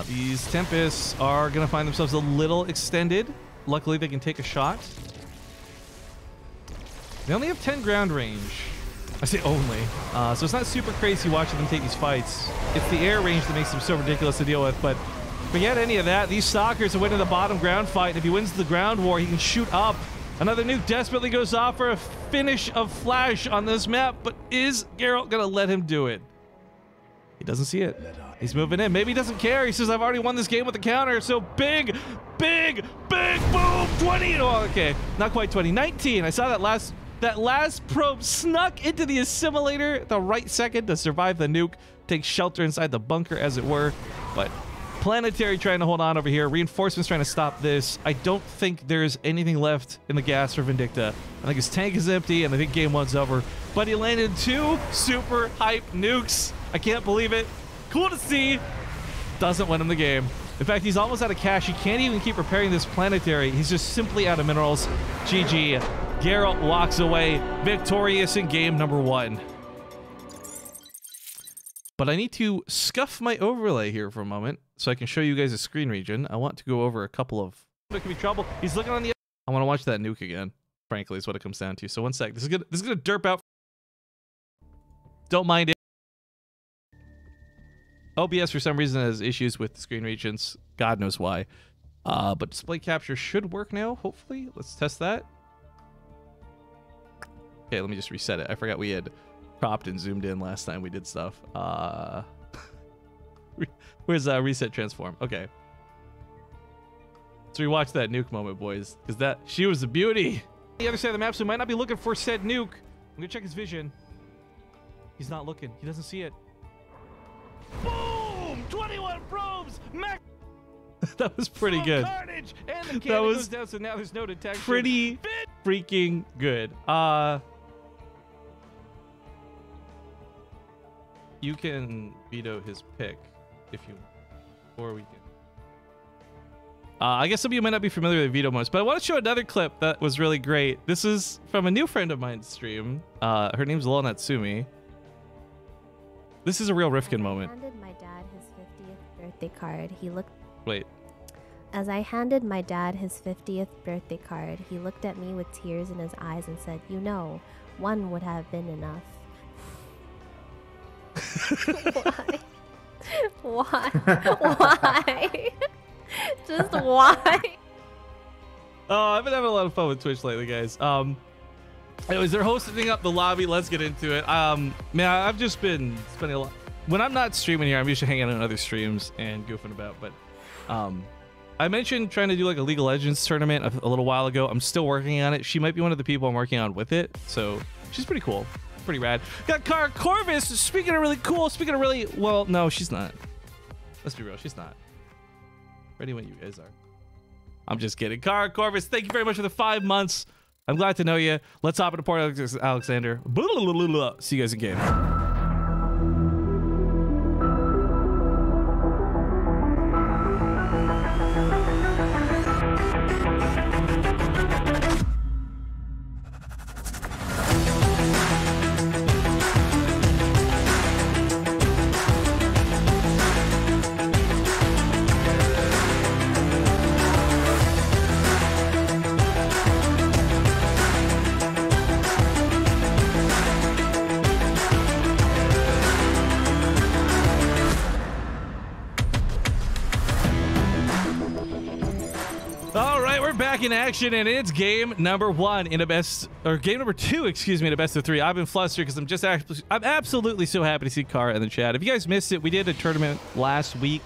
These Tempests are going to find themselves a little extended. Luckily, they can take a shot. They only have 10 ground range. I say only. So it's not super crazy watching them take these fights. It's the air range that makes them so ridiculous to deal with. But forget any of that. These Stalkers are winning the bottom ground fight. And if he wins the ground war, he can shoot up. Another nuke desperately goes off for a finish of Flash on this map. But is Geralt going to let him do it? He doesn't see it. He's moving in. Maybe he doesn't care. He says, I've already won this game with the counter. So big, big, big, boom, 20. Oh, okay. Not quite 20. 19. I saw that last probe snuck into the assimilator at the right second to survive the nuke. Take shelter inside the bunker, as it were. But Planetary trying to hold on over here. Reinforcements trying to stop this. I don't think there's anything left in the gas for Vindicta. I think his tank is empty, and I think game 1's over. But he landed 2 super hype nukes. I can't believe it. Cool to see. Doesn't win him the game. In fact, he's almost out of cash. He can't even keep repairing this planetary. He's just simply out of minerals. GG. Geralt walks away victorious in game number 1. But I need to scuff my overlay here for a moment so I can show you guys a screen region. I want to go over a couple of... There could be trouble. He's looking on the... I want to watch that nuke again, frankly, is what it comes down to. So one sec. This is gonna derp out. Don't mind it. OBS for some reason has issues with the screen regions. God knows why. But display capture should work now, hopefully. Let's test that. Okay, let me just reset it. I forgot we had cropped and zoomed in last time we did stuff. Where's reset transform? Okay. Let's rewatch that nuke moment, boys. Because she was a beauty. The other side of the map, so we might not be looking for said nuke. I'm gonna check his vision. He's not looking. He doesn't see it. Boom! 21 probes! Max. That was pretty good. Carnage! And the cannon goes down, so now there's no detection. Pretty freaking good. You can veto his pick if you, or we can. I guess some of you might not be familiar with veto modes, but I want to show another clip that was really great. This is from a new friend of mine's stream. Her name's Lil Natsumi. This is a real Rifkin moment. I handed my dad his 50th birthday card. He looked. Wait. As I handed my dad his 50th birthday card, he looked at me with tears in his eyes and said, "You know, one would have been enough." Why? Why? Just why? Oh, I've been having a lot of fun with Twitch lately, guys. Anyways, they're hosting up the lobby. Let's get into it. Man, I've just been spending a lot. When I'm not streaming here, I'm usually hanging out on other streams and goofing about. But I mentioned trying to do like a League of Legends tournament a little while ago. I'm still working on it. She might be one of the people I'm working on with it. So she's pretty cool. Pretty rad. Got Cara Corvus. Speaking of really cool, speaking of really, well, no, she's not. Let's be real. She's not. Ready when you guys are. I'm just kidding. Cara Corvus, thank you very much for the 5 months. I'm glad to know you. Let's hop into Port Alexander. See you guys in game. In action, and it's game number 1 in a best, or game number 2, excuse me, in a best of 3. I've been flustered because I'm absolutely so happy to see Cara in the chat. If you guys missed it, we did a tournament last week,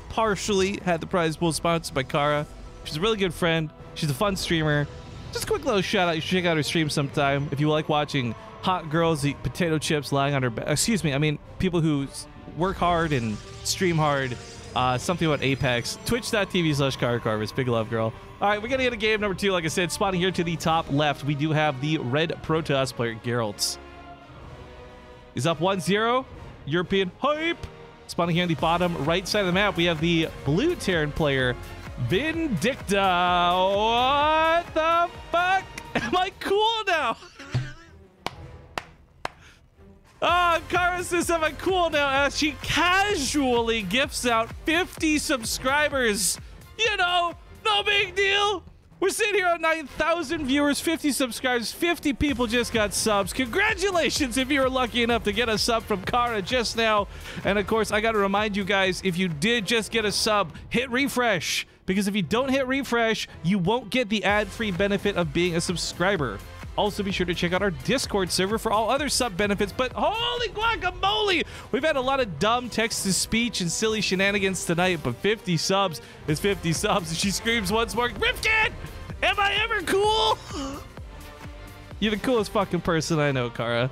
partially had the prize pool sponsored by Cara. She's a really good friend. She's a fun streamer. Just a quick little shout out. You should check out her stream sometime if you like watching hot girls eat potato chips lying on her back. Excuse me, I mean people who work hard and stream hard. Something about Apex. Twitch.tv/Cara Corvus. Big love, girl. All right, we're going to get a game number 2. Like I said, spotting here to the top left, we do have the red Protoss player, Geralt. He's up 1-0. European hype. Spotting here on the bottom right side of the map, we have the blue Terran player, Vindicta. What the fuck? Am I cool now? Cara says, am I cool now? As she casually gifts out 50 subscribers. You know, no big deal. We're sitting here on 9,000 viewers, 50 subscribers, 50 people just got subs. Congratulations if you were lucky enough to get a sub from Cara just now. And of course, I got to remind you guys, if you did just get a sub, hit refresh. Because if you don't hit refresh, you won't get the ad-free benefit of being a subscriber. Also, be sure to check out our Discord server for all other sub benefits. But holy guacamole! We've had a lot of dumb text-to-speech and silly shenanigans tonight, but 50 subs is 50 subs. And she screams once more, Rifkin! Am I ever cool? You're the coolest fucking person I know, Cara.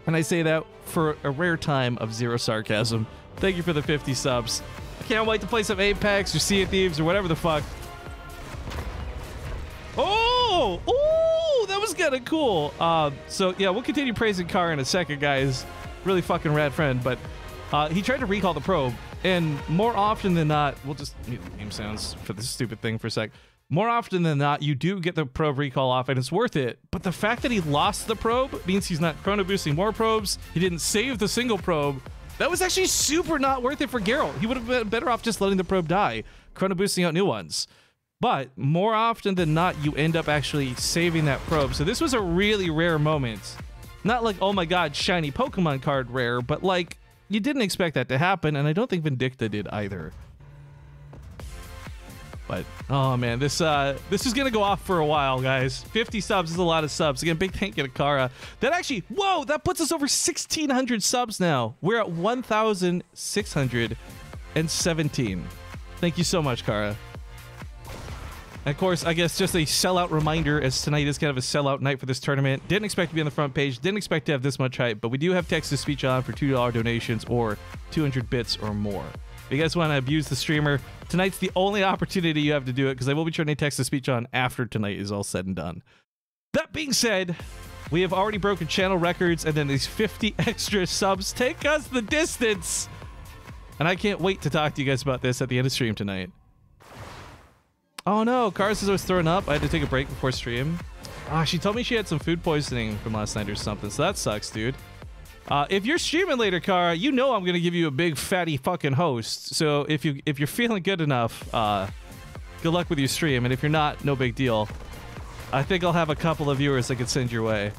And I say that for a rare time of zero sarcasm. Thank you for the 50 subs. I can't wait to play some Apex or Sea of Thieves or whatever the fuck. Oh! Ooh! That was kind of cool. So, yeah, we'll continue praising Cara in a second, guys. Really fucking rad friend. But he tried to recall the probe. And more often than not, we'll just mute the game sounds for this stupid thing for a sec. More often than not, you do get the probe recall off, and it's worth it. But the fact that he lost the probe means he's not chrono boosting more probes. He didn't save the single probe. That was actually super not worth it for Geralt. He would have been better off just letting the probe die, chrono boosting out new ones. But more often than not, you end up actually saving that probe. So this was a really rare moment. Not like, oh my god, shiny Pokemon card rare, but like, you didn't expect that to happen, and I don't think Vindicta did either. But, oh man, this is going to go off for a while, guys. 50 subs is a lot of subs. Again, big thank you to Cara. That actually, whoa, that puts us over 1,600 subs now. We're at 1,617. Thank you so much, Cara. Of course, I guess just a sellout reminder, as tonight is kind of a sellout night for this tournament. Didn't expect to be on the front page. Didn't expect to have this much hype, but we do have text-to-speech on for $2 donations or 200 bits or more. If you guys want to abuse the streamer, tonight's the only opportunity you have to do it, because I will be turning text-to-speech on after tonight is all said and done. That being said, we have already broken channel records, and then these 50 extra subs take us the distance. And I can't wait to talk to you guys about this at the end of stream tonight. Oh no, Cars says I was throwing up. I had to take a break before stream. She told me she had some food poisoning from last night or something, so that sucks, dude. If you're streaming later, Cara, you know I'm gonna give you a big fatty fucking host. So if you're feeling good enough, good luck with your stream. And if you're not, no big deal. I think I'll have a couple of viewers I could send your way.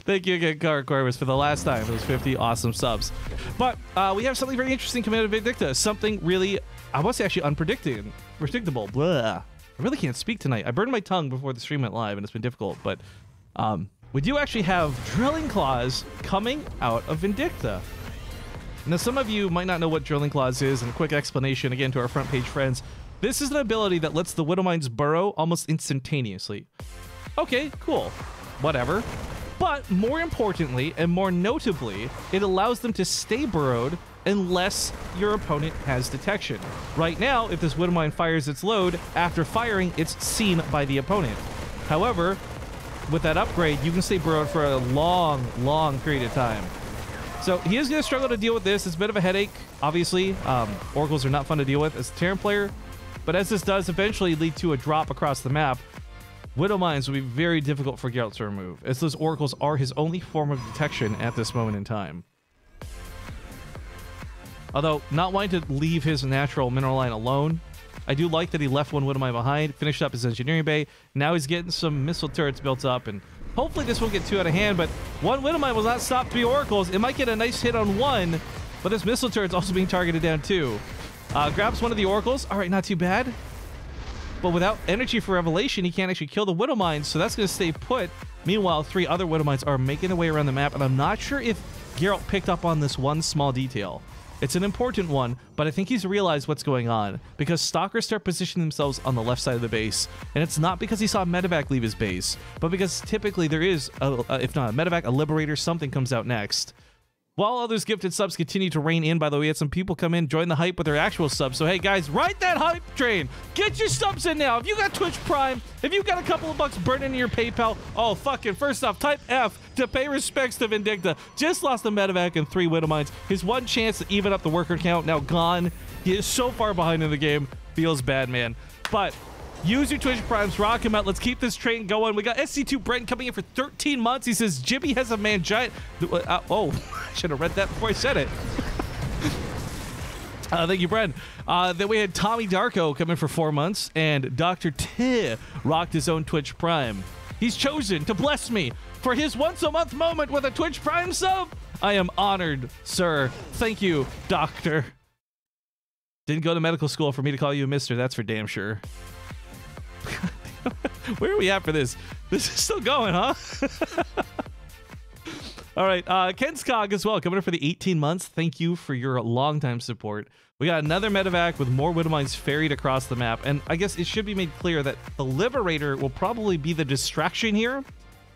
Thank you again, Cara Corvus, for the last time for those 50 awesome subs. But we have something very interesting coming out of Vindicta. Something really, I want to say actually unpredictable. Blah. I really can't speak tonight. I burned my tongue before the stream went live, and it's been difficult. But we do actually have Drilling Claws coming out of Vindicta. Now, some of you might not know what Drilling Claws is, and a quick explanation again to our front page friends. This is an ability that lets the Widow Mines burrow almost instantaneously. Okay, cool. Whatever. But more importantly, and more notably, it allows them to stay burrowed unless your opponent has detection. Right now, if this Widow Mine fires its load, after firing, it's seen by the opponent. However, with that upgrade, you can stay burrowed for a long, long period of time. So he is going to struggle to deal with this. It's a bit of a headache, obviously. Oracles are not fun to deal with as a Terran player. But as this does eventually lead to a drop across the map, Widow Mines will be very difficult for Geralt to remove, as those Oracles are his only form of detection at this moment in time. Although, not wanting to leave his natural mineral line alone, I do like that he left one Widow Mine behind, finished up his engineering bay. Now he's getting some missile turrets built up, and hopefully this won't get too out of hand, but one Widow Mine will not stop 3 Oracles. It might get a nice hit on one, but this missile turret's also being targeted down too. Grabs one of the Oracles. All right, not too bad. But without energy for Revelation, he can't actually kill the Widow Mines, so that's going to stay put. Meanwhile, 3 other Widow Mines are making their way around the map, and I'm not sure if Geralt picked up on this one small detail. It's an important one, but I think he's realized what's going on, because Stalkers start positioning themselves on the left side of the base, and it's not because he saw a medevac leave his base, but because typically there is, if not a medevac, a Liberator, something comes out next. While others gifted subs continue to rain in, by the way, we had some people come in, join the hype with their actual subs. So, hey, guys, ride that hype train. Get your subs in now. If you got Twitch Prime, if you got a couple of bucks burning in your PayPal, oh, fucking, first off, type F to pay respects to Vindicta. Just lost the medevac and 3 Widow Mines. His one chance to even up the worker count now gone. He is so far behind in the game. Feels bad, man. But use your Twitch Primes, rock him out. Let's keep this train going. We got SC2 Brent coming in for 13 months. He says, Jibby has a man giant. Oh, I should have read that before I said it. Thank you, Brent. Then we had Tommy Darko come in for 4 months, and Dr. T rocked his own Twitch Prime. He's chosen to bless me for his once-a-month moment with a Twitch Prime sub. I am honored, sir. Thank you, Doctor. Didn't go to medical school for me to call you a mister. That's for damn sure. Where are we at for this? This is still going, huh? All right, Ken Skog as well, coming in for the 18 months. Thank you for your long-time support. We got another medevac with more Widow Mines ferried across the map, and I guess it should be made clear that the Liberator will probably be the distraction here.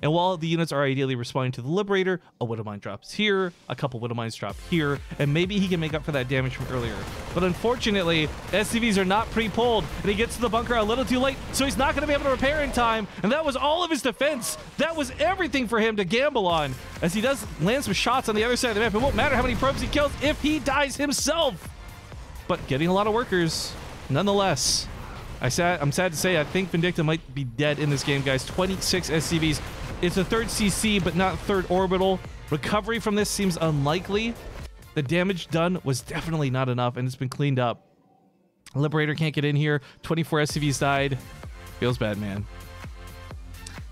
And while the units are ideally responding to the Liberator, a Widow Mine drops here, a couple Widow Mines drop here, and maybe he can make up for that damage from earlier. But unfortunately, SCVs are not pre-pulled, and he gets to the bunker a little too late, so he's not going to be able to repair in time, and that was all of his defense. That was everything for him to gamble on, as he does land some shots on the other side of the map. It won't matter how many probes he kills if he dies himself. But getting a lot of workers, nonetheless. I'm sad to say, I think Vindicta might be dead in this game, guys. 26 SCVs. It's a 3rd CC, but not 3rd orbital. Recovery from this seems unlikely. The damage done was definitely not enough, and it's been cleaned up. Liberator can't get in here. 24 SCVs died. Feels bad, man.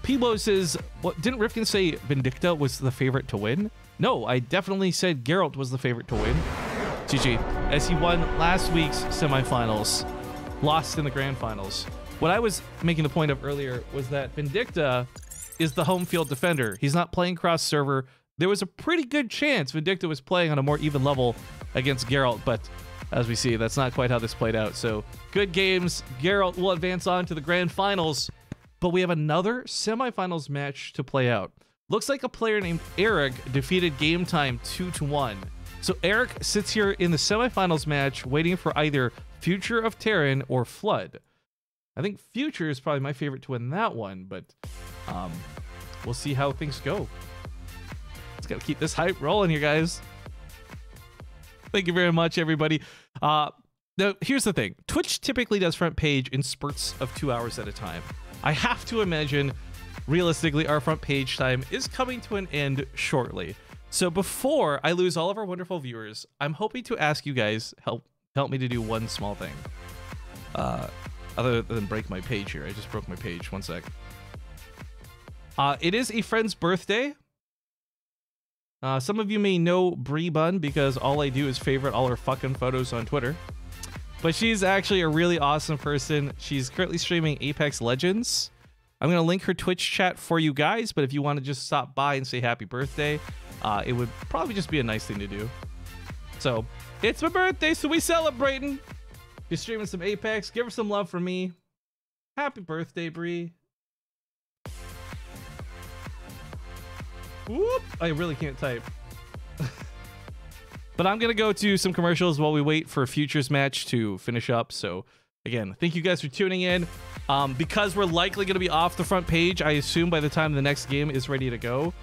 Peebo says, what, didn't Rifkin say Vindicta was the favorite to win? No, I definitely said Geralt was the favorite to win. GG. As he won last week's semifinals. Lost in the grand finals. What I was making the point of earlier was that Vindicta is the home field defender. He's not playing cross server. There was a pretty good chance Vindicta was playing on a more even level against Geralt, but as we see, that's not quite how this played out. So good games. Geralt will advance on to the grand finals, but we have another semifinals match to play out. Looks like a player named Eric defeated Game Time 2-1. So Eric sits here in the semifinals match waiting for either Future of Terran or Flood. I think Future is probably my favorite to win that one, but we'll see how things go. Let's gotta keep this hype rolling here, guys. Thank you very much, everybody. Now, here's the thing. Twitch typically does front page in spurts of 2 hours at a time. I have to imagine, realistically, our front page time is coming to an end shortly. So before I lose all of our wonderful viewers, I'm hoping to ask you guys help me to do one small thing. Other than break my page here. I just broke my page. One sec. It is a friend's birthday. Some of you may know Bree Bun because all I do is favorite all her fucking photos on Twitter. But she's actually a really awesome person. She's currently streaming Apex Legends. I'm going to link her Twitch chat for you guys, but if you want to just stop by and say happy birthday, it would probably just be a nice thing to do. So, it's my birthday, so we celebrating. You're streaming some Apex. Give her some love for me. Happy birthday, Bree. Whoop! I really can't type. But I'm going to go to some commercials while we wait for a Futures match to finish up. So, again, thank you guys for tuning in. Because we're likely going to be off the front page, I assume by the time the next game is ready to go.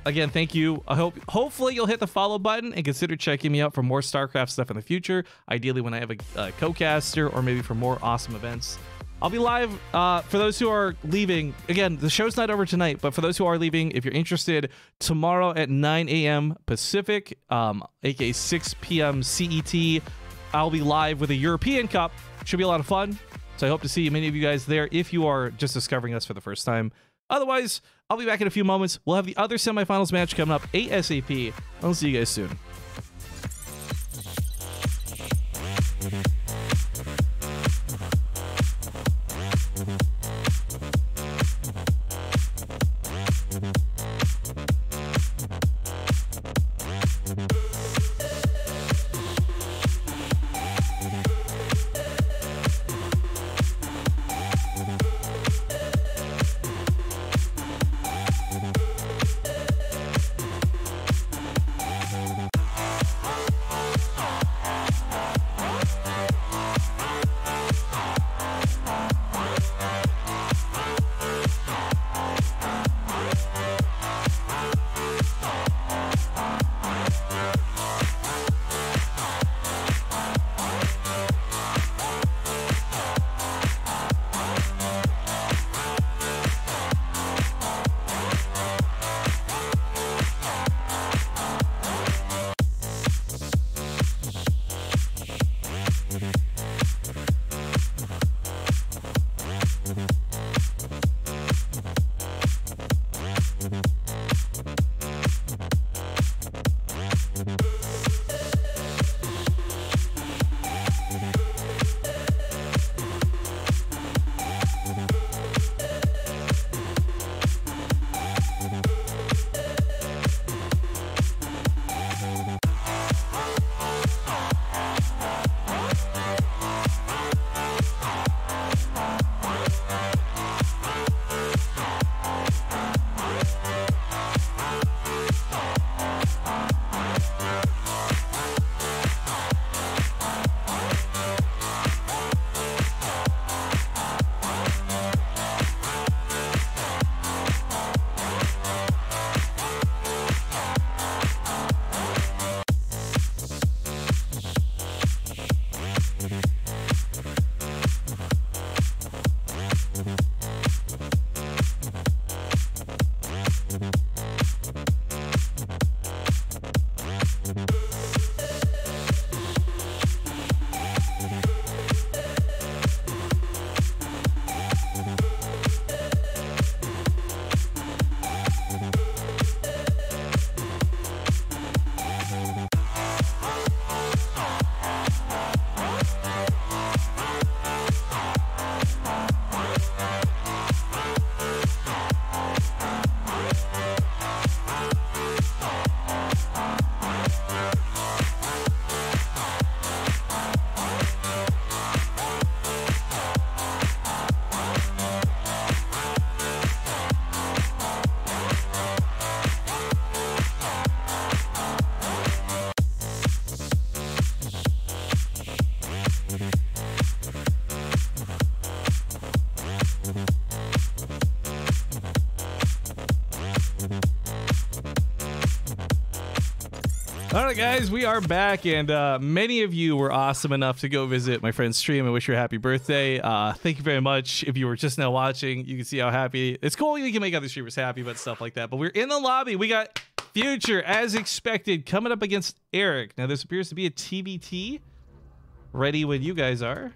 Again, thank you. Hopefully you'll hit the follow button and consider checking me out for more StarCraft stuff in the future. Ideally when I have a co-caster or maybe for more awesome events. I'll be live for those who are leaving. Again, the show's not over tonight, but for those who are leaving, if you're interested, tomorrow at 9 a.m. Pacific, aka 6 p.m. CET, I'll be live with a European Cup. Should be a lot of fun. So I hope to see many of you guys there if you are just discovering us for the first time. Otherwise, I'll be back in a few moments. We'll have the other semifinals match coming up ASAP. I'll see you guys soon. All right, guys, we are back, and many of you were awesome enough to go visit my friend's stream and wish her a happy birthday. Thank you very much. If you were just now watching, you can see how happy. It's cool you can make other streamers happy about stuff like that, but we're in the lobby. We got Future, as expected, coming up against Eric. Now, this appears to be a TBT. Ready when you guys are.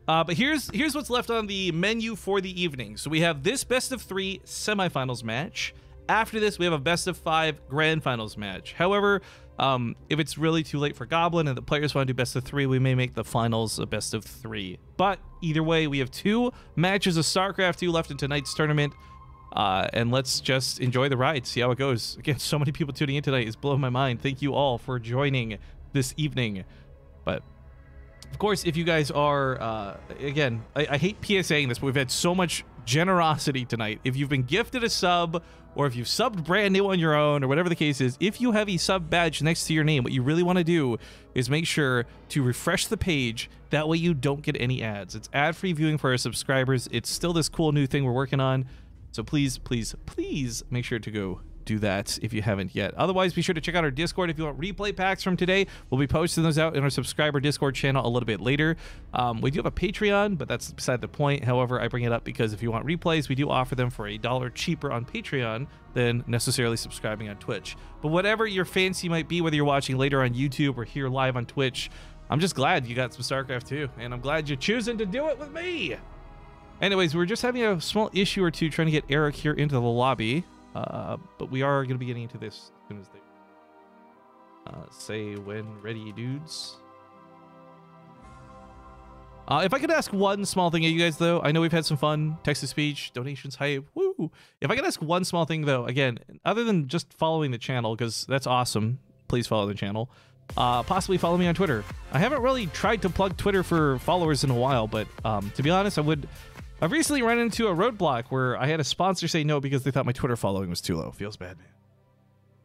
But here's what's left on the menu for the evening. So we have this best of 3 semifinals match. After this, we have a best of 5 grand finals match. However, if it's really too late for Goblin and the players want to do best of 3, we may make the finals a best of 3. But either way, we have 2 matches of StarCraft 2 left in tonight's tournament. And let's just enjoy the ride, see how it goes. Again, so many people tuning in tonight is blowing my mind. Thank you all for joining this evening. But of course, if you guys are, again, I hate PSAing this, but we've had so much generosity tonight. If you've been gifted a sub, or if you've subbed brand new on your own, or whatever the case is, if you have a sub badge next to your name, what you really want to do is make sure to refresh the page. That way you don't get any ads. It's ad-free viewing for our subscribers. It's still this cool new thing we're working on. So please, please, please make sure to go do that if you haven't yet. Otherwise, be sure to check out our Discord if you want replay packs from today. We'll be posting those out in our subscriber Discord channel a little bit later. We do have a Patreon, but that's beside the point. However, I bring it up because if you want replays, we do offer them for $1 cheaper on Patreon than necessarily subscribing on Twitch. But whatever your fancy might be, whether you're watching later on YouTube or here live on Twitch, I'm just glad you got some StarCraft 2, and I'm glad you're choosing to do it with me. Anyways, we're just having a small issue or two trying to get Eric here into the lobby. But we are going to be getting into this as soon as they say when ready, dudes. If I could ask one small thing of you guys, though, I know we've had some fun, text-to-speech, donations, hype, woo! If I could ask one small thing, though, again, other than just following the channel, because that's awesome, please follow the channel, possibly follow me on Twitter. I haven't really tried to plug Twitter for followers in a while, but to be honest, I've recently run into a roadblock where I had a sponsor say no because they thought my Twitter following was too low. Feels bad, man.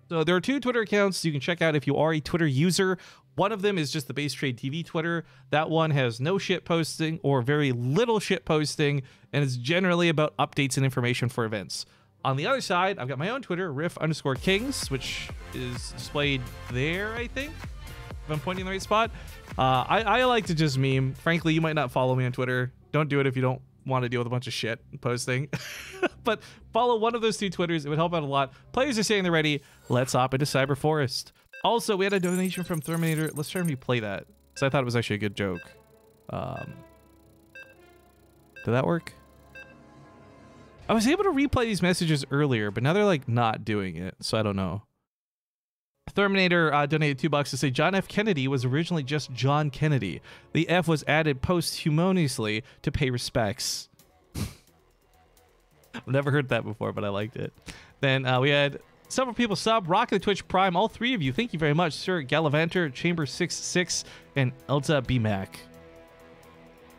So there are 2 Twitter accounts you can check out if you are a Twitter user. One of them is just the BaseTradeTV Twitter. That one has no shit posting or very little shit posting, and it's generally about updates and information for events. On the other side, I've got my own Twitter, riff_kings, which is displayed there, I think, if I'm pointing in the right spot. I like to just meme. Frankly, you might not follow me on Twitter. Don't do it if you don't want to deal with a bunch of shit posting. But follow one of those 2 Twitters. It would help out a lot. Players are saying they're ready. Let's hop into Cyber Forest. Also, we had a donation from Terminator. Let's try and replay that, because I thought it was actually a good joke. Did that work? I was able to replay these messages earlier, but now they're like not doing it, so I don't know. Terminator donated $2 to say John F. Kennedy was originally just John Kennedy. The F was added posthumously to pay respects. I've never heard that before, but I liked it. Then we had several people sub. Rocket the Twitch Prime, all 3 of you. Thank you very much, Sir Gallivanter, Chamber66, and Elta BMAC.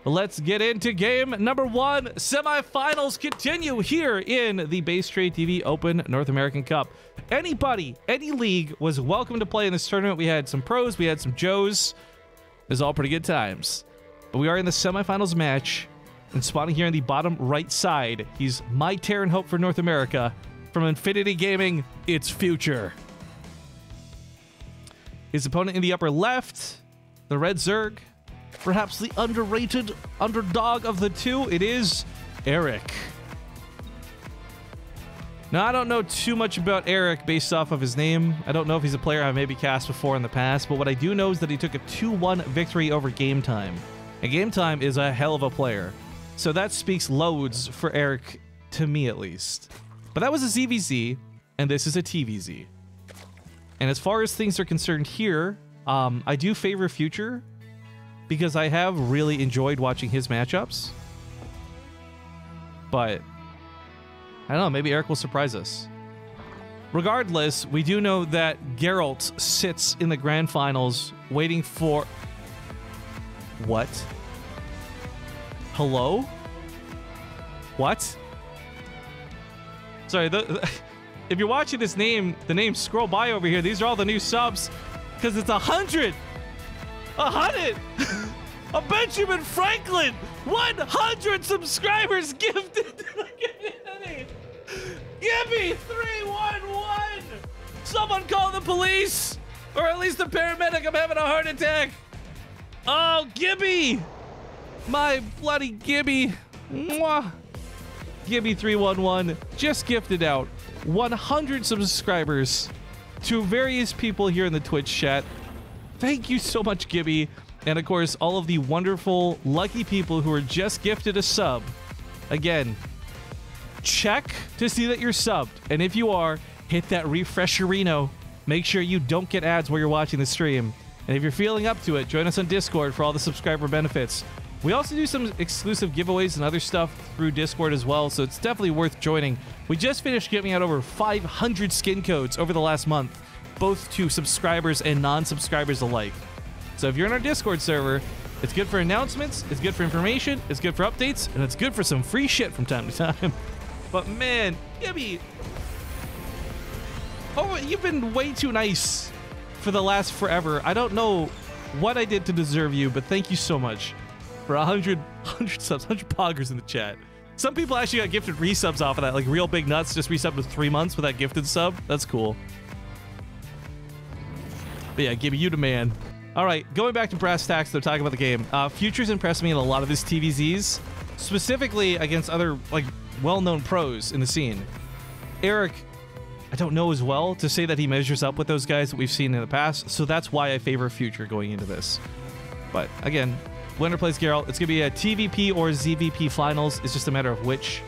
Let's get into game number 1. Semifinals continue here in the BaseTradeTV Open North American Cup. Anybody, any league was welcome to play in this tournament. We had some pros, we had some Joes. It was all pretty good times. But we are in the semifinals match, and spawning here in the bottom right side, he's my Terran hope for North America. From Infinity Gaming, it's Future. His opponent in the upper left, the Red Zerg. Perhaps the underrated underdog of the 2, it is Eric. Now, I don't know too much about Eric based off of his name. I don't know if he's a player I've maybe cast before in the past, but what I do know is that he took a 2-1 victory over Game Time. And Game Time is a hell of a player. So that speaks loads for Eric, to me at least. But that was a ZVZ, and this is a TVZ. And as far as things are concerned here, I do favor Future, because I have really enjoyed watching his matchups. But I don't know, maybe Eric will surprise us. Regardless, we do know that Geralt sits in the grand finals waiting for... What? Hello? What? Sorry, if you're watching this name, the names scroll by over here. These are all the new subs, because it's 100! 100! A Benjamin Franklin! 100 subscribers gifted to the community! Give me 311! Someone call the police! Or at least the paramedic. I'm having a heart attack. Oh, Gibby. My bloody Gibby. Mwah. Gibby311 just gifted out 100 subscribers to various people here in the Twitch chat. Thank you so much, Gibby. And of course, all of the wonderful, lucky people who are just gifted a sub. Again, check to see that you're subbed. And if you are, hit that refresherino. Make sure you don't get ads while you're watching the stream. And if you're feeling up to it, join us on Discord for all the subscriber benefits. We also do some exclusive giveaways and other stuff through Discord as well, so it's definitely worth joining. We just finished giving out over 500 skin codes over the last month, both to subscribers and non-subscribers alike. So if you're in our Discord server, it's good for announcements, it's good for information, it's good for updates, and it's good for some free shit from time to time. But man, Gibby, oh, you've been way too nice for the last forever. I don't know what I did to deserve you, but thank you so much for 100 subs, 100 poggers in the chat. Some people actually got gifted resubs off of that, like Real Big Nuts just resubbed with 3 months with that gifted sub. That's cool. But yeah, Gibby, you the man. All right, going back to brass tacks, though, talking about the game. Future's impressed me in a lot of his TVZs, specifically against other like well-known pros in the scene. Eric, I don't know as well to say that he measures up with those guys that we've seen in the past, so that's why I favor Future going into this. But again, winner plays Geralt. It's going to be a TVP or ZVP finals. It's just a matter of which.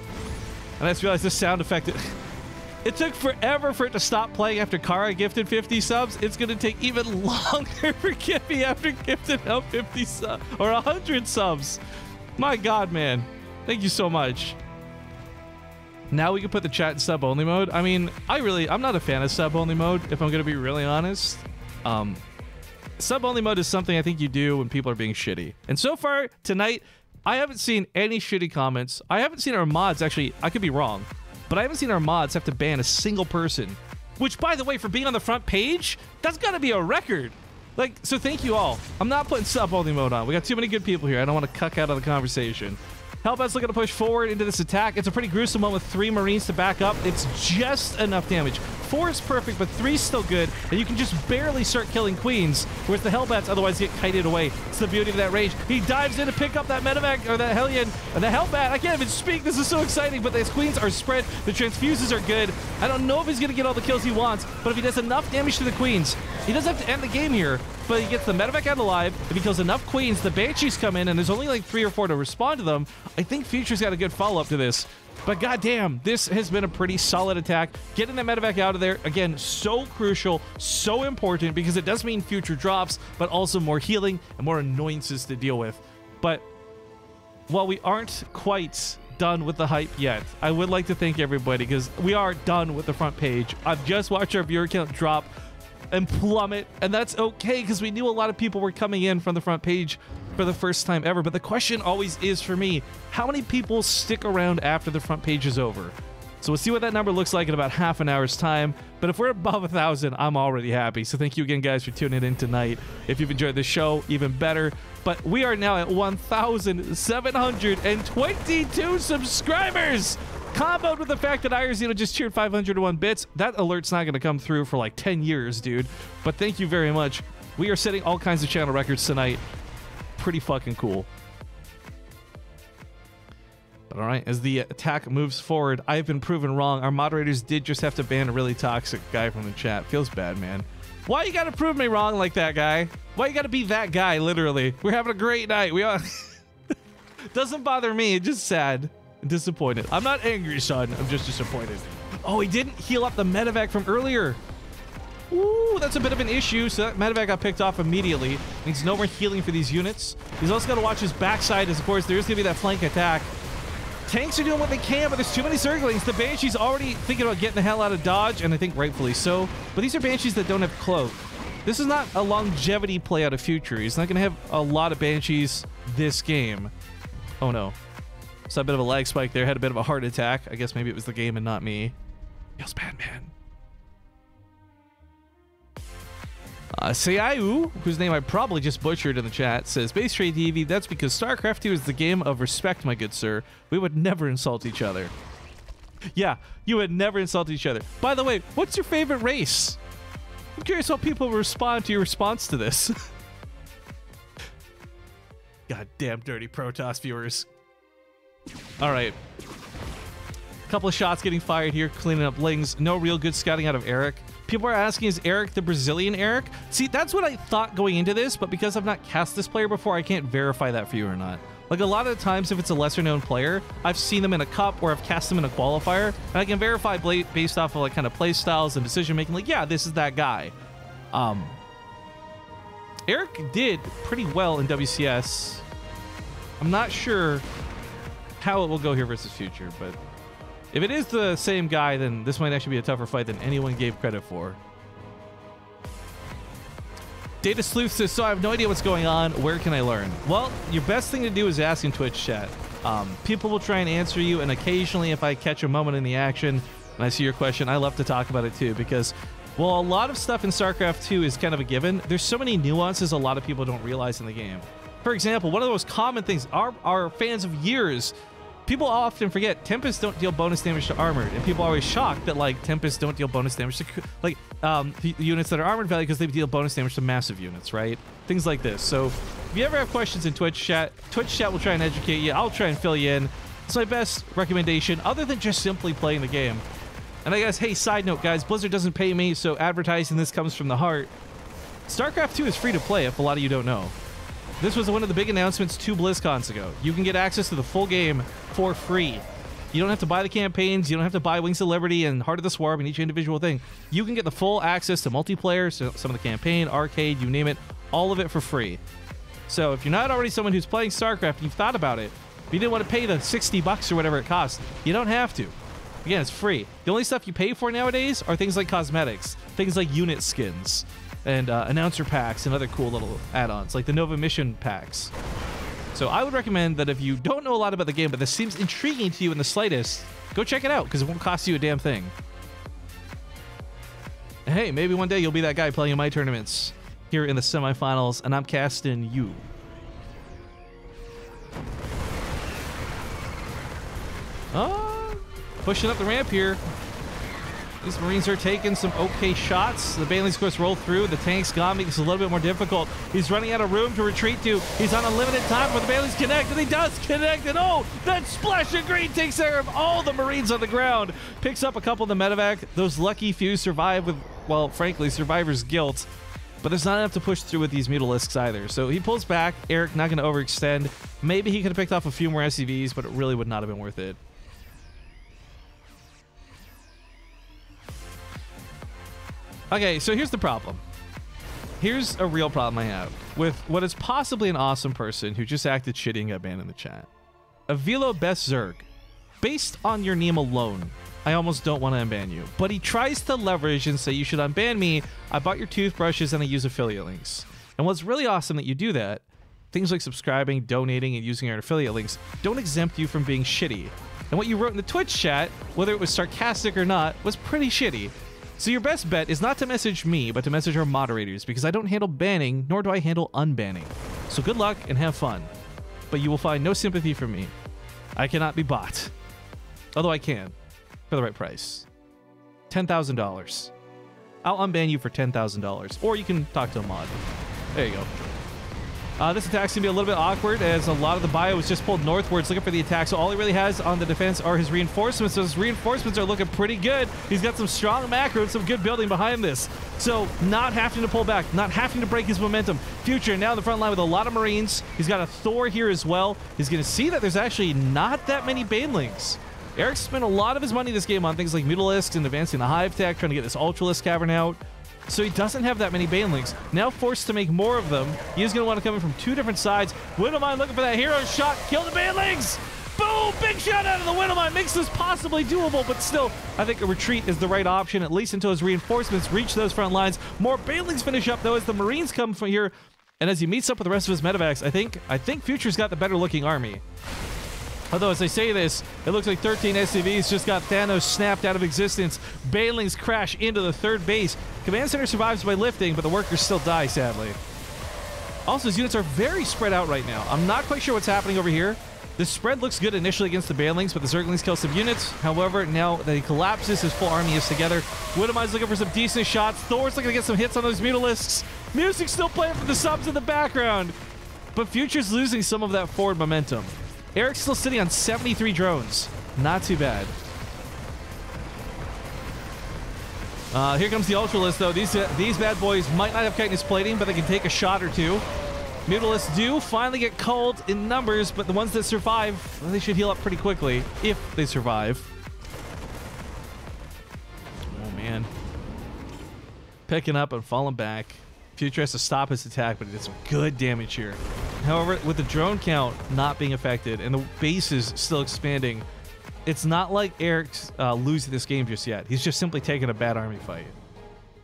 And I just realized this sound effect... It took forever for it to stop playing after Kara gifted 50 subs. It's going to take even longer for Gibby after gifting out 50 subs or 100 subs. My God, man. Thank you so much. Now we can put the chat in sub-only mode. I mean, I'm not a fan of sub-only mode, if I'm going to be really honest. Sub-only mode is something I think you do when people are being shitty. And so far, tonight, I haven't seen any shitty comments. I haven't seen our mods, actually, I could be wrong, but I haven't seen our mods have to ban a single person. Which, by the way, for being on the front page, that's got to be a record. Like, so thank you all. I'm not putting sub-only mode on. We got too many good people here. I don't want to cuck out of the conversation. Hellbat's looking to push forward into this attack. It's a pretty gruesome one with 3 Marines to back up. It's just enough damage. 4 is perfect, but 3 is still good, and you can just barely start killing queens, whereas the Hellbats otherwise get kited away. It's the beauty of that range. He dives in to pick up that medevac, or that Hellion, and the Hellbat. I can't even speak. This is so exciting, but these queens are spread. The transfuses are good. I don't know if he's going to get all the kills he wants, but if he does enough damage to the queens, he doesn't have to end the game here, but he gets the medevac out alive. If he kills enough queens, the Banshees come in, and there's only like 3 or 4 to respond to them. I think Future's got a good follow-up to this. But goddamn, this has been a pretty solid attack. Getting that medevac out of there, again, so crucial, so important, because it does mean Future drops, but also more healing and more annoyances to deal with. But while we aren't quite done with the hype yet, I would like to thank everybody, because we are done with the front page. I've just watched our viewer count drop and plummet, and that's okay, because we knew a lot of people were coming in from the front page for the first time ever. But the question always is for me, how many people stick around after the front page is over? So we'll see what that number looks like in about half an hour's time. But if we're above 1,000, I'm already happy. So thank you again, guys, for tuning in tonight. If you've enjoyed the show, even better. But we are now at 1,722 subscribers. Comboed with the fact that Irzino just cheered 501 bits. That alert's not going to come through for like 10 years, dude. But thank you very much. We are setting all kinds of channel records tonight. Pretty fucking cool. But all right, as the attack moves forward, I've been proven wrong. Our moderators did just have to ban a really toxic guy from the chat. Feels bad, man. Why you gotta prove me wrong like that, guy? Why you gotta be that guy, literally? We're having a great night. We all... Doesn't bother me. It's just sad. I'm disappointed. I'm not angry, son. I'm just disappointed. Oh, he didn't heal up the medevac from earlier. Ooh, that's a bit of an issue. So that medevac got picked off immediately. Means no more healing for these units. He's also got to watch his backside, as of course there is going to be that flank attack. Tanks are doing what they can, but there's too many circlings. The Banshee's already thinking about getting the hell out of dodge, and I think rightfully so. But these are Banshees that don't have cloak. This is not a longevity play out of Future. He's not going to have a lot of Banshees this game. Oh no. So a bit of a lag spike there. Had a bit of a heart attack. I guess maybe it was the game and not me. Feels bad, man. Seayu, whose name I probably just butchered in the chat, says, BaseTradeTV, that's because StarCraft 2 is the game of respect, my good sir. We would never insult each other. Yeah, you would never insult each other. By the way, what's your favorite race? I'm curious how people respond to your response to this. Goddamn dirty Protoss viewers. All right. A couple of shots getting fired here, cleaning up lings. No real good scouting out of Eric. People are asking, is Eric the Brazilian Eric? See, that's what I thought going into this, but because I've not cast this player before, I can't verify that for you or not. Like, a lot of the times, if it's a lesser-known player, I've seen them in a cup or I've cast them in a qualifier, and I can verify based off of, like, kind of play styles and decision-making, like, yeah, this is that guy. Eric did pretty well in WCS. I'm not sure how it will go here versus Future, but if it is the same guy, then this might actually be a tougher fight than anyone gave credit for. Data Sleuth says, so I have no idea what's going on. Where can I learn? Well, your best thing to do is ask in Twitch chat. People will try and answer you, and occasionally if I catch a moment in the action and I see your question, I love to talk about it too, because, well, a lot of stuff in StarCraft 2 is kind of a given. There's so many nuances a lot of people don't realize in the game. For example, one of the most common things our fans of years, people often forget Tempests don't deal bonus damage to armored, and people are always shocked that, like, Tempests don't deal bonus damage to, like, units that are armored value because they deal bonus damage to massive units, right? Things like this. So if you ever have questions in Twitch chat will try and educate you. I'll try and fill you in. It's my best recommendation, other than just simply playing the game. And I guess, hey, side note, guys, Blizzard doesn't pay me, so advertising this comes from the heart. StarCraft 2 is free to play, if a lot of you don't know. This was one of the big announcements 2 BlizzCons ago. You can get access to the full game for free. You don't have to buy the campaigns. You don't have to buy Wings of Liberty and Heart of the Swarm and each individual thing. You can get the full access to multiplayer, so some of the campaign, arcade, you name it, all of it for free. So if you're not already someone who's playing StarCraft and you've thought about it, if you didn't want to pay the $60 or whatever it costs, you don't have to. Again, it's free. The only stuff you pay for nowadays are things like cosmetics, things like unit skins, and announcer packs and other cool little add-ons, like the Nova Mission packs. So I would recommend that if you don't know a lot about the game, but this seems intriguing to you in the slightest, go check it out, because it won't cost you a damn thing. And hey, maybe one day you'll be that guy playing in my tournaments here in the semifinals, and I'm casting you. Oh, pushing up the ramp here. These Marines are taking some okay shots. The Banelings, of course, roll through. The tank's gone, makes it a little bit more difficult. He's running out of room to retreat to. He's on a limited time, but the Banelings connect, and he does connect. And oh, that splash of green takes care of all the Marines on the ground. Picks up a couple of the medevac. Those lucky few survive with, well, frankly, survivor's guilt. But there's not enough to push through with these Mutalisks either. So he pulls back. Eric not going to overextend. Maybe he could have picked off a few more SCVs, but it really would not have been worth it. Okay, so here's the problem. Here's a real problem I have with what is possibly an awesome person who just acted shitty and got banned in the chat. Avilo Best Zerg. Based on your name alone, I almost don't want to unban you. But he tries to leverage and say you should unban me. I bought your toothbrushes and I use affiliate links. And what's really awesome that you do that, things like subscribing, donating, and using our affiliate links don't exempt you from being shitty. And what you wrote in the Twitch chat, whether it was sarcastic or not, was pretty shitty. So your best bet is not to message me, but to message our moderators, because I don't handle banning, nor do I handle unbanning. So good luck and have fun. But you will find no sympathy from me. I cannot be bought. Although I can, for the right price. $10,000. I'll unban you for $10,000. Or you can talk to a mod. There you go. This attack's going to be a little bit awkward, as a lot of the bio is just pulled northwards looking for the attack, so all he really has on the defense are his reinforcements. Those reinforcements are looking pretty good. He's got some strong macro and some good building behind this. So not having to pull back, not having to break his momentum. Future now in the front line with a lot of Marines. He's got a Thor here as well. He's going to see that there's actually not that many Banelings. Eric spent a lot of his money this game on things like Mutalisks and advancing the Hive tech, trying to get this Ultralisk Cavern out. So he doesn't have that many Banelings. Now forced to make more of them. He is going to want to come in from two different sides. Widowmine looking for that hero shot. Kill the Banelings! Boom! Big shot out of the Widowmine. Makes this possibly doable, but still, I think a retreat is the right option, at least until his reinforcements reach those front lines. More Banelings finish up, though, as the Marines come from here. And as he meets up with the rest of his medevacs, I think Future's got the better looking army. Although, as I say this, it looks like 13 SCVs just got Thanos snapped out of existence. Banelings crash into the third base. Command Center survives by lifting, but the workers still die, sadly. Also, his units are very spread out right now. I'm not quite sure what's happening over here. The spread looks good initially against the Banelings, but the Zerglings kill some units. However, now that he collapses, his full army is together. Widowmine's looking for some decent shots. Thor's looking to get some hits on those Mutalisks. Music's still playing for the subs in the background. But Future's losing some of that forward momentum. Eric's still sitting on 73 drones. Not too bad. Here comes the Ultralisk, though. These bad boys might not have chitinous plating, but they can take a shot or two. Mutalisks do finally get culled in numbers, but the ones that survive, well, they should heal up pretty quickly, if they survive. Oh, man. Picking up and falling back. Future has to stop his attack, but he did some good damage here. However, with the drone count not being affected and the bases still expanding, it's not like Eric's losing this game just yet. He's just simply taking a bad army fight.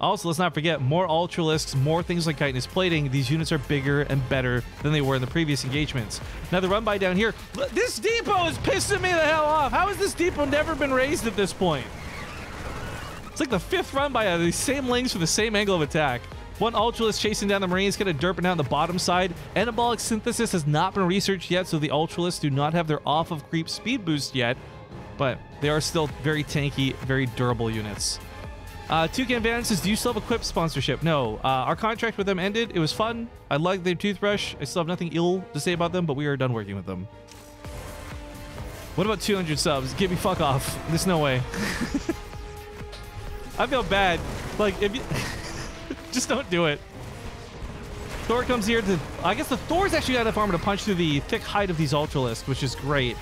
Also, let's not forget, more Ultralisks, more things like chitinous plating. These units are bigger and better than they were in the previous engagements. Now, the run-by down here. This depot is pissing me the hell off. How has this depot never been raised at this point? It's like the 5th run-by out of these same lanes for the same angle of attack. One Ultralisk chasing down the Marines, kind of derping out on the bottom side. Anabolic Synthesis has not been researched yet, so the Ultralisks do not have their off-of-creep speed boost yet. But they are still very tanky, very durable units. Toucan Van says, do you still have Equip sponsorship? No. Our contract with them ended. It was fun. I like their toothbrush. I still have nothing ill to say about them, but we are done working with them. What about 200 subs? Give me fuck off. There's no way. I feel bad. Like, if you... just don't do it. Thor comes here to... I guess the Thor's actually got enough armor to punch through the thick hide of these Ultralisks, which is great.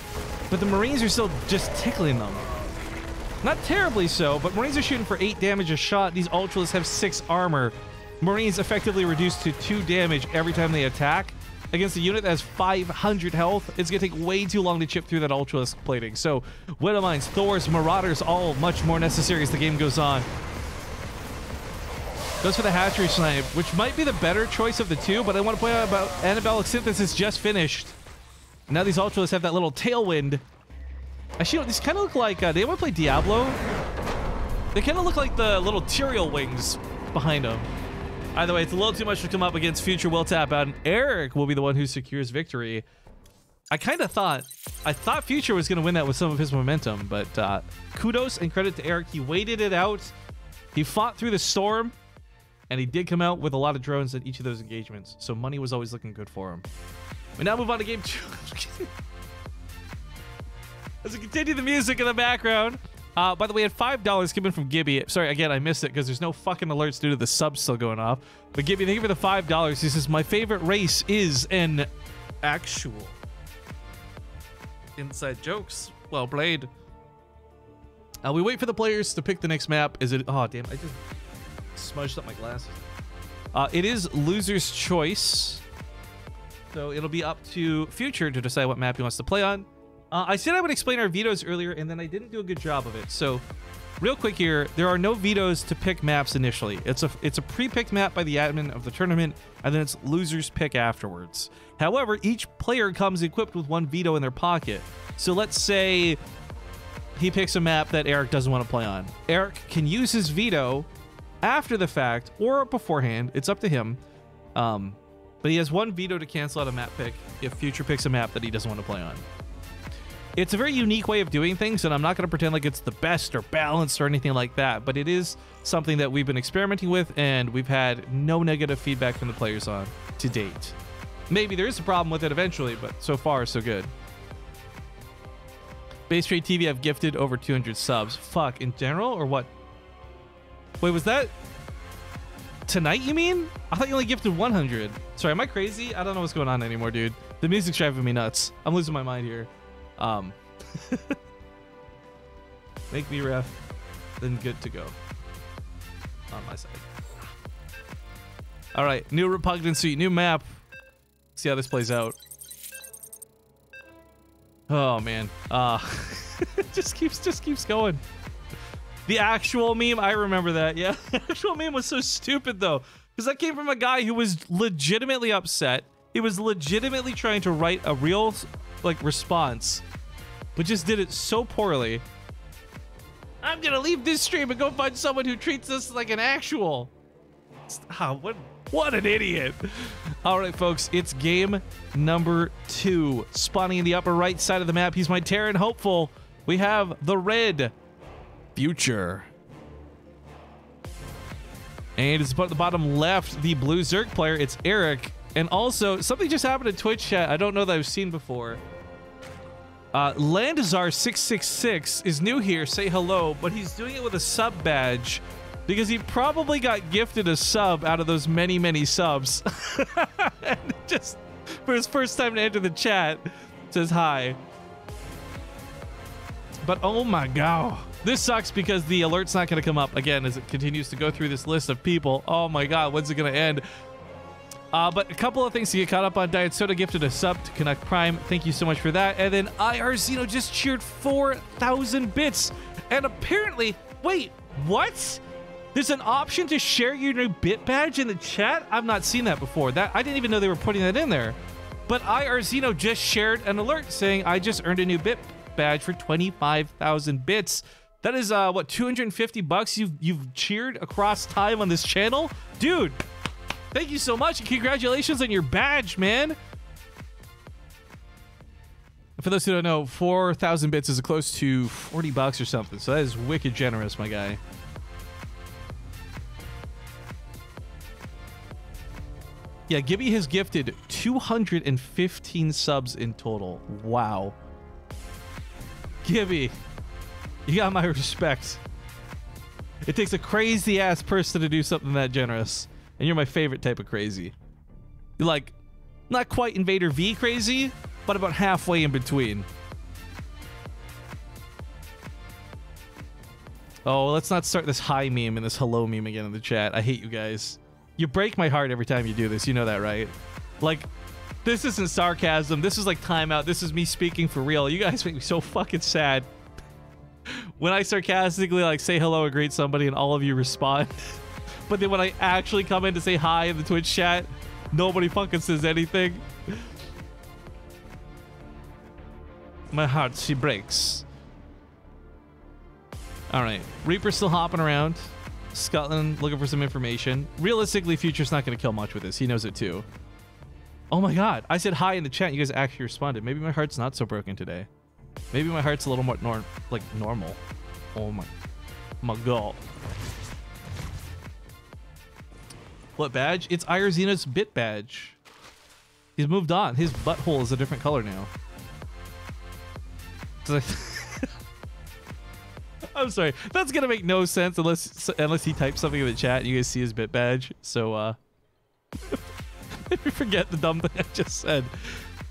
But the Marines are still just tickling them. Not terribly so, but Marines are shooting for 8 damage a shot. These Ultralisks have 6 armor. Marines effectively reduced to 2 damage every time they attack. Against a unit that has 500 health, it's going to take way too long to chip through that Ultralisk plating. So, Widowmines, Thors, Marauders, all much more necessary as the game goes on. Goes for the Hatchery Snipe, which might be the better choice of the two, but I want to point out about Anabolic Synthesis just finished. Now these Ultralisks have that little tailwind. Actually, these kind of look like... they want to play Diablo? They kind of look like the little Tyrael wings behind them. Either way, it's a little too much to come up against. Future will tap out, and Eric will be the one who secures victory. I thought Future was going to win that with some of his momentum, but kudos and credit to Eric. He waited it out. He fought through the storm, and he did come out with a lot of drones in each of those engagements. So money was always looking good for him. We now move on to game 2. As we continue the music in the background. By the way, we had $5 coming from Gibby. Sorry, again, I missed it because there's no fucking alerts due to the subs still going off. But Gibby, thank you for the $5. He says, my favorite race is an actual. Inside jokes. Well played. We wait for the players to pick the next map. Is it... Oh, damn. I just smudged up my glasses. It is loser's choice. So it'll be up to Future to decide what map he wants to play on. I said I would explain our vetoes earlier, and then I didn't do a good job of it. So, real quick here, there are no vetoes to pick maps initially. It's a pre-picked map by the admin of the tournament, and then it's loser's pick afterwards. However, each player comes equipped with 1 veto in their pocket. So let's say he picks a map that Eric doesn't want to play on. Eric can use his veto after the fact or beforehand. It's up to him. But he has 1 veto to cancel out a map pick if Future picks a map that he doesn't want to play on. It's a very unique way of doing things, and I'm not going to pretend like it's the best or balanced or anything like that, but it is something that we've been experimenting with, and we've had no negative feedback from the players on to date. Maybe there is a problem with it eventually, but so far, so good. BaseTradeTV have gifted over 200 subs. Fuck, in general, or what? Wait, was that tonight, you mean? I thought you only gifted 100. Sorry, am I crazy? I don't know what's going on anymore, dude. The music's driving me nuts. I'm losing my mind here. Make me ref, then good to go on my side. All right, new repugnancy, new map. See how this plays out. Oh man, just keeps going. The actual meme, I remember that. Yeah, the actual meme was so stupid though, because that came from a guy who was legitimately upset. He was legitimately trying to write a real response, but just did it so poorly. I'm gonna leave this stream and go find someone who treats this like an actual. What? What an idiot. All right, folks, it's game number 2. Spawning in the upper right side of the map. He's my Terran hopeful. We have the red Future. And it's at the bottom left, the blue Zerg player. It's Eric. And also, something just happened in Twitch chat I don't know that I've seen before. Landazar666 is new here. Say hello, but he's doing it with a sub badge because he probably got gifted a sub out of those many, many subs. And just for his first time to enter the chat, says hi. But oh my god. This sucks because the alert's not going to come up again as it continues to go through this list of people. Oh my god, when's it going to end? But a couple of things to get caught up on. Diet Soda gifted a sub to Connect Prime. Thank you so much for that. And then IRZeno just cheered 4,000 bits. And apparently, wait, what? There's an option to share your new bit badge in the chat? I've not seen that before. I didn't even know they were putting that in there. But IRZeno just shared an alert saying, I just earned a new bit badge for 25,000 bits. That is, what, 250 bucks you've cheered across time on this channel? Dude! Thank you so much, and congratulations on your badge, man. For those who don't know, 4,000 bits is close to 40 bucks or something, so that is wicked generous, my guy. Yeah, Gibby has gifted 215 subs in total. Wow. Gibby, you got my respect. It takes a crazy-ass person to do something that generous. And you're my favorite type of crazy. You're like, not quite Invader V crazy, but about halfway in between. Oh, let's not start this hi meme and this hello meme again in the chat. I hate you guys. You break my heart every time you do this. You know that, right? Like, this isn't sarcasm. This is like timeout. This is me speaking for real. You guys make me so fucking sad. When I sarcastically like say hello or greet somebody and all of you respond. But then when I actually come in to say hi in the Twitch chat, nobody fucking says anything. My heart, she breaks. All right. Reaper's still hopping around. Scotland looking for some information. Realistically, Future's not going to kill much with this. He knows it too. Oh my god. I said hi in the chat. You guys actually responded. Maybe my heart's not so broken today. Maybe my heart's a little more normal. Oh my god. What badge? It's IRZeno's bit badge. He's moved on. His butthole is a different color now. I'm sorry. That's gonna make no sense unless he types something in the chat and you guys see his bit badge. So if you forget the dumb thing I just said.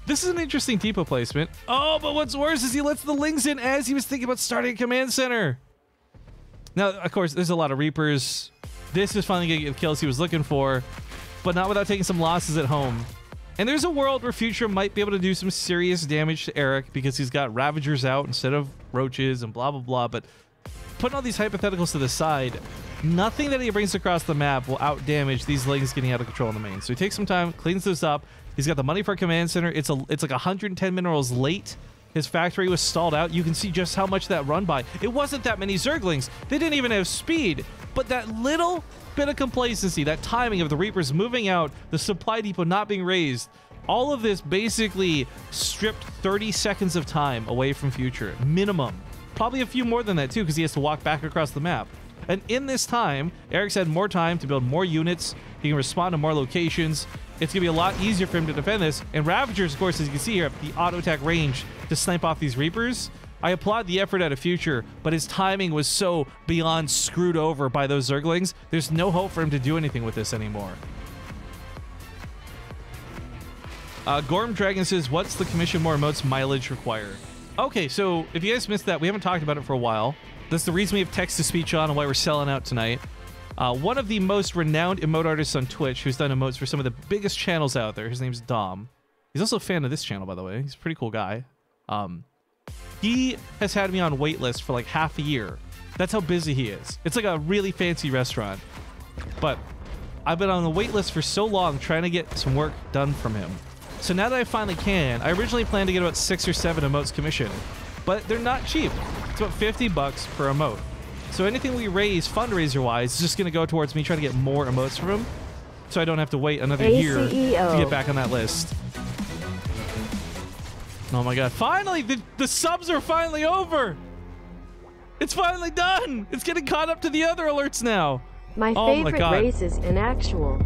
This is an interesting depot placement. Oh, but what's worse is he lets the Lings in as he was thinking about starting a command center. Now, of course, there's a lot of Reapers. This is finally going to get the kills he was looking for, but not without taking some losses at home. And there's a world where Future might be able to do some serious damage to Eric because he's got Ravagers out instead of Roaches and blah, blah, blah. But putting all these hypotheticals to the side, nothing that he brings across the map will out-damage these Lings getting out of control in the main. So he takes some time, cleans this up. He's got the money for a command center. It's like 110 minerals late. His factory was stalled out. You can see just how much that run by. It wasn't that many Zerglings. They didn't even have speed. But that little bit of complacency, that timing of the Reapers moving out, the supply depot not being raised, all of this basically stripped 30 seconds of time away from Future. Minimum. Probably a few more than that too, because he has to walk back across the map. And in this time, Eric's had more time to build more units. He can respond to more locations. It's going to be a lot easier for him to defend this. And Ravagers, of course, as you can see here, have the auto attack range to snipe off these Reapers. I applaud the effort out of Future, but his timing was so beyond screwed over by those Zerglings. There's no hope for him to do anything with this anymore. Gorm Dragon says, what's the commission more emotes mileage require? Okay, so if you guys missed that, we haven't talked about it for a while. That's the reason we have text-to-speech on and why we're selling out tonight. One of the most renowned emote artists on Twitch who's done emotes for some of the biggest channels out there. His name's Dom. He's also a fan of this channel, by the way. He's a pretty cool guy. He has had me on waitlist for like half a year. That's how busy he is. It's like a really fancy restaurant. But I've been on the waitlist for so long trying to get some work done from him. So now that I finally can, I originally planned to get about 6 or 7 emotes commissioned. But they're not cheap. It's about 50 bucks per emote. So anything we raise fundraiser-wise is just going to go towards me trying to get more emotes from him. so I don't have to wait another year to ACEO. get back on that list. Oh my god, finally! The subs are finally over! It's finally done! It's getting caught up to the other alerts now! My Oh my favorite God. race is in actual.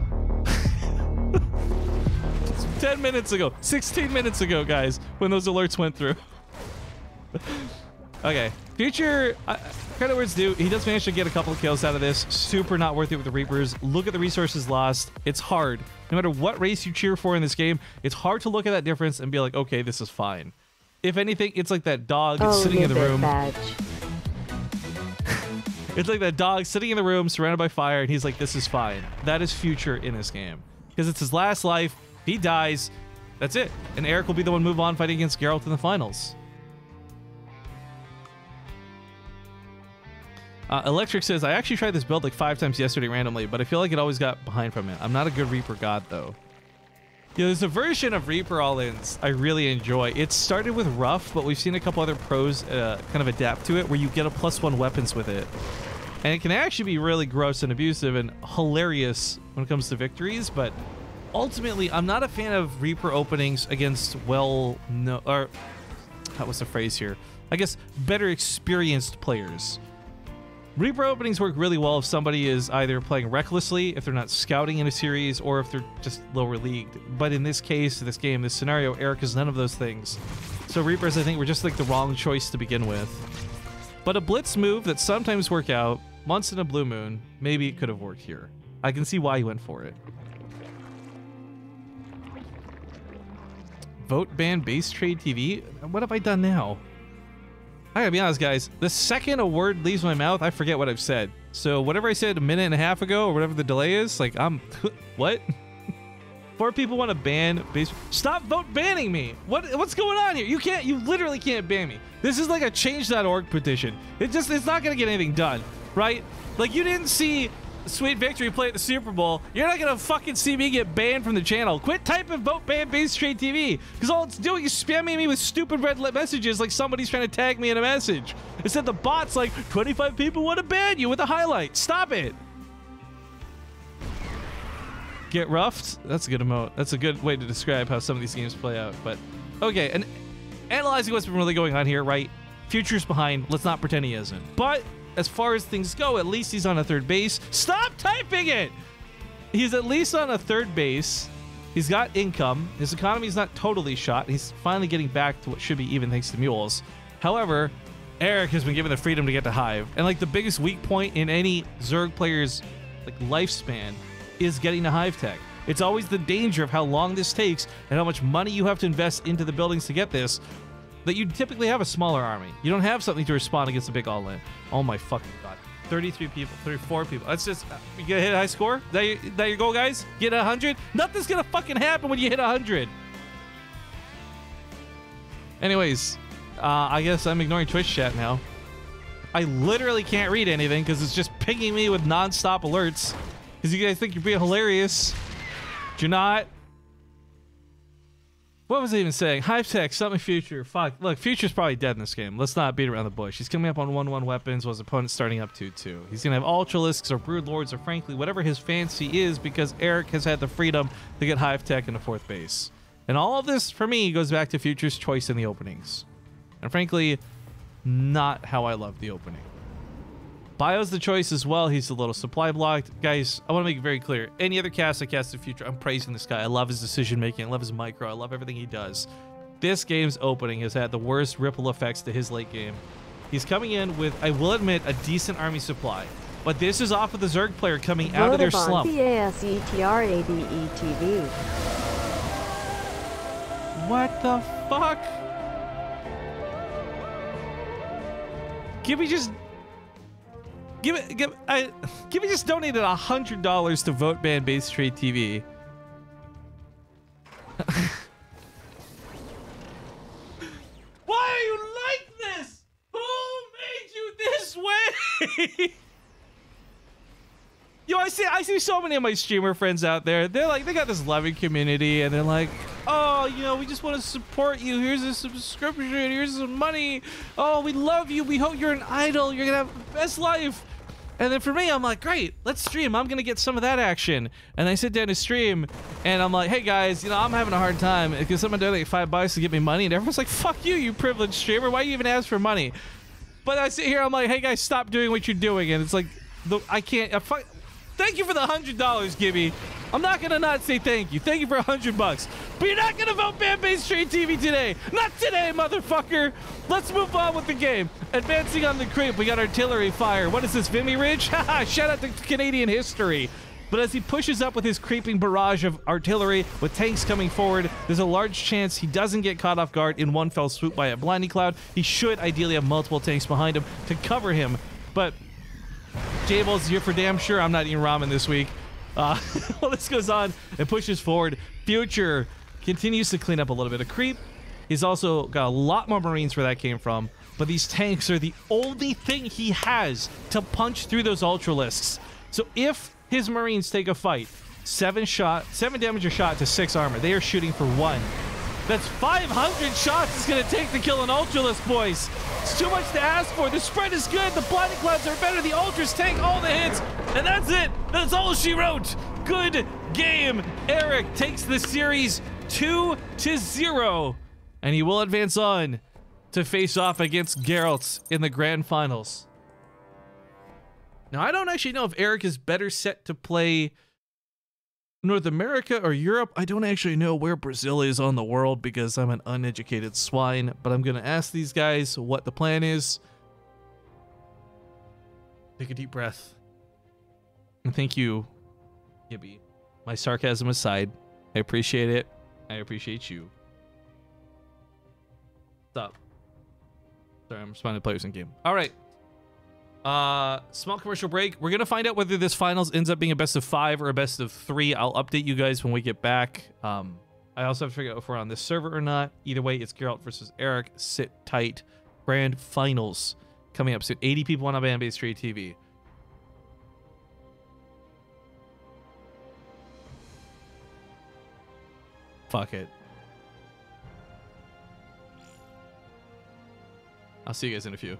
10 minutes ago, 16 minutes ago, guys, when those alerts went through. Okay, Future, credit where it's due. He does manage to get a couple of kills out of this. Super not worth it with the Reapers. Look at the resources lost. It's hard. No matter what race you cheer for in this game, it's hard to look at that difference and be like, okay, this is fine. If anything, it's like that dog sitting in the room. Badge. It's like that dog sitting in the room surrounded by fire, and he's like, this is fine. That is Future in this game. Because it's his last life. He dies. That's it. And Eric will be the one to move on fighting against Geralt in the finals. Electric says, I actually tried this build like 5 times yesterday randomly, but I feel like it always got behind from it. I'm not a good Reaper god, though. Yeah, there's a version of Reaper all-ins I really enjoy. It started with rough, but we've seen a couple other pros kind of adapt to it, where you get a +1 weapons with it. And it can actually be really gross and abusive and hilarious when it comes to victories, but ultimately, I'm not a fan of Reaper openings against what's the phrase here? I guess better experienced players. Reaper openings work really well if somebody is either playing recklessly, if they're not scouting in a series, or if they're just lower leagued. But in this case, this game, this scenario, Eric is none of those things. So Reapers, I think, were just like the wrong choice to begin with. But a blitz move that sometimes work out, once in a blue moon, maybe it could have worked here. I can see why he went for it. Vote ban BaseTradeTV? What have I done now? I gotta be honest, guys. The second a word leaves my mouth, I forget what I've said. So whatever I said a minute and a half ago, or whatever the delay is, like, what? 4 people want to ban base. Stop vote banning me. What's going on here? You literally can't ban me. This is like a change.org petition. It's not gonna get anything done, right? Like, you didn't see Sweet Victory play at the Super Bowl. You're not gonna fucking see me get banned from the channel. Quit typing vote ban BaseTradeTV, because all it's doing is spamming me with stupid red messages like somebody's trying to tag me in a message. Instead, the bot's like, 25 people want to ban you with a highlight. Stop it. Get roughed? That's a good emote. That's a good way to describe how some of these games play out. But okay, and analyzing what's been really going on here, right? Future's behind. Let's not pretend he isn't. But as far as things go, at least he's on a third base. Stop typing it! He's at least on a third base. He's got income. His economy's not totally shot. He's finally getting back to what should be even thanks to mules. However, Eric has been given the freedom to get to Hive. And like the biggest weak point in any Zerg player's like lifespan is getting to Hive tech. It's always the danger of how long this takes and how much money you have to invest into the buildings to get this, that you typically have a smaller army. You don't have something to respond against a big all-in. Oh my fucking god. 33 people, 34 people. That's just, you gonna hit a high score? That your goal, guys? Get 100? Nothing's gonna fucking happen when you hit 100. Anyways, I guess I'm ignoring Twitch chat now. I literally can't read anything because it's just pinging me with non-stop alerts. Because you guys think you're being hilarious. But you're not. What was I even saying? Hive tech, something Future. Fuck. Look, Future's probably dead in this game. Let's not beat around the bush. He's coming up on 1-1 weapons, while his opponent's starting up 2-2. He's going to have Ultralisks or Brood Lords or frankly, whatever his fancy is, because Eric has had the freedom to get Hive tech in the 4th base. And all of this, for me, goes back to Future's choice in the openings. And frankly, not how I love the opening. Bio's the choice as well. He's a little supply blocked. Guys, I want to make it very clear. Any other cast I cast in Future, I'm praising this guy. I love his decision making. I love his micro. I love everything he does. This game's opening has had the worst ripple effects to his late game. He's coming in with, I will admit, a decent army supply. But this is off of the Zerg player coming out of their slump. BaseTradeTV. What the fuck? Gibby just donated $100 to vote ban BaseTradeTV. Why are you like this? Who made you this way? Yo, I see so many of my streamer friends out there. They're like, they got this loving community, and they're like, oh, you know, we just want to support you. Here's a subscription. Here's some money. Oh, we love you. We hope you're an idol. You're gonna have the best life. And then for me, I'm like, great, let's stream. I'm going to get some of that action. And I sit down to stream, and I'm like, hey, guys, you know, I'm having a hard time because someone donated like $5 to give me money. And everyone's like, fuck you, you privileged streamer. Why you even ask for money? But I sit here, I'm like, hey, guys, stop doing what you're doing. And it's like, I can't. Thank you for the $100, Gibby. I'm not going to not say thank you. Thank you for $100. But you're not going to vote ban BaseTradeTV today. Not today, motherfucker. Let's move on with the game. Advancing on the creep, we got artillery fire. What is this, Vimy Ridge? Haha, shout out to Canadian history. But as he pushes up with his creeping barrage of artillery with tanks coming forward, there's a large chance he doesn't get caught off guard in one fell swoop by a blinding cloud. He should ideally have multiple tanks behind him to cover him. But Jables, you're for damn sure I'm not eating ramen this week. Well, this goes on and pushes forward. Future continues to clean up a little bit of creep. He's also got a lot more Marines where that came from. But these tanks are the only thing he has to punch through those Ultralisks. So if his Marines take a fight, 7 damage a shot to 6 armor. They are shooting for 1. That's 500 shots it's going to take to kill an Ultralisk, boys. It's too much to ask for. The spread is good. The blinding clouds are better. The Ultras tank all the hits. And that's it. That's all she wrote. Good game. Eric takes the series 2-0. And he will advance on to face off against Geralt in the grand finals. Now, I don't actually know if Eric is better set to play North America or Europe. I don't actually know where Brazil is on the world because I'm an uneducated swine, but I'm going to ask these guys what the plan is. Take a deep breath. And thank you, Gibby. My sarcasm aside, I appreciate it. I appreciate you. Stop. Sorry, I'm responding to players in game. All right. Small commercial break. We're gonna find out whether this finals ends up being a best of 5 or a best of 3. I'll update you guys when we get back. I also have to figure out if we're on this server or not. Either way, it's Geralt versus Eric. Sit tight. Grand finals coming up soon. 80 people on BaseTradeTV. Fuck it. I'll see you guys in a few.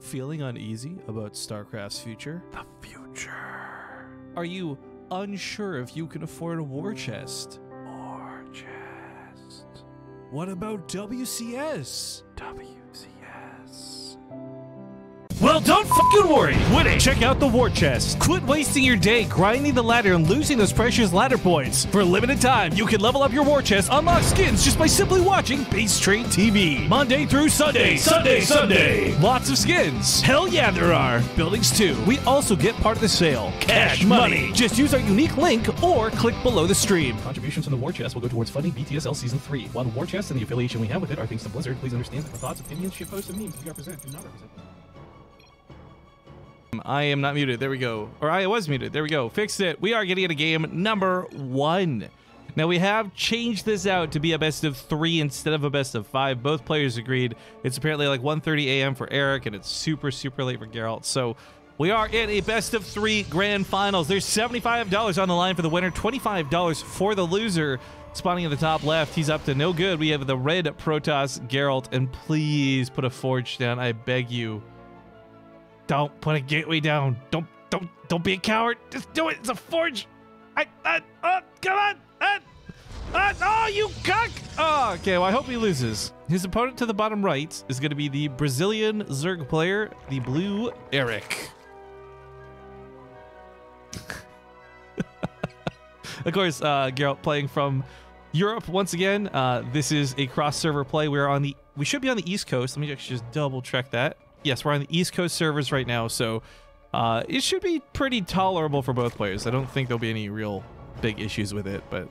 Feeling uneasy about StarCraft's future? The future. Are you unsure if you can afford a war chest? War chest. What about WCS? Well, don't fucking worry. Win it. Check out the War Chest. Quit wasting your day grinding the ladder and losing those precious ladder points. For a limited time, you can level up your War Chest, unlock skins just by simply watching BaseTradeTV. Monday through Sunday. Sunday. Lots of skins. Hell yeah, there are. Buildings too. We also get part of the sale. Cash money. Just use our unique link or click below the stream. Contributions from the War Chest will go towards funding BTSL Season 3. While the War Chest and the affiliation we have with it are things to Blizzard, please understand that the thoughts, opinions, shitposts, and memes we represent do not represent. I am not muted. There we go. Or I was muted. There we go. Fixed it. We are getting into game number 1. Now, we have changed this out to be a best of 3 instead of a best of 5. Both players agreed. It's apparently like 1:30 a.m. for Eric, and it's super, super late for Geralt. So we are in a best of 3 grand finals. There's $75 on the line for the winner, $25 for the loser. Spawning in the top left, he's up to no good. We have the red Protoss Geralt, and please put a forge down. I beg you. Don't put a gateway down. Don't be a coward. Just do it. It's a forge. Come on. Oh, you cuck. Oh, okay. Well, I hope he loses. His opponent to the bottom right is going to be the Brazilian Zerg player, the blue Eric. Of course, Geralt playing from Europe once again. This is a cross-server play. We should be on the East Coast. Let me actually just double-check that. Yes, we're on the East Coast servers right now, so it should be pretty tolerable for both players. I don't think there'll be any real big issues with it, but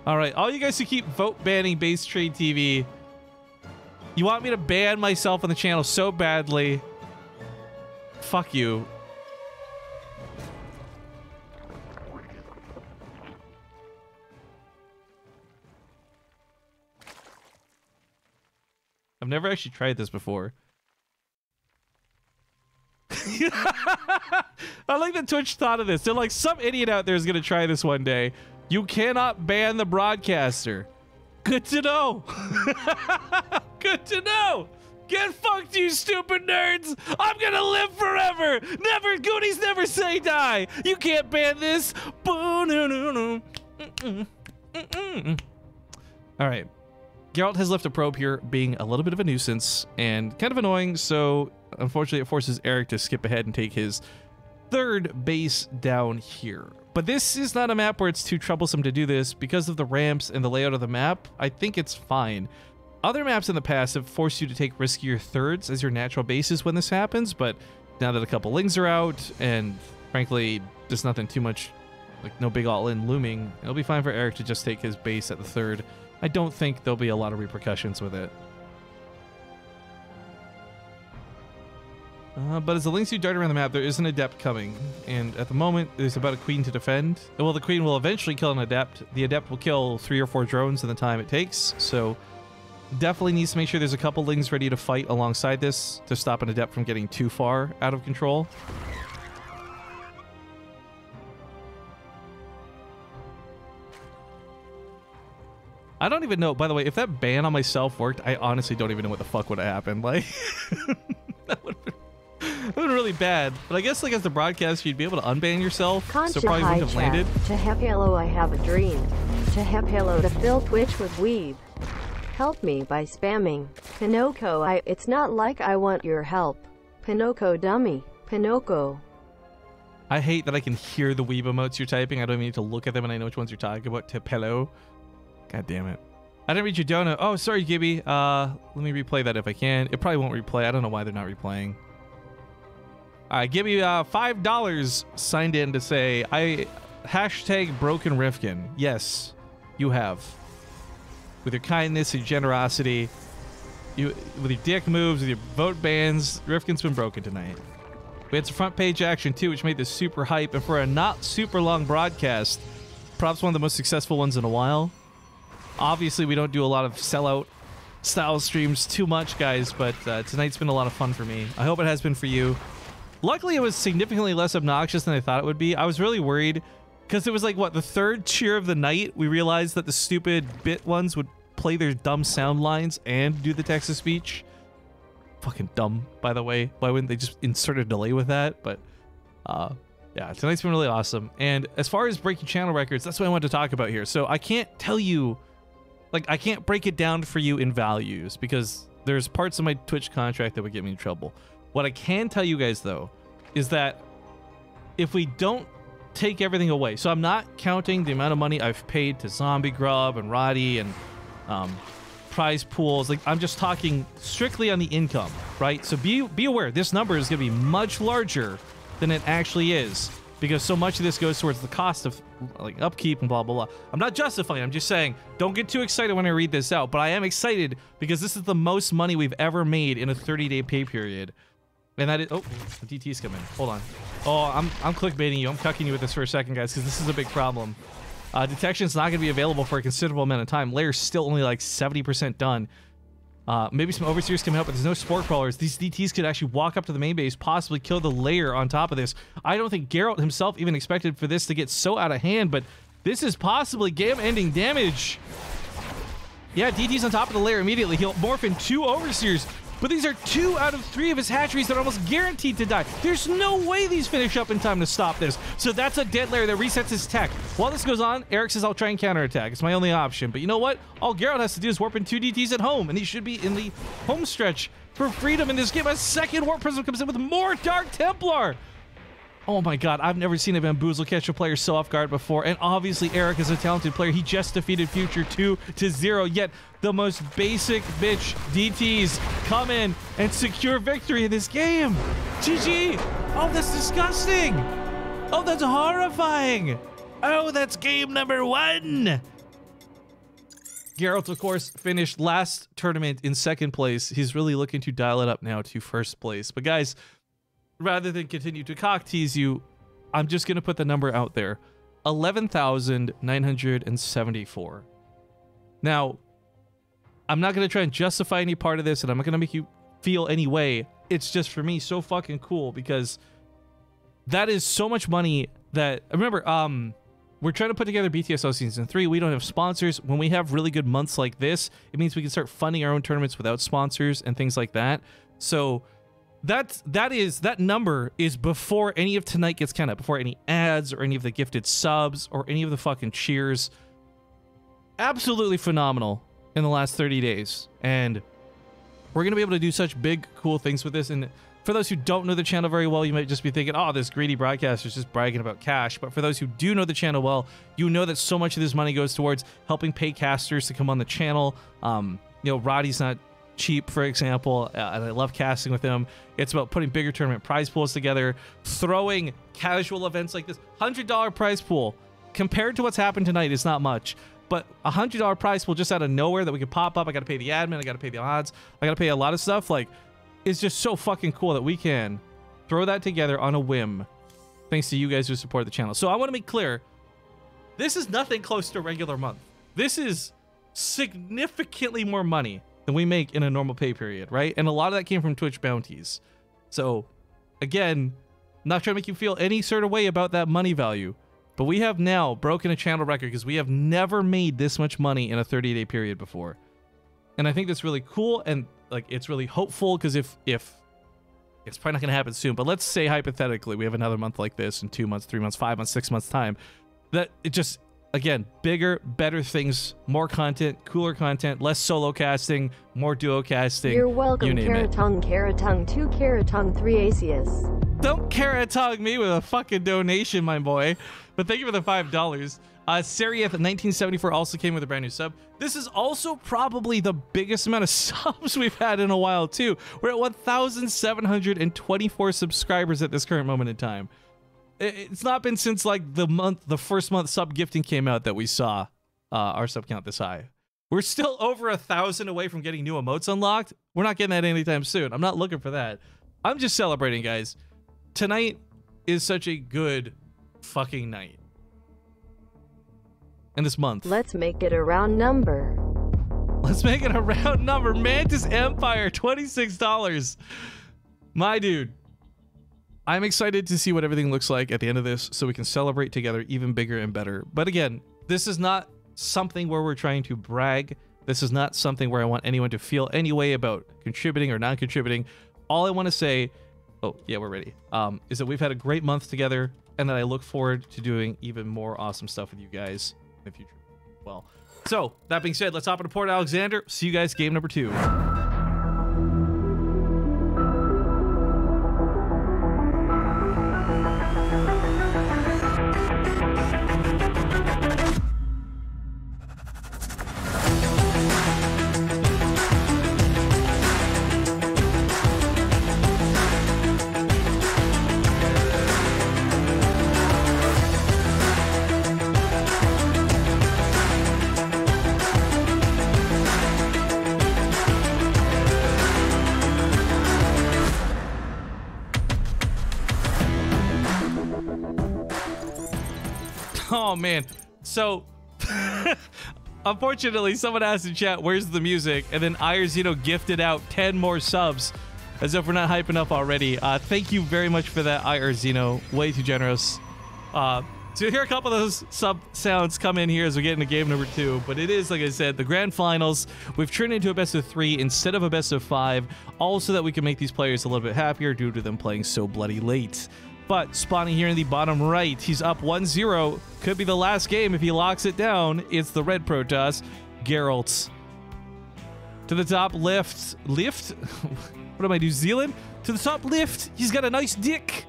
all right, all you guys who keep vote banning BaseTradeTV, you want me to ban myself on the channel so badly. Fuck you. I've never actually tried this before. I like that Twitch thought of this. They're like, some idiot out there is going to try this one day. You cannot ban the broadcaster. Good to know. Good to know. Get fucked, you stupid nerds. I'm going to live forever. Never, Goonies never say die. You can't ban this. All right. Geralt has left a probe here, being a little bit of a nuisance and kind of annoying, so unfortunately it forces Eric to skip ahead and take his 3rd base down here. But this is not a map where it's too troublesome to do this. Because of the ramps and the layout of the map, I think it's fine. Other maps in the past have forced you to take riskier thirds as your natural bases when this happens, but now that a couple lings are out, and frankly, there's nothing too much, like no big all-in looming, it'll be fine for Eric to just take his base at the 3rd. I don't think there'll be a lot of repercussions with it. But as the links you dart around the map, there is an adept coming, and at the moment, there's about a queen to defend. Well, the queen will eventually kill an adept. The adept will kill 3 or 4 drones in the time it takes, so definitely needs to make sure there's a couple lings ready to fight alongside this to stop an adept from getting too far out of control. I don't even know, by the way, if that ban on myself worked, I honestly don't even know what the fuck would have happened. Like, that would have been really bad. But I guess, like, as the broadcaster, you'd be able to unban yourself, so probably wouldn't have landed. To have Halo, I have a dream. To have Halo to fill Twitch with weeb. Help me by spamming. Pinocchio, it's not like I want your help. Pinocchio dummy. Pinocchio. I hate that I can hear the weeb emotes you're typing. I don't even need to look at them and I know which ones you're talking about. Tepelo. God damn it. I didn't read your donut. Oh, sorry, Gibby. Let me replay that if I can. It probably won't replay. I don't know why they're not replaying. All right, Gibby, $5 signed in to say, hashtag broken Rifkin. Yes, you have. With your kindness and generosity, with your dick moves, with your vote bans, Rifkin's been broken tonight. We had some front page action too, which made this super hype. And for a not super long broadcast, probably one of the most successful ones in a while. Obviously, we don't do a lot of sellout style streams too much, guys, but tonight's been a lot of fun for me. I hope it has been for you. Luckily, it was significantly less obnoxious than I thought it would be. I was really worried because it was like, what, the 3rd cheer of the night? We realized that the stupid bit ones would play their dumb sound lines and do the text-to-speech. Fucking dumb, by the way. Why wouldn't they just insert a delay with that? But, yeah, tonight's been really awesome. And as far as breaking channel records, that's what I wanted to talk about here. So I can't tell you like, I can't break it down for you in values because there's parts of my Twitch contract that would get me in trouble. What I can tell you guys, though, is that if we don't take everything away, so I'm not counting the amount of money I've paid to Zombie Grub and Roddy and prize pools. Like, I'm just talking strictly on the income, right? So be aware, this number is going to be much larger than it actually is because so much of this goes towards the cost of like upkeep and blah blah blah. I'm not justifying, I'm just saying don't get too excited when I read this out, but I am excited because this is the most money we've ever made in a 30-day pay period. And that is, oh, the DT's coming. Hold on. Oh, I'm clickbaiting you. I'm cucking you with this for a second, guys, because this is a big problem. Detection's not going to be available for a considerable amount of time. Layer's still only like 70% done. Maybe some overseers coming up, but there's no sport crawlers. These DTs could actually walk up to the main base, possibly kill the layer on top of this. I don't think Geralt himself even expected for this to get so out of hand, but this is possibly game-ending damage. Yeah, DT's on top of the layer immediately. He'll morph in 2 overseers. But these are 2 out of 3 of his hatcheries that are almost guaranteed to die. There's no way these finish up in time to stop this. So that's a dead layer that resets his tech. While this goes on, Eric says, I'll try and counterattack. It's my only option. But you know what? All Geralt has to do is warp in 2 DTs at home, and he should be in the home stretch for freedom in this game. A second Warp Prism comes in with more Dark Templar. Oh my god, I've never seen a Bamboozle catch a player so off guard before, and obviously Eric is a talented player. He just defeated Future 2-0, yet the most basic bitch DTs come in and secure victory in this game. GG! Oh, that's disgusting! Oh, that's horrifying! Oh, that's game number 1! Geralt, of course, finished last tournament in 2nd place. He's really looking to dial it up now to 1st place. But guys, rather than continue to cock tease you, I'm just going to put the number out there. 11,974. Now, I'm not going to try and justify any part of this, and I'm not going to make you feel any way. It's just, for me, so fucking cool because that is so much money that... Remember, we're trying to put together BTSO Season 3. We don't have sponsors. When we have really good months like this, it means we can start funding our own tournaments without sponsors and things like that. So... That number is before any of tonight gets counted, before any ads or any of the gifted subs or any of the fucking cheers. Absolutely phenomenal in the last 30 days. And we're going to be able to do such big, cool things with this. And for those who don't know the channel very well, you might just be thinking, oh, this greedy broadcaster is just bragging about cash. But for those who do know the channel well, you know that so much of this money goes towards helping pay casters to come on the channel. You know, Roddy's not cheap, for example, and I love casting with him. It's about putting bigger tournament prize pools together, throwing casual events like this. $100 prize pool compared to what's happened tonight is not much, but $100 prize pool just out of nowhere that we could pop up. I gotta pay the admin, I gotta pay the odds, I gotta pay a lot of stuff. Like, it's just so fucking cool that we can throw that together on a whim thanks to you guys who support the channel. So I want to make clear, this is nothing close to a regular month. This is significantly more money than we make in a normal pay period, right? And a lot of that came from Twitch bounties. So, again, not trying to make you feel any sort of way about that money value, but we have now broken a channel record because we have never made this much money in a 30-day period before. And I think that's really cool, and like it's really hopeful because if it's probably not going to happen soon, but let's say hypothetically we have another month like this in 2 months, 3 months, 5 months, 6 months time, that it just... Again, bigger, better things, more content, cooler content, less solo casting, more duo casting. You're welcome, you name it. Caratung 2, Caratung 3 Asius. Don't Caratung me with a fucking donation, my boy. But thank you for the $5. Seriath1974 also came with a brand new sub. This is also probably the biggest amount of subs we've had in a while, too. We're at 1,724 subscribers at this current moment in time. It's not been since like the first month sub gifting came out that we saw our sub count this high. We're still over 1,000 away from getting new emotes unlocked. We're not getting that anytime soon. I'm not looking for that. I'm just celebrating, guys. Tonight is such a good fucking night. And this month. Let's make it a round number. Let's make it a round number. Mantis Empire, $26. My dude. I'm excited to see what everything looks like at the end of this so we can celebrate together even bigger and better. But again, this is not something where we're trying to brag. This is not something where I want anyone to feel any way about contributing or not contributing. All I want to say, oh yeah, we're ready, is that we've had a great month together and that I look forward to doing even more awesome stuff with you guys in the future. Well, So, that being said, let's hop into Port Alexander. See you guys game number 2. Oh man, so unfortunately someone asked in chat, where's the music? And then Irzino gifted out 10 more subs, as if we're not hype enough already. Thank you very much for that, Irzino. Way too generous. So you'll hear a couple of those sub sounds come in here as we get into game number 2. But it is, like I said, the grand finals. We've turned into a best of 3 instead of a best of 5, all so that we can make these players a little bit happier due to them playing so bloody late. But spawning here in the bottom right, he's up 1-0. Could be the last game if he locks it down. It's the red Protoss, Geralt. To the top left. What am I, New Zealand? To the top left, he's got a nice dick.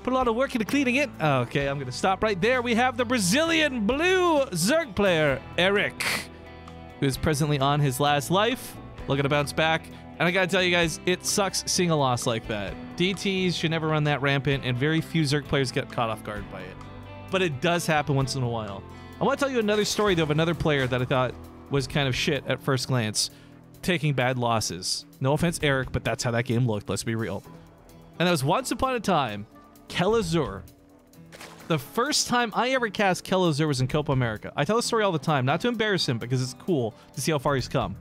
Put a lot of work into cleaning it. Okay, I'm going to stop right there. We have the Brazilian blue Zerg player, Eric, who is presently on his last life. Looking to bounce back. And I gotta tell you guys, it sucks seeing a loss like that. DTs should never run that rampant, and very few Zerg players get caught off guard by it. But it does happen once in a while. I want to tell you another story, though, of another player that I thought was kind of shit at first glance, taking bad losses. No offense, Eric, but that's how that game looked, let's be real. And that was once upon a time, Kelazur. The first time I ever cast Kelazur was in Copa America. I tell the story all the time, not to embarrass him, because it's cool to see how far he's come.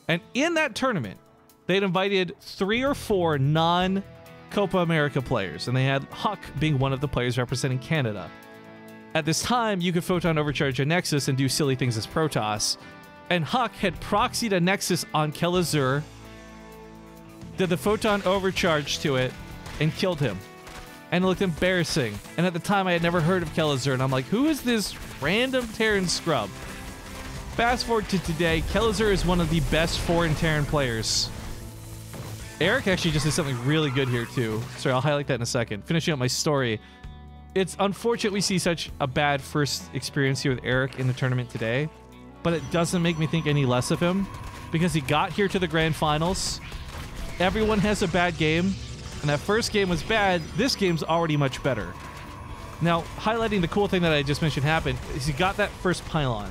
And in that tournament, they'd invited 3 or 4 non-Copa America players, and they had Huck being one of the players representing Canada. At this time, you could Photon Overcharge a Nexus and do silly things as Protoss, and Huck had proxied a Nexus on Kelazur, did the Photon Overcharge to it, and killed him. And it looked embarrassing. And at the time, I had never heard of Kelazur, and I'm like, who is this random Terran scrub? Fast forward to today, Kelazur is one of the best foreign Terran players. Eric actually just did something really good here too. Sorry, I'll highlight that in a second. Finishing up my story. It's unfortunate we see such a bad first experience here with Eric in the tournament today, but it doesn't make me think any less of him because he got here to the grand finals. Everyone has a bad game, and that first game was bad. This game's already much better. Now, highlighting the cool thing that I just mentioned happened is he got that first pylon.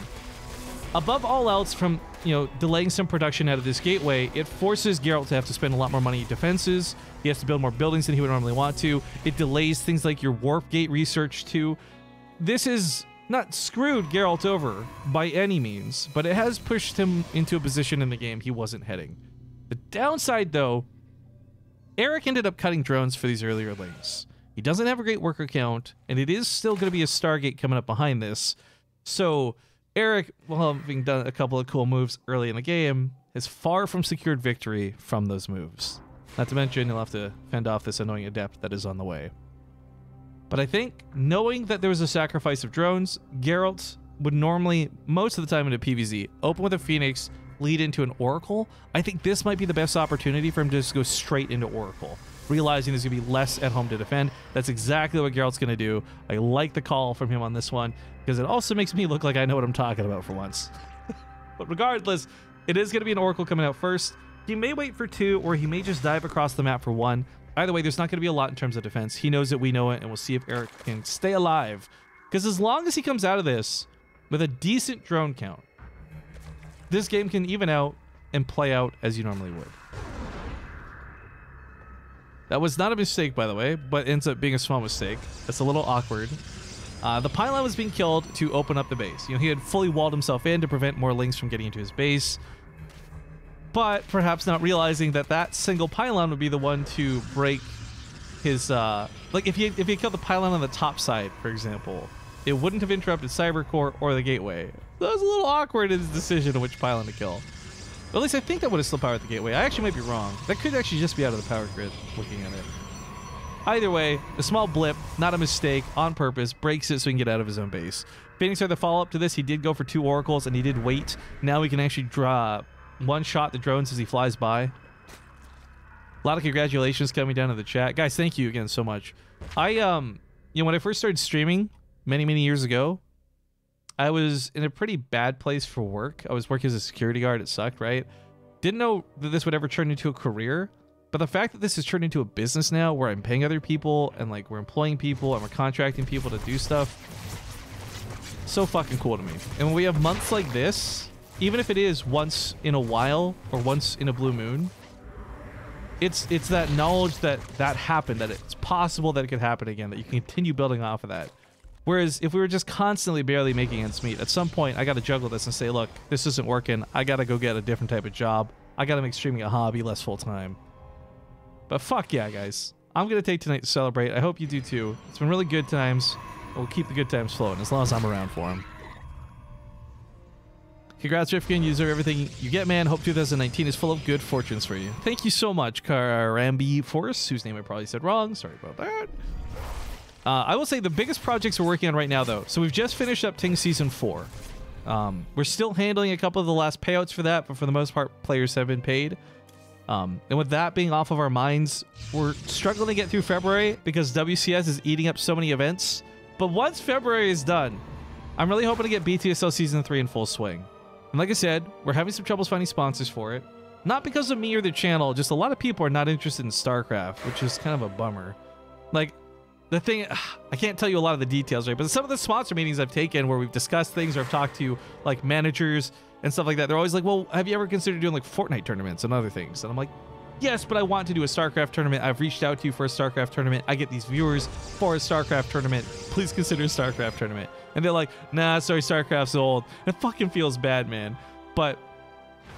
Above all else, from delaying some production out of this gateway, it forces Geralt to have to spend a lot more money in defenses. He has to build more buildings than he would normally want to. It delays things like your warp gate research too. This is not screwed Geralt over by any means, but it has pushed him into a position in the game he wasn't heading. The downside, though, Eric ended up cutting drones for these earlier lanes. He doesn't have a great worker count, and it is still going to be a Stargate coming up behind this. So Eric, while having done a couple of cool moves early in the game, is far from secured victory from those moves. Not to mention, he'll have to fend off this annoying adept that is on the way. But I think, knowing that there was a sacrifice of drones, Geralt would normally, most of the time in a PvZ, open with a Phoenix, lead into an Oracle. I think this might be the best opportunity for him to just go straight into Oracle, realizing there's going to be less at home to defend. That's exactly what Geralt's going to do. I like the call from him on this one, because it also makes me look like I know what I'm talking about for once. But regardless, it is going to be an Oracle coming out first. He may wait for 2, or he may just dive across the map for 1. Either way, there's not going to be a lot in terms of defense. He knows that we know it, and we'll see if Eric can stay alive. Because as long as he comes out of this with a decent drone count, this game can even out and play out as you normally would. That was not a mistake, by the way, but ends up being a small mistake. That's a little awkward. The pylon was being killed to open up the base. He had fully walled himself in to prevent more links from getting into his base. But perhaps not realizing that that single pylon would be the one to break his... like, if he killed the pylon on the top side, for example, it wouldn't have interrupted Cybercore or the gateway. So that was a little awkward in his decision on which pylon to kill. At least I think that would have still powered the gateway. I actually might be wrong. That could actually just be out of the power grid, looking at it. Either way, a small blip, not a mistake, on purpose, breaks it so he can get out of his own base. Phoenix are the follow-up to this. He did go for 2 oracles, and he did wait. Now we can actually draw one-shot the drones as he flies by. A lot of congratulations coming down in the chat. Guys, thank you again so much. You know, when I first started streaming many, many years ago, I was in a pretty bad place for work. I was working as a security guard. It sucked, right? Didn't know that this would ever turn into a career. But the fact that this has turned into a business now where I'm paying other people and like we're employing people and we're contracting people to do stuff, so fucking cool to me. And when we have months like this, even if it is once in a while or once in a blue moon, it's that knowledge that that happened, that it's possible that it could happen again, that you can continue building off of that. Whereas if we were just constantly barely making ends meet, at some point I got to juggle this and say, look, this isn't working. I got to go get a different type of job. I got to make streaming a hobby, less full time. But fuck yeah, guys. I'm going to take tonight to celebrate. I hope you do too. It's been really good times. We'll keep the good times flowing as long as I'm around for them. Congrats, Rifkin. You deserve everything you get, man. Hope 2019 is full of good fortunes for you. Thank you so much, Karambi Force, whose name I probably said wrong. Sorry about that. I will say the biggest projects we're working on right now, though. So we've just finished up Ting Season 4. We're still handling a couple of the last payouts for that, but for the most part, players have been paid. And with that being off of our minds, we're struggling to get through February because WCS is eating up so many events. But once February is done, I'm really hoping to get BTSL Season 3 in full swing. And like I said, we're having some troubles finding sponsors for it. Not because of me or the channel, just a lot of people are not interested in StarCraft, which is kind of a bummer. Like, the thing, I can't tell you a lot of the details, right? But some of the sponsor meetings I've taken where we've discussed things or I've talked to, like, managers and stuff like that, they're always like, well, have you ever considered doing like Fortnite tournaments and other things? And I'm like, yes, but I want to do a StarCraft tournament. I've reached out to you for a StarCraft tournament. I get these viewers for a StarCraft tournament. Please consider a StarCraft tournament. And they're like, nah, sorry, StarCraft's old. It fucking feels bad, man. But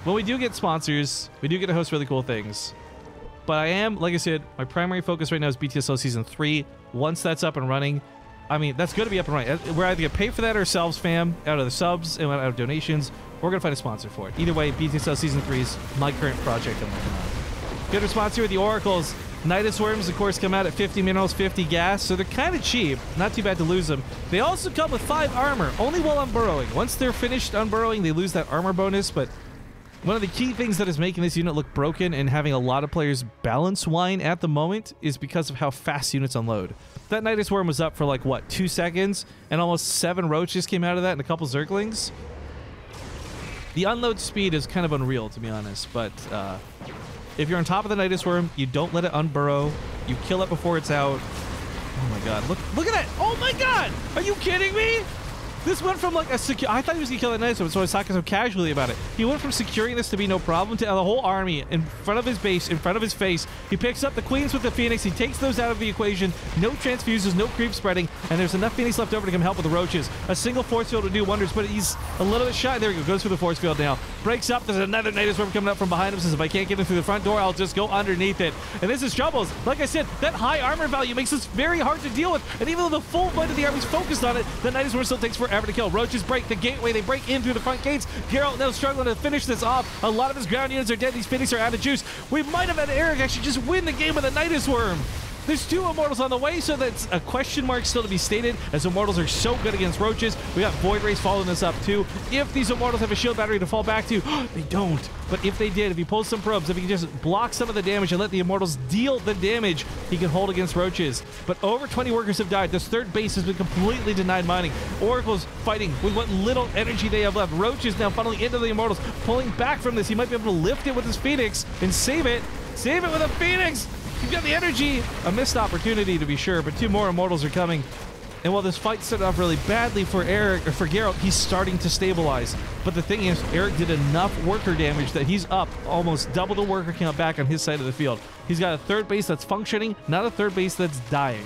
when we do get sponsors, we do get to host really cool things. But I am, like I said, my primary focus right now is BTSL Season 3. Once that's up and running, I mean, that's going to be up and running. We're either going to pay for that ourselves, fam, out of the subs and out of donations, or we're going to find a sponsor for it. Either way, BTSL Season 3 is my current project I'm working on. Good response here with the Oracles. Nidus Worms, of course, come out at 50 minerals, 50 gas, so they're kind of cheap. Not too bad to lose them. They also come with 5 armor, only while unburrowing. Once they're finished unburrowing, they lose that armor bonus, but one of the key things that is making this unit look broken and having a lot of players balance whine at the moment is because of how fast units unload. That Nidus Worm was up for like, what, 2 seconds? And almost 7 roaches came out of that and a couple Zerglings. The unload speed is kind of unreal, to be honest, but if you're on top of the Nidus Worm, you don't let it unburrow. You kill it before it's out. Oh my god, look at that! Oh my god! Are you kidding me? This went from like a secure. I thought he was gonna kill that Nidus Worm, so I was talking so casually about it. He went from securing this to be no problem to the whole army in front of his base, in front of his face. He picks up the Queens with the Phoenix. He takes those out of the equation. No transfuses, no creep spreading, and there's enough Phoenix left over to come help with the roaches. A single force field would do wonders, but he's a little bit shy. There we go. Goes through the force field now. Breaks up. There's another Nidus Worm coming up from behind him. Says, if I can't get him through the front door, I'll just go underneath it. And this is troubles. Like I said, that high armor value makes this very hard to deal with. And even though the full might of the army's focused on it, the Nidus Worm still takes forever to kill. Roaches break the gateway. They break in through the front gates. Geralt now struggling to finish this off. A lot of his ground units are dead. These Phoenix are out of juice. We might have had Eric actually just win the game with a Nidus Worm. There's 2 Immortals on the way, so that's a question mark still to be stated, as Immortals are so good against Roaches. We got Void Race following this up, too. If these Immortals have a shield battery to fall back to, they don't. But if they did, if he pulls some probes, if he can just block some of the damage and let the Immortals deal the damage, he can hold against Roaches. But over 20 workers have died. This third base has been completely denied mining. Oracle's fighting with what little energy they have left. Roaches now funneling into the Immortals, pulling back from this. He might be able to lift it with his Phoenix and save it. Save it with a Phoenix! You've got the energy. A missed opportunity, to be sure, but 2 more Immortals are coming. And while this fight started off really badly for Eric, or for Geralt, he's starting to stabilize. But the thing is, Eric did enough worker damage that he's up almost double the worker count back on his side of the field. He's got a third base that's functioning, not a third base that's dying.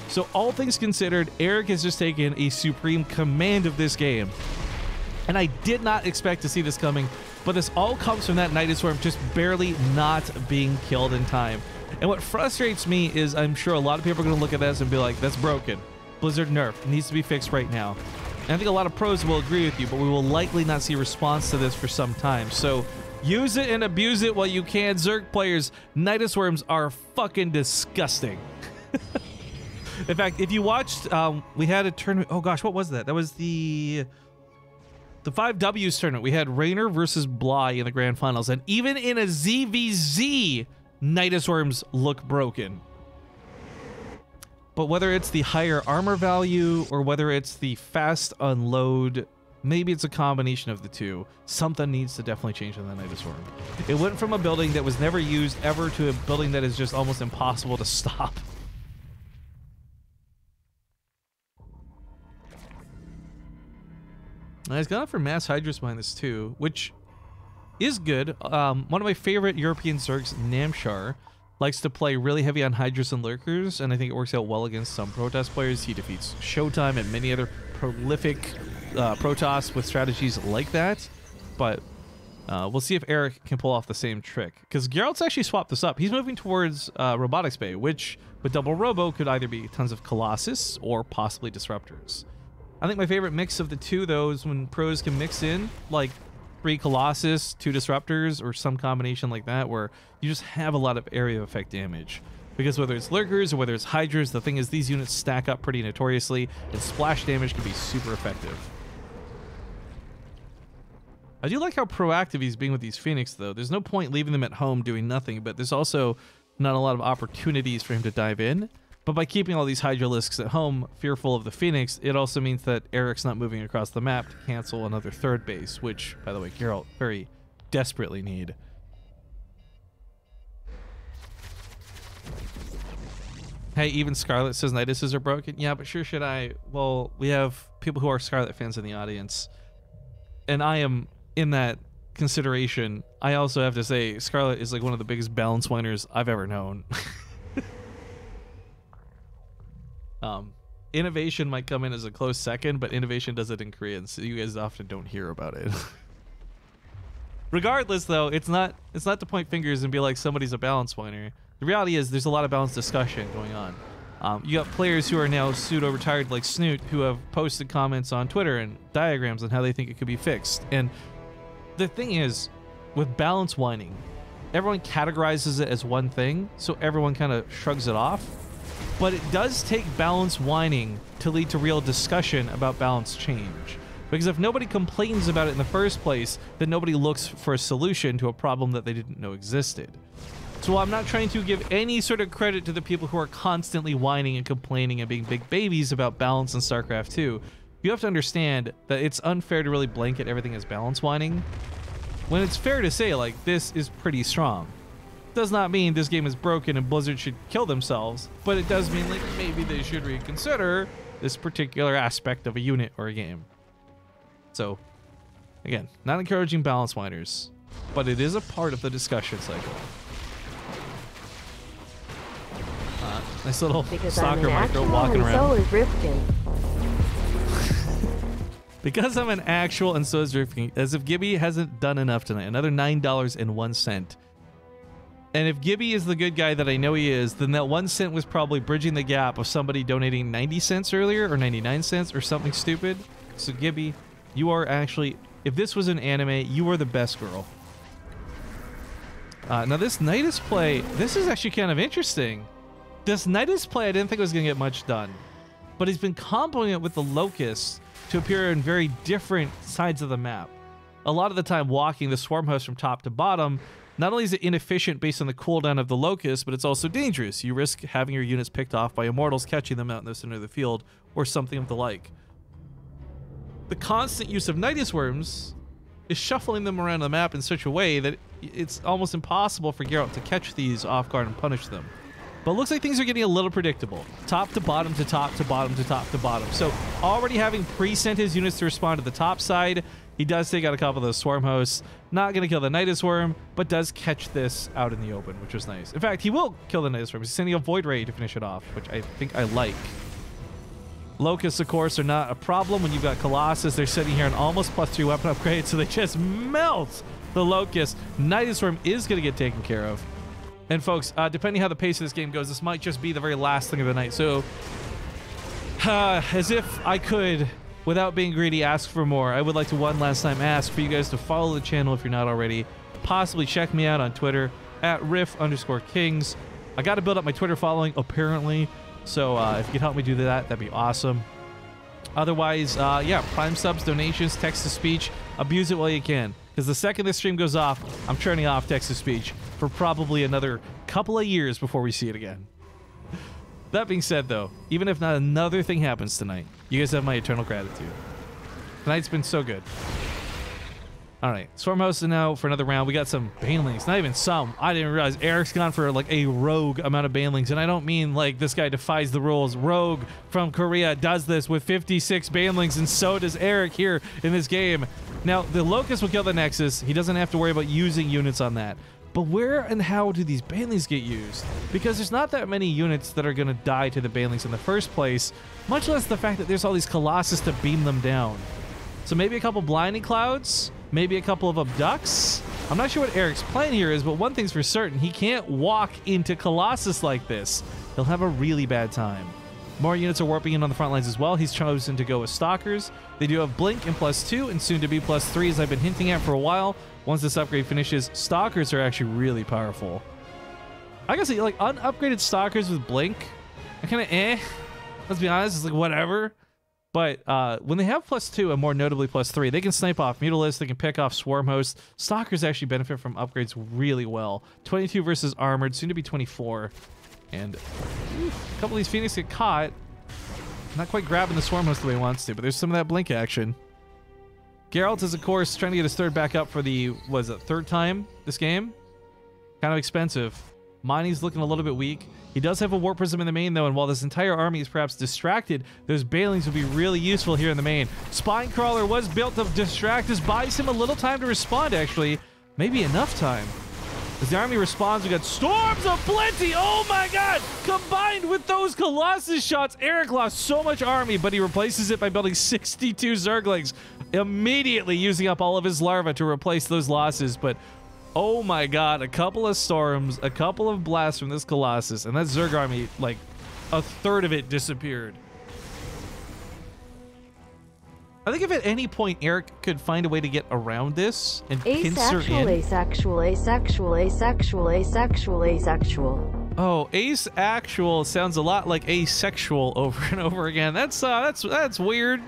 So all things considered, Eric has just taken a supreme command of this game. And I did not expect to see this coming, but this all comes from that Nidus Worm just barely not being killed in time. And what frustrates me is I'm sure a lot of people are going to look at this and be like, that's broken. Blizzard nerf. It needs to be fixed right now. And I think a lot of pros will agree with you, but we will likely not see a response to this for some time. So use it and abuse it while you can. Zerg players, Nidus Worms are fucking disgusting. In fact, if you watched, we had a tournament. Oh gosh, what was that? That was the 5Ws tournament. We had Rainer versus Bly in the grand finals, and even in a ZVZ, Nidus Worms look broken. But whether it's the higher armor value or whether it's the fast unload, maybe it's a combination of the two. Something needs to definitely change in the Nidus Worm. It went from a building that was never used ever to a building that is just almost impossible to stop. He's gone for Mass Hydrus -2, which is good. One of my favorite European Zergs, Namshar, likes to play really heavy on Hydrus and Lurkers, and I think it works out well against some Protoss players. He defeats Showtime and many other prolific Protoss with strategies like that. But we'll see if Eric can pull off the same trick, because Geralt's actually swapped this up. He's moving towards Robotics Bay, which with double Robo could either be tons of Colossus or possibly Disruptors. I think my favorite mix of the two, though, is when pros can mix in like 3 Colossus, 2 Disruptors, or some combination like that, where you just have a lot of area effect damage. Because whether it's Lurkers or whether it's Hydras, the thing is these units stack up pretty notoriously, and splash damage can be super effective. I do like how proactive he's being with these Phoenix, though. There's no point leaving them at home doing nothing, but there's also not a lot of opportunities for him to dive in. But by keeping all these Hydralisks at home, fearful of the Phoenix, it also means that Eric's not moving across the map to cancel another third base, which, by the way, Geralt very desperately need. Hey, even Scarlet says Niduses are broken. Yeah, but sure should I. Well, we have people who are Scarlet fans in the audience, and I am in that consideration. I also have to say Scarlet is like one of the biggest balance whiners I've ever known. Innovation might come in as a close second, but Innovation does it in Korean, so you guys often don't hear about it. Regardless, though, it's not to point fingers and be like somebody's a balance whiner. The reality is there's a lot of balance discussion going on. You got players who are now pseudo-retired like Snoot who have posted comments on Twitter and diagrams on how they think it could be fixed. And the thing is, with balance whining, everyone categorizes it as one thing, so everyone kind of shrugs it off. But it does take balance whining to lead to real discussion about balance change. Because if nobody complains about it in the first place, then nobody looks for a solution to a problem that they didn't know existed. So while I'm not trying to give any sort of credit to the people who are constantly whining and complaining and being big babies about balance in StarCraft 2, you have to understand that it's unfair to really blanket everything as balance whining, when it's fair to say, like, this is pretty strong. Does not mean this game is broken and Blizzard should kill themselves, but it does mean like maybe they should reconsider this particular aspect of a unit or a game. So, again, not encouraging balance whiners, but it is a part of the discussion cycle. Nice little soccer micro walking around. So is Rifkin. Because I'm an actual and so is Rifkin, as if Gibby hasn't done enough tonight. Another $9.01. And if Gibby is the good guy that I know he is, then that 1 cent was probably bridging the gap of somebody donating 90 cents earlier or 99 cents or something stupid. So Gibby, you are actually, if this was an anime, you are the best girl. Now this Nidus play, this is actually kind of interesting. This Nidus play, I didn't think was going to get much done. But he's been comboing it with the Locusts to appear in very different sides of the map. A lot of the time walking the Swarm Host from top to bottom. Not only is it inefficient based on the cooldown of the Locust, but it's also dangerous. You risk having your units picked off by Immortals catching them out in the center of the field, or something of the like. The constant use of Nidus Worms is shuffling them around the map in such a way that it's almost impossible for Geralt to catch these off guard and punish them. But it looks like things are getting a little predictable. Top to bottom to top to bottom to top to bottom. So already having pre-sent his units to respond to the top side, he does take out a couple of those Swarm Hosts. Not going to kill the Nidus Worm, but does catch this out in the open, which was nice. In fact, he will kill the Nidus Worm. He's sending a Void Ray to finish it off, which I think I like. Locusts, of course, are not a problem when you've got Colossus. They're sitting here on almost +3 weapon upgrade, so they just melt the Locust. Nidus Worm is going to get taken care of. And folks, depending how the pace of this game goes, this might just be the very last thing of the night. So, as if I could, without being greedy, ask for more, I would like to one last time ask for you guys to follow the channel if you're not already. Possibly check me out on Twitter, @riff_kings. I got to build up my Twitter following, apparently. So if you could help me do that, that'd be awesome. Otherwise, yeah, Prime subs, donations, text-to-speech. Abuse it while you can. Because the second this stream goes off, I'm turning off text-to-speech for probably another couple of years before we see it again. That being said, though, even if not another thing happens tonight, you guys have my eternal gratitude. Tonight's been so good. All right, Stormhost is now for another round. We got some banelings, not even some. I didn't realize Eric's gone for like a rogue amount of banelings, and I don't mean like this guy defies the rules. Rogue from Korea does this with 56 banelings, and so does Eric here in this game. Now, the Locust will kill the Nexus. He doesn't have to worry about using units on that. But where and how do these banelings get used? Because there's not that many units that are going to die to the banelings in the first place, much less the fact that there's all these Colossus to beam them down. So maybe a couple Blinding Clouds, maybe a couple of Abducts. I'm not sure what Eric's plan here is, but one thing's for certain. He can't walk into Colossus like this. He'll have a really bad time. More units are warping in on the front lines as well. He's chosen to go with Stalkers. They do have Blink and +2 and soon to be +3, as I've been hinting at for a while. Once this upgrade finishes, Stalkers are actually really powerful. I gotta say, like, unupgraded Stalkers with Blink, I kind of let's be honest, it's like whatever. But when they have +2 and more notably +3, they can snipe off Mutalisks, they can pick off Swarmhost. Stalkers actually benefit from upgrades really well. 22 versus Armored, soon to be 24. And a couple of these Phoenix get caught. Not quite grabbing the Swarmhost the way he wants to, but there's some of that Blink action. Geralt is, of course, trying to get his third back up for the, was it, third time this game? Kind of expensive. Mani's looking a little bit weak. He does have a Warp Prism in the main, though, and while this entire army is perhaps distracted, those Banelings will be really useful here in the main. Spinecrawler was built to distract us, buys him a little time to respond, actually. Maybe enough time. As the army responds, we got Storms of Plenty! Oh my god! Combined with those Colossus shots, Eric lost so much army, but he replaces it by building 62 Zerglings, immediately using up all of his larvae to replace those losses. But oh my god, a couple of Storms, a couple of blasts from this Colossus, and that Zerg army, like, a third of it disappeared. I think if at any point Eric could find a way to get around this and pincer in... Asexual. Oh, asexual sounds a lot like asexual over and over again. That's weird.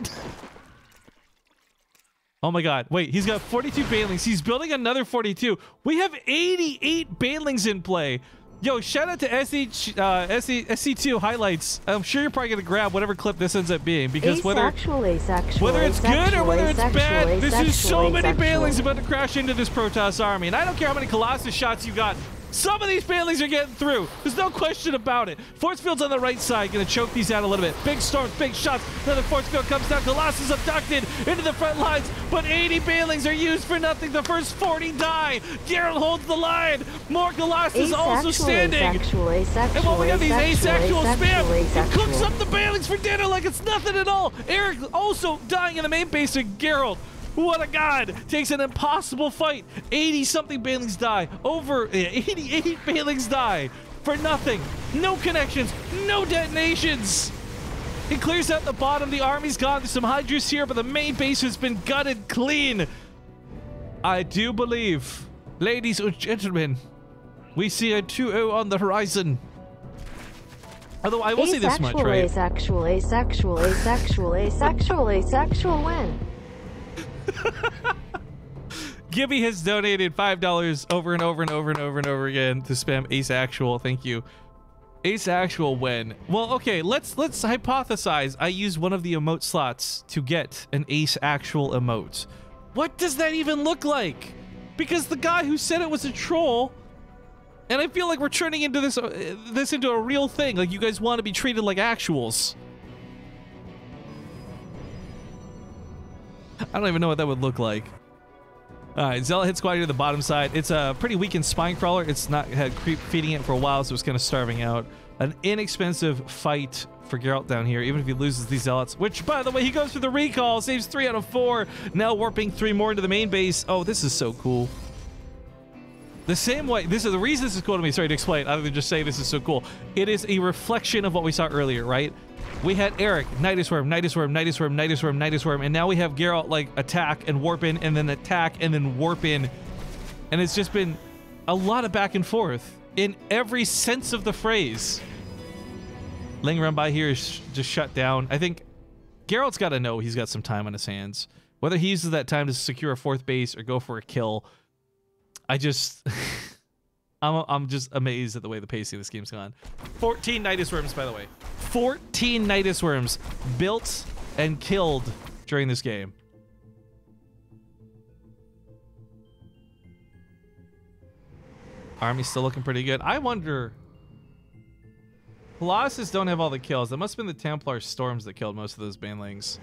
Oh my god, wait, he's got 42 Banelings. He's building another 42. We have 88 Banelings in play. Yo, shout out to SC2 highlights. I'm sure you're probably gonna grab whatever clip this ends up being, because whether it's good or whether it's bad, this is so many Banelings about to crash into this Protoss army, and I don't care how many Colossus shots you got. Some of these Banelings are getting through. There's no question about it. Force field's on the right side, gonna choke these out a little bit. Big storms, big shots. Another force field comes down. Colossus abducted into the front lines, but 80 Banelings are used for nothing. The first 40 die. Geralt holds the line. More Colossus also standing. And while we got these asexual spam, he cooks up the Banelings for dinner like it's nothing at all. Eric also dying in the main base to Geralt. What a god! Takes an impossible fight. 80-something Banelings die. Over 88 Banelings die for nothing. No connections. No detonations. He clears out the bottom. The army's gone. There's some Hydras here, but the main base has been gutted clean. I do believe, ladies and gentlemen, we see a 2-0 on the horizon. Although I will say this much, right? Asexual win. Gibby has donated $5 over and over and over and over and over again to spam asexual. Thank you. Asexual when? Well, okay, let's hypothesize I use one of the emote slots to get an asexual emote. What does that even look like? Because the guy who said it was a troll, and I feel like we're turning into this into a real thing. Like, you guys want to be treated like actuals. I don't even know what that would look like. Alright, Zealot hit squad here to the bottom side. It's a pretty weakened Spinecrawler. It's not had creep feeding it for a while, so it's kind of starving out. An inexpensive fight for Geralt down here, even if he loses these Zealots, which, by the way, he goes for the recall, saves 3 out of 4. Now warping 3 more into the main base. Oh, this is so cool. The same way, this is the reason this is cool to me, sorry to explain, other than just say this is so cool. It is a reflection of what we saw earlier, right? We had Eric, Nidus Worm, and now we have Geralt, like, attack and warp in, and then attack and then warp in. And it's just been a lot of back and forth. in every sense of the phrase. Ling run by here is just shut down. I think Geralt's got to know he's got some time on his hands. Whether he uses that time to secure a 4th base or go for a kill, I just... I'm just amazed at the way the pacing of this game's gone. 14 Nidus Worms, by the way. 14 Nidus Worms built and killed during this game. Army's still looking pretty good. I wonder... Colossus don't have all the kills. That must have been the Templar Storms that killed most of those banelings.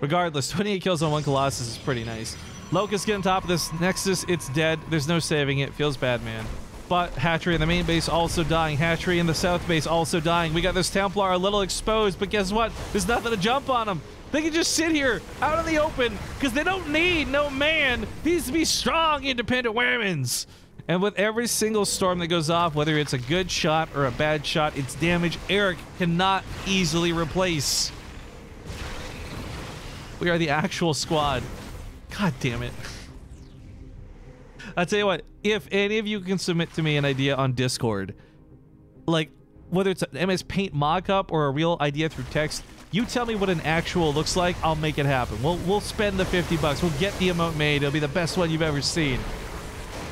Regardless, 28 kills on 1 Colossus is pretty nice. Locust get on top of this Nexus. It's dead. There's no saving it. Feels bad, man. But Hatchery in the main base also dying. Hatchery in the south base also dying. We got this Templar a little exposed, but guess what? There's nothing to jump on them. They can just sit here out in the open because they don't need no man. These to be strong, independent women's. And with every single storm that goes off, whether it's a good shot or a bad shot, its damage Eric cannot easily replace. We are the actual squad. God damn it. I'll tell you what, if any of you can submit to me an idea on Discord, like whether it's an MS Paint mockup or a real idea through text, you tell me what an actual looks like, I'll make it happen. We'll spend the 50 bucks. We'll get the emote made. It'll be the best one you've ever seen.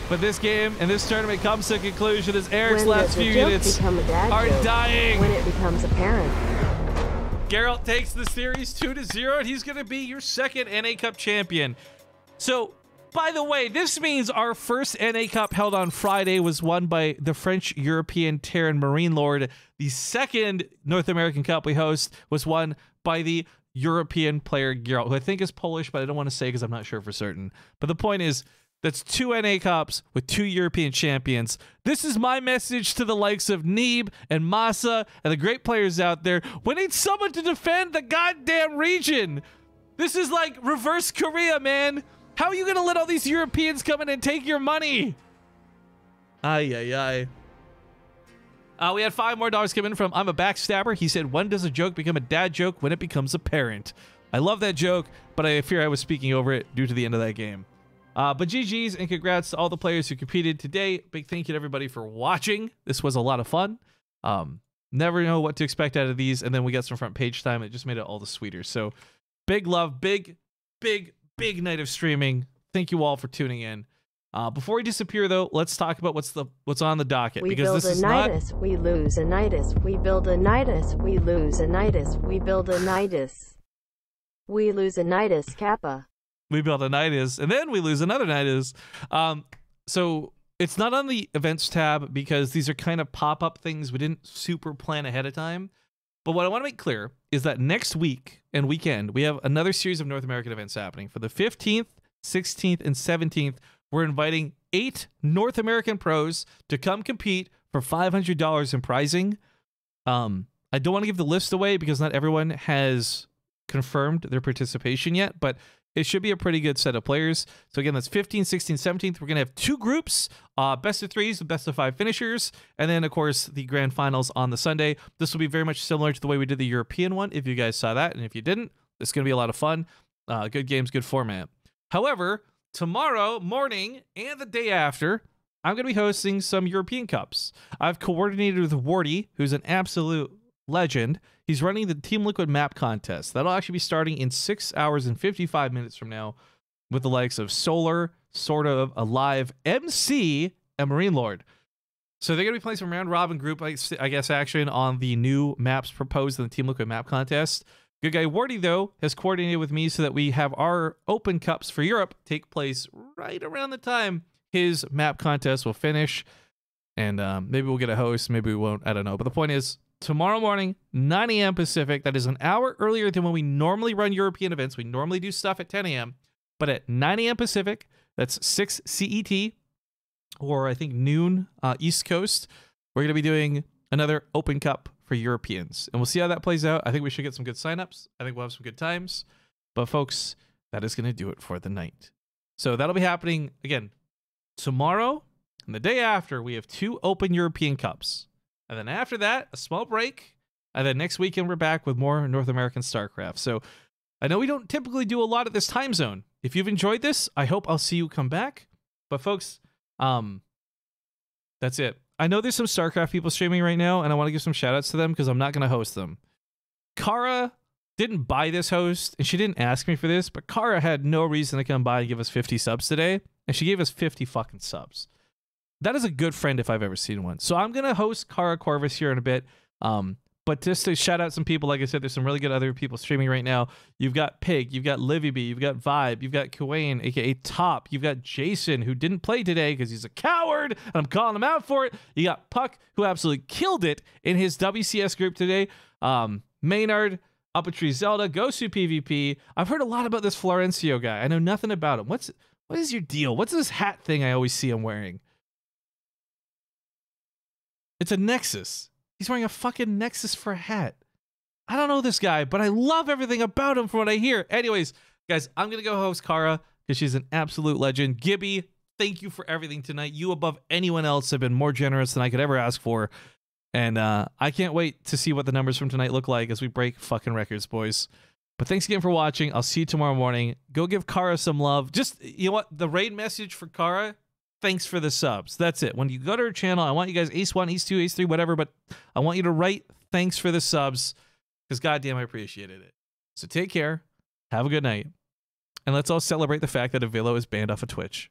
But this game and this tournament comes to a conclusion as Eric's last few units are dying. When it becomes apparent. Geralt takes the series 2-0, and he's going to be your 2nd NA Cup champion. So, by the way, this means our first NA Cup held on Friday was won by the French European Terran Marine Lord. The 2nd North American Cup we host was won by the European player Geralt, who I think is Polish, but I don't want to say because I'm not sure for certain. But the point is, that's 2 NA Cups with 2 European champions. This is my message to the likes of Neeb and Masa and the great players out there. We need someone to defend the goddamn region. This is like reverse Korea, man. How are you going to let all these Europeans come in and take your money? Ay, ay, ay. We had $5 more come in from I'm a Backstabber. He said, when does a joke become a dad joke? When it becomes apparent. I love that joke, but I fear I was speaking over it due to the end of that game. But GG's and congrats to all the players who competed today. Big thank you to everybody for watching. This was a lot of fun. Never know what to expect out of these. And then we got some front page time. It just made it all the sweeter. So big love, big night of streaming. Thank you all for tuning in. Before we disappear, though, let's talk about what's on the docket. We because build this is a not... Nidus, we lose a Nidus. We build a Nidus, we lose a Nidus. We build a Nidus. We lose a Nidus Kappa. We build a Nidus, and then we lose another Nidus. So it's not on the events tab because these are kind of pop-up things we didn't super plan ahead of time. But what I want to make clear is that next week and weekend, we have another series of North American events happening. For the 15th, 16th, and 17th, we're inviting 8 North American pros to come compete for $500 in prizing. I don't want to give the list away because not everyone has confirmed their participation yet, but it should be a pretty good set of players. So again, that's 15th, 16th, 17th. We're going to have 2 groups, best of 3s with best of 5 finishers. And then, of course, the grand finals on the Sunday. This will be very much similar to the way we did the European one, if you guys saw that. And if you didn't, it's going to be a lot of fun. Good games, good format. However, tomorrow morning and the day after, I'm going to be hosting some European Cups. I've coordinated with Wardy, who's an absolute legend. He's running the Team Liquid map contest. That'll actually be starting in 6 hours and 55 minutes from now with the likes of Solar, Sort of, Alive, MC, and Marine Lord. So they're going to be playing some round robin group, I guess, action on the new maps proposed in the Team Liquid map contest. Good guy Wardy, though, has coordinated with me so that we have our Open Cups for Europe take place right around the time his map contest will finish. And maybe we'll get a host, maybe we won't, I don't know. But the point is, tomorrow morning, 9 a.m. Pacific. That is an hour earlier than when we normally run European events. We normally do stuff at 10 a.m. But at 9 a.m. Pacific, that's 6 CET, or I think noon East Coast, we're going to be doing another Open Cup for Europeans. And we'll see how that plays out. I think we should get some good signups. I think we'll have some good times. But folks, that is going to do it for the night. So that'll be happening, again, tomorrow. And the day after, we have 2 Open European Cups. And then after that, a small break. And then next weekend, we're back with more North American StarCraft. So I know we don't typically do a lot at this time zone. If you've enjoyed this, I hope I'll see you come back. But folks, that's it. I know there's some StarCraft people streaming right now, and I want to give some shout outs to them because I'm not going to host them. Kara didn't buy this host, and she didn't ask me for this, but Kara had no reason to come by and give us 50 subs today, and she gave us 50 fucking subs. That is a good friend if I've ever seen one. So I'm going to host Kara Corvus here in a bit. But just to shout out some people, like I said, there's some really good other people streaming right now. You've got Pig, you've got Livy B, you've got Vibe, you've got Kuwain, aka Top, you've got Jason, who didn't play today because he's a coward, and I'm calling him out for it. You got Puck, who absolutely killed it in his WCS group today. Maynard, Uppetry Zelda, Gosu PvP. I've heard a lot about this Florencio guy. I know nothing about him. What is your deal? What's this hat thing I always see him wearing? It's a Nexus. He's wearing a fucking Nexus for a hat. I don't know this guy, but I love everything about him from what I hear. Anyways, guys, I'm going to go host Kara because she's an absolute legend. Gibby, thank you for everything tonight. You, above anyone else, have been more generous than I could ever ask for. And I can't wait to see what the numbers from tonight look like as we break fucking records, boys. But thanks again for watching. I'll see you tomorrow morning. Go give Kara some love. Just, you know what? The raid message for Kara, thanks for the subs. That's it. When you go to her channel, I want you guys, Ace 1, Ace 2, Ace 3, whatever, but I want you to write thanks for the subs because goddamn, I appreciated it. So take care. Have a good night. And let's all celebrate the fact that Avilo is banned off of Twitch.